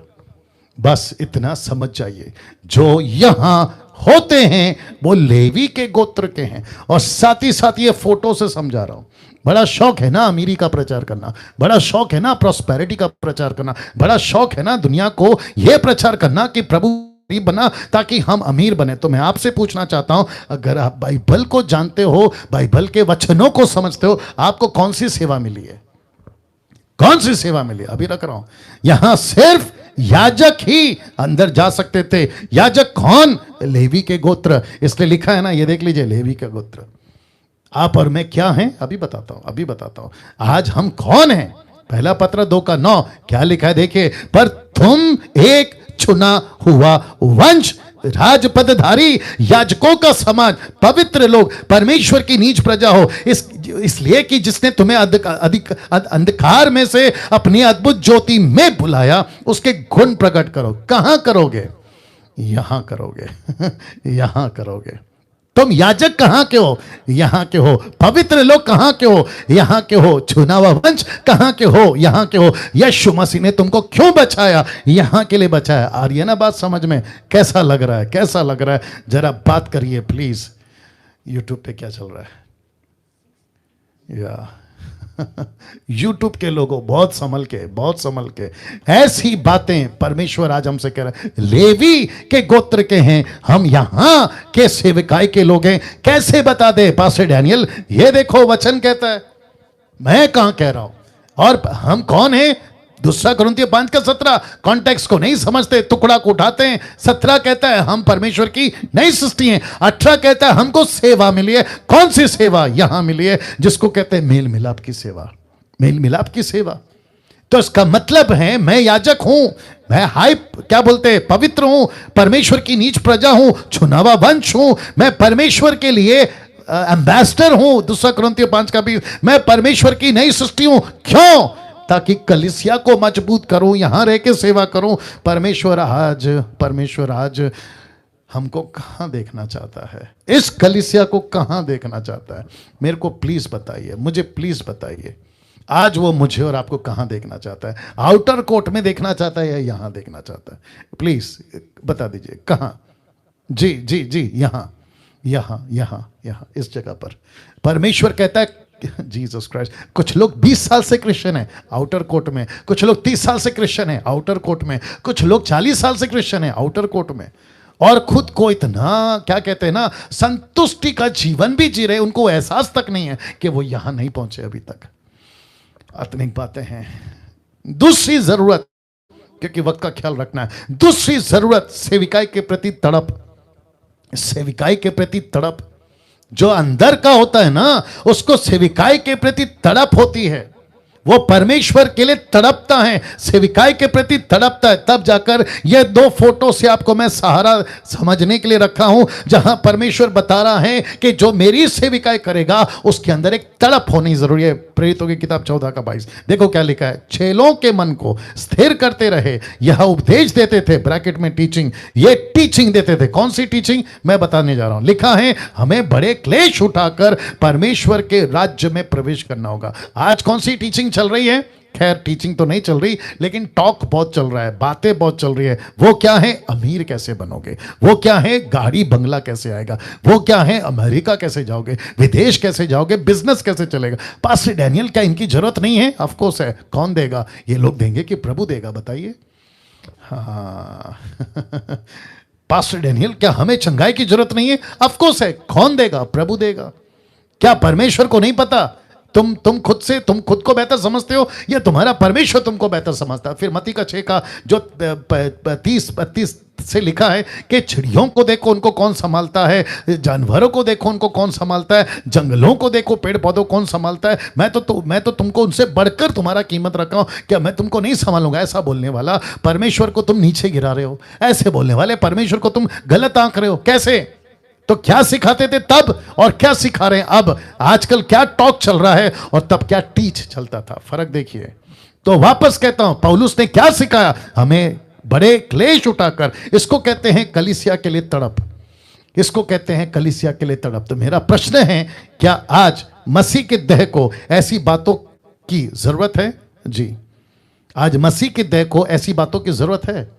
[SPEAKER 1] बस इतना समझ जाइए, जो यहां होते हैं वो लेवी के गोत्र के हैं। और साथ ही साथ ये फोटो से समझा रहा हूं। बड़ा शौक है ना अमीरी का प्रचार करना, बड़ा शौक है ना प्रॉस्पेरिटी का प्रचार करना, बड़ा शौक है ना दुनिया को यह प्रचार करना कि प्रभु गरीब बना ताकि हम अमीर बने। तो मैं आपसे पूछना चाहता हूं, अगर आप बाइबल को जानते हो, बाइबल के वचनों को समझते हो, आपको कौन सी सेवा मिली है? कौन सी सेवा मिली? अभी रख रहा हूं, यहां सिर्फ याजक ही अंदर जा सकते थे। याजक कौन? लेवी के गोत्र। इसलिए लिखा है ना, ये देख लीजिए, लेवी का गोत्र। आप और मैं क्या हैं? अभी बताता हूं। आज हम कौन हैं? पहला पत्र 2:9 क्या लिखा है देखिए, पर तुम एक चुना हुआ वंश, राजपदधारी, याजकों का समाज, पवित्र लोग, परमेश्वर की नीच प्रजा हो, इसलिए कि जिसने तुम्हें अंधकार में से अपनी अद्भुत ज्योति में बुलाया, उसके गुण प्रकट करो। कहां करोगे? यहां करोगे। यहां करोगे। तुम याजक कहां के हो? यहां के हो। पवित्र लोग कहां के हो? यहां के हो। चुना हुआ वंश कहां के हो? यहां के हो। यीशु मसीह ने तुमको क्यों बचाया? यहां के लिए बचाया। आ रही है ना बात समझ में? कैसा लग रहा है? कैसा लग रहा है? जरा बात करिए प्लीज। यूट्यूब पे क्या चल रहा है? या यूट्यूब के लोगों, बहुत संभल के ऐसी बातें परमेश्वर आज हमसे कह रहा है। लेवी के गोत्र के हैं हम, यहां के सेवकाई के लोग हैं। कैसे बता दे पास्टर डैनियल? ये देखो वचन कहता है, मैं कहां कह रहा हूं। और हम कौन हैं? 2 कुरिन्थियों 5:17 कॉन्टेक्स्ट को नहीं समझते, टुकड़ा को उठाते हैं। 17 कहता है हम परमेश्वर की नई सृष्टि हैं। 18 कहता है हमको सेवा मिली है। कौन सी सेवा? यहां मिली है, जिसको कहते हैं मेल मिलाप की सेवा। मेल मिलाप की सेवा। तो इसका मतलब है मैं याजक हूं, मैं क्या बोलते हैं, पवित्र हूं, परमेश्वर की नीच प्रजा हूं, चुनावा वंश हूं। मैं परमेश्वर के लिए एम्बेसडर हूं, 2 कुरिन्थियों 5 का भी, मैं परमेश्वर की नई सृष्टि हूं। क्यों? ताकि कलीसिया को मजबूत करूं, यहां रह के सेवा करूं। परमेश्वर आज हमको कहां देखना चाहता है? इस कलीसिया को कहां देखना चाहता है? मेरे को प्लीज बताइए, मुझे प्लीज बताइए, आज वो मुझे और आपको कहां देखना चाहता है? आउटर कोर्ट में देखना चाहता है या यहां देखना चाहता है? प्लीज बता दीजिए कहां। जी जी जी, यहां यहां यहां यहां, इस जगह पर परमेश्वर कहता है, जीसस क्राइस्ट, कुछ लोग 20 साल से क्रिश्चियन है आउटर कोर्ट में, कुछ लोग 30 साल से क्रिश्चियन है आउटर कोर्ट में, कुछ लोग 40 साल से क्रिश्चियन है आउटर कोर्ट में, और खुद को इतना क्या कहते हैं ना, संतुष्टि का जीवन भी जी रहे, उनको एहसास तक नहीं है कि वो यहां नहीं पहुंचे अभी तक। अतनी बातें हैं। दूसरी जरूरत, क्योंकि वक्त का ख्याल रखना है, दूसरी जरूरत सेविकाई के प्रति तड़प। सेविकाई के प्रति तड़प, जो अंदर का होता है ना, उसको सेविकाई के प्रति तड़प होती है। वो परमेश्वर के लिए तड़पता है, सेविकाई के प्रति तड़पता है। तब जाकर ये 2 फोटो से आपको मैं सहारा समझने के लिए रखा हूं, जहां परमेश्वर बता रहा है कि जो मेरी सेविकाई करेगा उसके अंदर एक तड़प होनी जरूरी है। प्रेरितों की किताब 14 का 22 देखो क्या लिखा है, चेलों के मन को स्थिर करते रहे, यह उपदेश देते थे, ब्रैकेट में टीचिंग, ये टीचिंग देते थे। कौन सी टीचिंग? मैं बताने जा रहा हूं। लिखा है, हमें बड़े क्लेश उठाकर परमेश्वर के राज्य में प्रवेश करना होगा। आज कौन सी टीचिंग चल रही है? खैर टीचिंग तो नहीं चल रही, लेकिन टॉक बहुत चल रहा है, बातें बहुत चल रही है। वो क्या है? अमीर कैसे बनोगे, वो क्या है? गाड़ी बंगला कैसे आएगा, वो क्या है? अमेरिका कैसे जाओगे, विदेश कैसे जाओगे, बिजनेस कैसे चलेगा। पास्टर डैनियल, क्या इनकी जरूरत नहीं है? ऑफ कोर्स है। कौन देगा? ये लोग देंगे कि प्रभु देगा? बताइए। हाँ पास्टर डैनियल, क्या हमें चंगाई की जरूरत नहीं है? ऑफ कोर्स है। कौन देगा? प्रभु देगा। क्या परमेश्वर को नहीं पता? तुम खुद को बेहतर समझते हो या तुम्हारा परमेश्वर तुमको बेहतर समझता है? फिर मत्ती का 6 का जो 30-32 से लिखा है कि चिड़ियों को देखो उनको कौन संभालता है, जानवरों को देखो उनको कौन संभालता है, जंगलों को देखो, पेड़ पौधों कौन संभालता है। मैं तो तुमको उनसे बढ़कर तुम्हारा कीमत रखा हूं, क्या मैं तुमको नहीं संभालूंगा? ऐसा बोलने वाला परमेश्वर को तुम नीचे गिरा रहे हो। ऐसे बोलने वाले परमेश्वर को तुम गलत आंक रहे हो। कैसे? तो क्या सिखाते थे तब और क्या सिखा रहे हैं अब? आजकल क्या टॉक चल रहा है और तब क्या टीच चलता था, फर्क देखिए। तो वापस कहता हूं, पौलुस ने क्या सिखाया? हमें बड़े क्लेश उठाकर, इसको कहते हैं कलीसिया के लिए तड़प, इसको कहते हैं कलीसिया के लिए तड़प। तो मेरा प्रश्न है, क्या आज मसीह के देह को ऐसी बातों की जरूरत है? जी, आज मसीह के देह को ऐसी बातों की जरूरत है।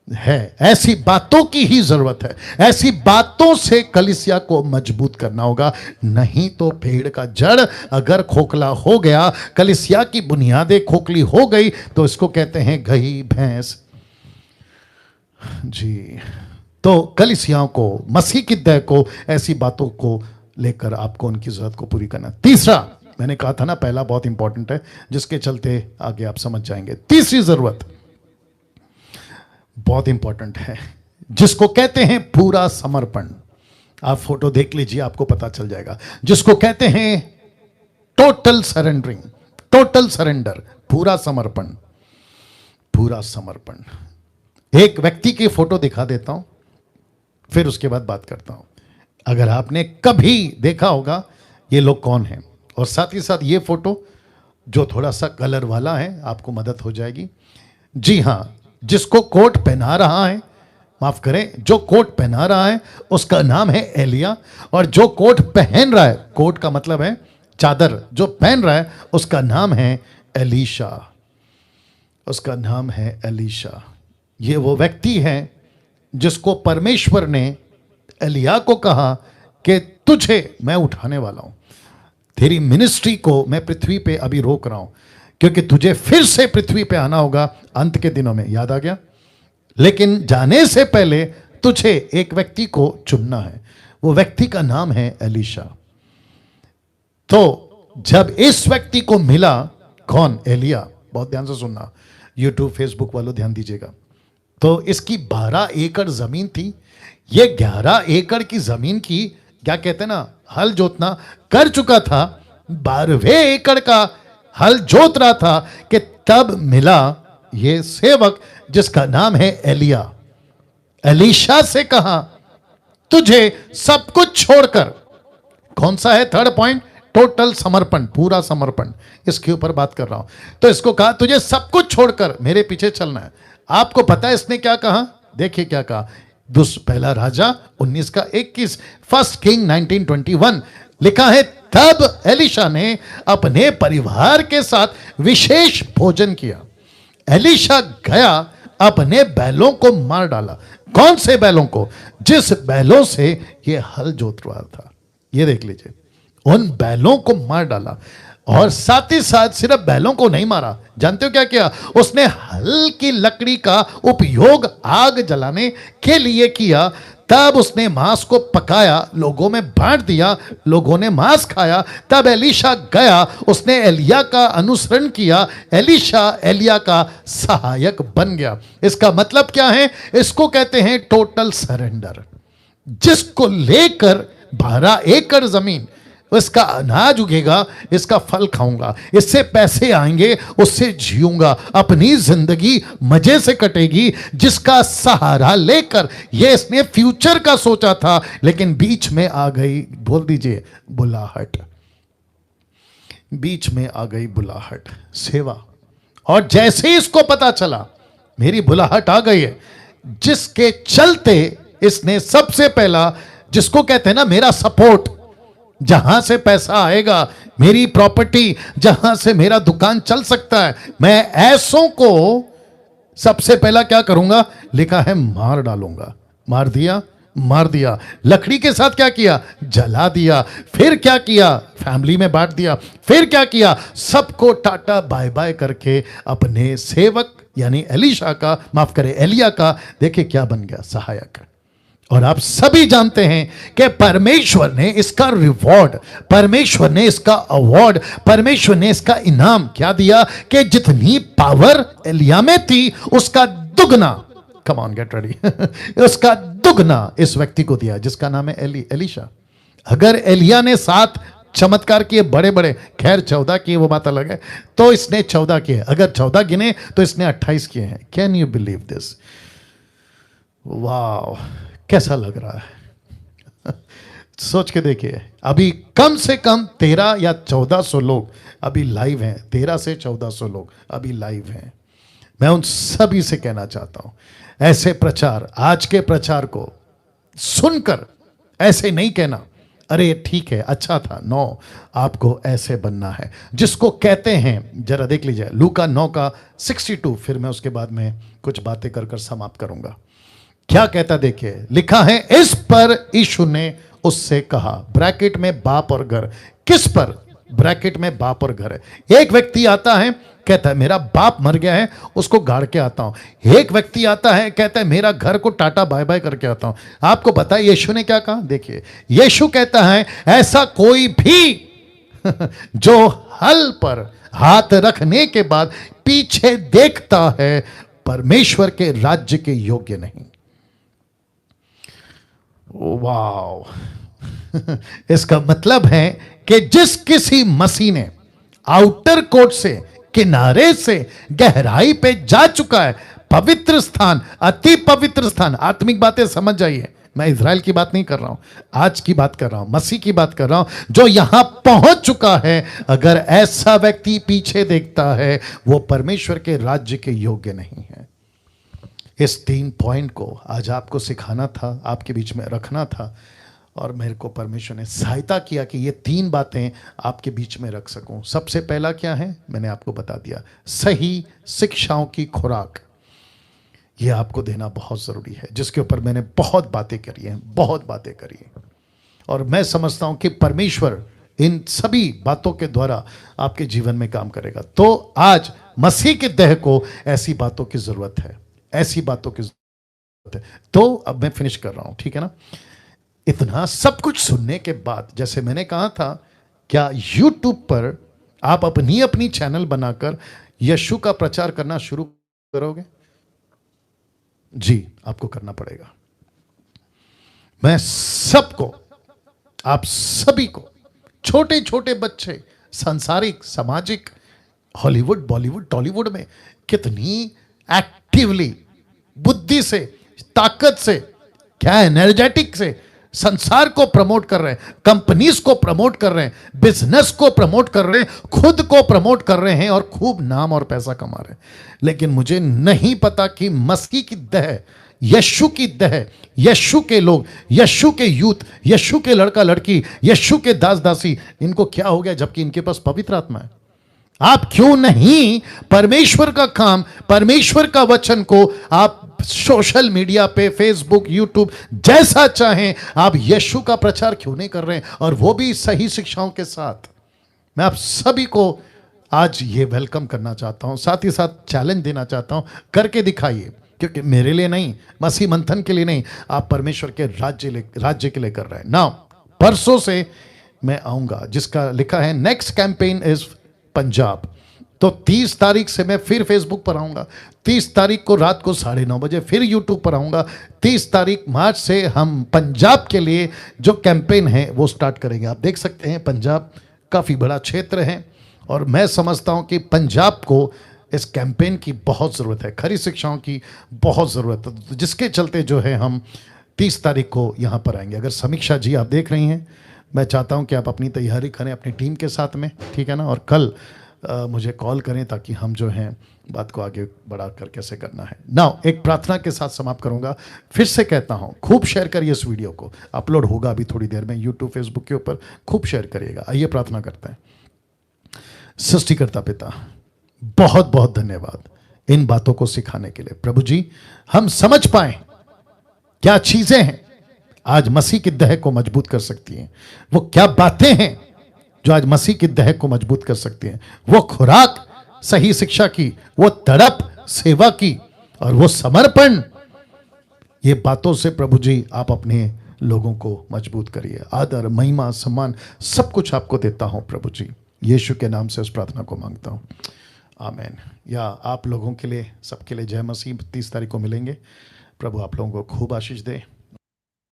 [SPEAKER 1] ऐसी बातों की ही जरूरत है। ऐसी बातों से कलीसिया को मजबूत करना होगा, नहीं तो पेड़ का जड़ अगर खोखला हो गया, कलीसिया की बुनियादें खोखली हो गई, तो इसको कहते हैं गई भैंस। जी, तो कलीसियाओं को, मसीह की देह को ऐसी बातों को लेकर आपको उनकी जरूरत को पूरी करना। तीसरा, मैंने कहा था ना पहला बहुत इंपॉर्टेंट है, जिसके चलते आगे आप समझ जाएंगे। तीसरी जरूरत बहुत इंपॉर्टेंट है, जिसको कहते हैं पूरा समर्पण। आप फोटो देख लीजिए, आपको पता चल जाएगा। जिसको कहते हैं टोटल सरेंडरिंग, टोटल सरेंडर, पूरा समर्पण। पूरा समर्पण। एक व्यक्ति की फोटो दिखा देता हूं, फिर उसके बाद बात करता हूं। अगर आपने कभी देखा होगा ये लोग कौन हैं, और साथ ही साथ ये फोटो जो थोड़ा सा कलर वाला है, आपको मदद हो जाएगी। जी हां, जिसको कोट पहना रहा है, माफ करें, जो कोट पहना रहा है उसका नाम है एलिया, और जो कोट पहन रहा है, कोट का मतलब है चादर, जो पहन रहा है उसका नाम है एलीशा। उसका नाम है एलीशा। ये वो व्यक्ति है जिसको परमेश्वर ने एलिया को कहा कि तुझे मैं उठाने वाला हूं, तेरी मिनिस्ट्री को मैं पृथ्वी पे अभी रोक रहा हूं, क्योंकि तुझे फिर से पृथ्वी पे आना होगा अंत के दिनों में। याद आ गया? लेकिन जाने से पहले तुझे एक व्यक्ति को चुनना है, वो व्यक्ति का नाम है एलीशा। तो जब इस व्यक्ति को मिला, कौन? एलिया। बहुत ध्यान से सुनना, यूट्यूब फेसबुक वालों ध्यान दीजिएगा। तो इसकी 12 एकड़ जमीन थी। ये 11 एकड़ की जमीन की, क्या कहते हैं ना, हल जोतना कर चुका था। 12वें एकड़ का हल जोत रहा था कि तब मिला ये सेवक जिसका नाम है एलिया। एलीशा से कहा, तुझे सब कुछ छोड़कर कौन सा है थर्ड पॉइंट? टोटल समर्पण, पूरा समर्पण, इसके ऊपर बात कर रहा हूं। तो इसको कहा तुझे सब कुछ छोड़कर मेरे पीछे चलना है। आपको पता है इसने क्या कहा? देखिए क्या कहा, पहला राजा 19 का 21, फर्स्ट किंग 1921 लिखा है, तब एलीशा ने अपने परिवार के साथ विशेष भोजन किया। एलीशा गया, अपने बैलों को मार डाला। कौन से बैलों को? जिस बैलों से ये हल जोत रहा था, ये देख लीजिए, उन बैलों को मार डाला। और साथ ही साथ सिर्फ बैलों को नहीं मारा, जानते हो क्या किया? उसने हल की लकड़ी का उपयोग आग जलाने के लिए किया। तब उसने मांस को पकाया, लोगों में बांट दिया, लोगों ने मांस खाया। तब एलीशा गया, उसने एलिया का अनुसरण किया। एलीशा एलिया का सहायक बन गया। इसका मतलब क्या है? इसको कहते हैं टोटल सरेंडर। जिसको लेकर 12 एकड़ जमीन, इसका अनाज उगेगा, इसका फल खाऊंगा, इससे पैसे आएंगे, उससे जीऊंगा, अपनी जिंदगी मजे से कटेगी। जिसका सहारा लेकर ये इसने फ्यूचर का सोचा था, लेकिन बीच में आ गई, बोल दीजिए, बुलाहट। बीच में आ गई बुलाहट, सेवा। और जैसे ही इसको पता चला मेरी बुलाहट आ गई है, जिसके चलते इसने सबसे पहला, जिसको कहते हैं ना मेरा सपोर्ट, जहां से पैसा आएगा, मेरी प्रॉपर्टी, जहां से मेरा दुकान चल सकता है, मैं ऐसों को सबसे पहला क्या करूंगा? लिखा है मार डालूंगा। मार दिया, मार दिया। लकड़ी के साथ क्या किया? जला दिया। फिर क्या किया? फैमिली में बांट दिया। फिर क्या किया? सबको टाटा बाय बाय करके अपने सेवक यानी एलीशा का, माफ करें एलिया का, देखिए क्या बन गया? सहायक। और आप सभी जानते हैं कि परमेश्वर ने इसका रिवॉर्ड, परमेश्वर ने इसका अवार्ड, परमेश्वर ने इसका इनाम क्या दिया? कि जितनी पावर एलिया में थी उसका दुगना, कम ऑन गेट रेडी, उसका दुगना इस व्यक्ति को दिया, जिसका नाम है एलीशा। अगर एलिया ने 7 चमत्कार किए बड़े बड़े, खैर 14 किए वो बात अलग है, तो इसने 14 किए। अगर 14 गिने तो इसने 28 किए हैं। Can you believe this? वाह, कैसा लग रहा है? सोच के देखिए, अभी कम से कम 13 या 1400 लोग अभी लाइव हैं। 13 से 1400 लोग अभी लाइव हैं। मैं उन सभी से कहना चाहता हूं, ऐसे प्रचार, आज के प्रचार को सुनकर ऐसे नहीं कहना अरे ठीक है, अच्छा था। नो, आपको ऐसे बनना है, जिसको कहते हैं, जरा देख लीजिए लूका 9 का 62, फिर मैं उसके बाद में कुछ बातें कर समाप्त करूंगा। क्या कहता देखिए, लिखा है, इस पर यीशु ने उससे कहा, ब्रैकेट में बाप और घर। किस पर? ब्रैकेट में बाप और घर है। एक व्यक्ति आता है, कहता है मेरा बाप मर गया है, उसको गाड़ के आता हूं। एक व्यक्ति आता है, कहता है मेरा घर को टाटा बाय बाय करके आता हूं। आपको पता है यीशु ने क्या कहा? देखिए, यीशु कहता है ऐसा कोई भी जो हल पर हाथ रखने के बाद पीछे देखता है, परमेश्वर के राज्य के योग्य नहीं। वाह इसका मतलब है कि जिस किसी मसीह ने आउटर कोर्ट से, किनारे से गहराई पे जा चुका है, पवित्र स्थान, अति पवित्र स्थान, आत्मिक बातें समझ जाइए, मैं इजराइल की बात नहीं कर रहा हूं, आज की बात कर रहा हूं, मसीह की बात कर रहा हूं, जो यहां पहुंच चुका है। अगर ऐसा व्यक्ति पीछे देखता है, वो परमेश्वर के राज्य के योग्य नहीं है। इस 3 पॉइंट को आज आपको सिखाना था, आपके बीच में रखना था, और मेरे को परमेश्वर ने सहायता किया कि ये 3 बातें आपके बीच में रख सकूं। सबसे पहला क्या है? मैंने आपको बता दिया, सही शिक्षाओं की खुराक, ये आपको देना बहुत ज़रूरी है, जिसके ऊपर मैंने बहुत बातें करी हैं, बहुत बातें करी हैं। और मैं समझता हूं कि परमेश्वर इन सभी बातों के द्वारा आपके जीवन में काम करेगा। तो आज मसीह के देह को ऐसी बातों की ज़रूरत है, ऐसी बातों की जरूरत है। तो अब मैं फिनिश कर रहा हूं, ठीक है ना? इतना सब कुछ सुनने के बाद, जैसे मैंने कहा था, क्या YouTube पर आप अपनी अपनी चैनल बनाकर यीशु का प्रचार करना शुरू करोगे? जी, आपको करना पड़ेगा। मैं सबको, आप सभी को, छोटे छोटे बच्चे, सांसारिक, सामाजिक, हॉलीवुड, बॉलीवुड, टॉलीवुड में कितनी एक्टिवली, बुद्धि से, ताकत से, क्या एनर्जेटिक से संसार को प्रमोट कर रहे हैं, कंपनीज को प्रमोट कर रहे हैं, बिजनेस को प्रमोट कर रहे हैं, खुद को प्रमोट कर रहे हैं और खूब नाम और पैसा कमा रहे हैं। लेकिन मुझे नहीं पता कि मसीह की दह, यीशु की दह, यीशु के लोग, यीशु के यूथ, यीशु के लड़का लड़की, यीशु के दास दासी, इनको क्या हो गया जबकि इनके पास पवित्र आत्मा है। आप क्यों नहीं परमेश्वर का काम, परमेश्वर का वचन को आप सोशल मीडिया पे, फेसबुक, यूट्यूब, जैसा चाहें आप यीशु का प्रचार क्यों नहीं कर रहे हैं, और वो भी सही शिक्षाओं के साथ। मैं आप सभी को आज ये वेलकम करना चाहता हूं, साथ ही साथ चैलेंज देना चाहता हूं, करके दिखाइए। क्योंकि मेरे लिए नहीं, मसीह मंथन के लिए नहीं, आप परमेश्वर के राज्य के लिए कर रहे हैं ना। परसों से मैं आऊंगा, जिसका लिखा है नेक्स्ट कैंपेन इज पंजाब। तो 30 तारीख से मैं फिर फेसबुक पर आऊंगा, 30 तारीख को रात को 9:30 बजे फिर यूट्यूब पर आऊंगा। 30 तारीख मार्च से हम पंजाब के लिए जो कैंपेन है वो स्टार्ट करेंगे। आप देख सकते हैं पंजाब काफ़ी बड़ा क्षेत्र है और मैं समझता हूं कि पंजाब को इस कैंपेन की बहुत ज़रूरत है, खरी शिक्षाओं की बहुत ज़रूरत है, तो जिसके चलते जो है हम 30 तारीख को यहाँ पर आएंगे। अगर समीक्षा जी आप देख रही हैं, मैं चाहता हूँ कि आप अपनी तैयारी करें अपनी टीम के साथ में, ठीक है ना, और कल मुझे कॉल करें ताकि हम जो हैं बात को आगे बढ़ा कर कैसे करना है। नाउ एक प्रार्थना के साथ समाप्त करूंगा। फिर से कहता हूं, खूब शेयर करिए इस वीडियो को, अपलोड होगा अभी थोड़ी देर में यूट्यूब फेसबुक के ऊपर, खूब शेयर करिएगा। आइए प्रार्थना करते हैं। सृष्टिकर्ता पिता, बहुत बहुत धन्यवाद इन बातों को सिखाने के लिए। प्रभु जी, हम समझ पाए क्या चीजें हैं आज मसीह की दह को मजबूत कर सकती हैं, वो क्या बातें हैं जो आज मसीह की दह को मजबूत कर सकती हैं, वो खुराक सही शिक्षा की, वो तड़प सेवा की, और वो समर्पण। ये बातों से प्रभु जी आप अपने लोगों को मजबूत करिए। आदर, महिमा, सम्मान सब कुछ आपको देता हूं प्रभु जी, यीशु के नाम से उस प्रार्थना को मांगता हूं, आमीन। या आप लोगों के लिए, सबके लिए जय मसीह। 30 तारीख को मिलेंगे। प्रभु आप लोगों को खूब आशीष दे।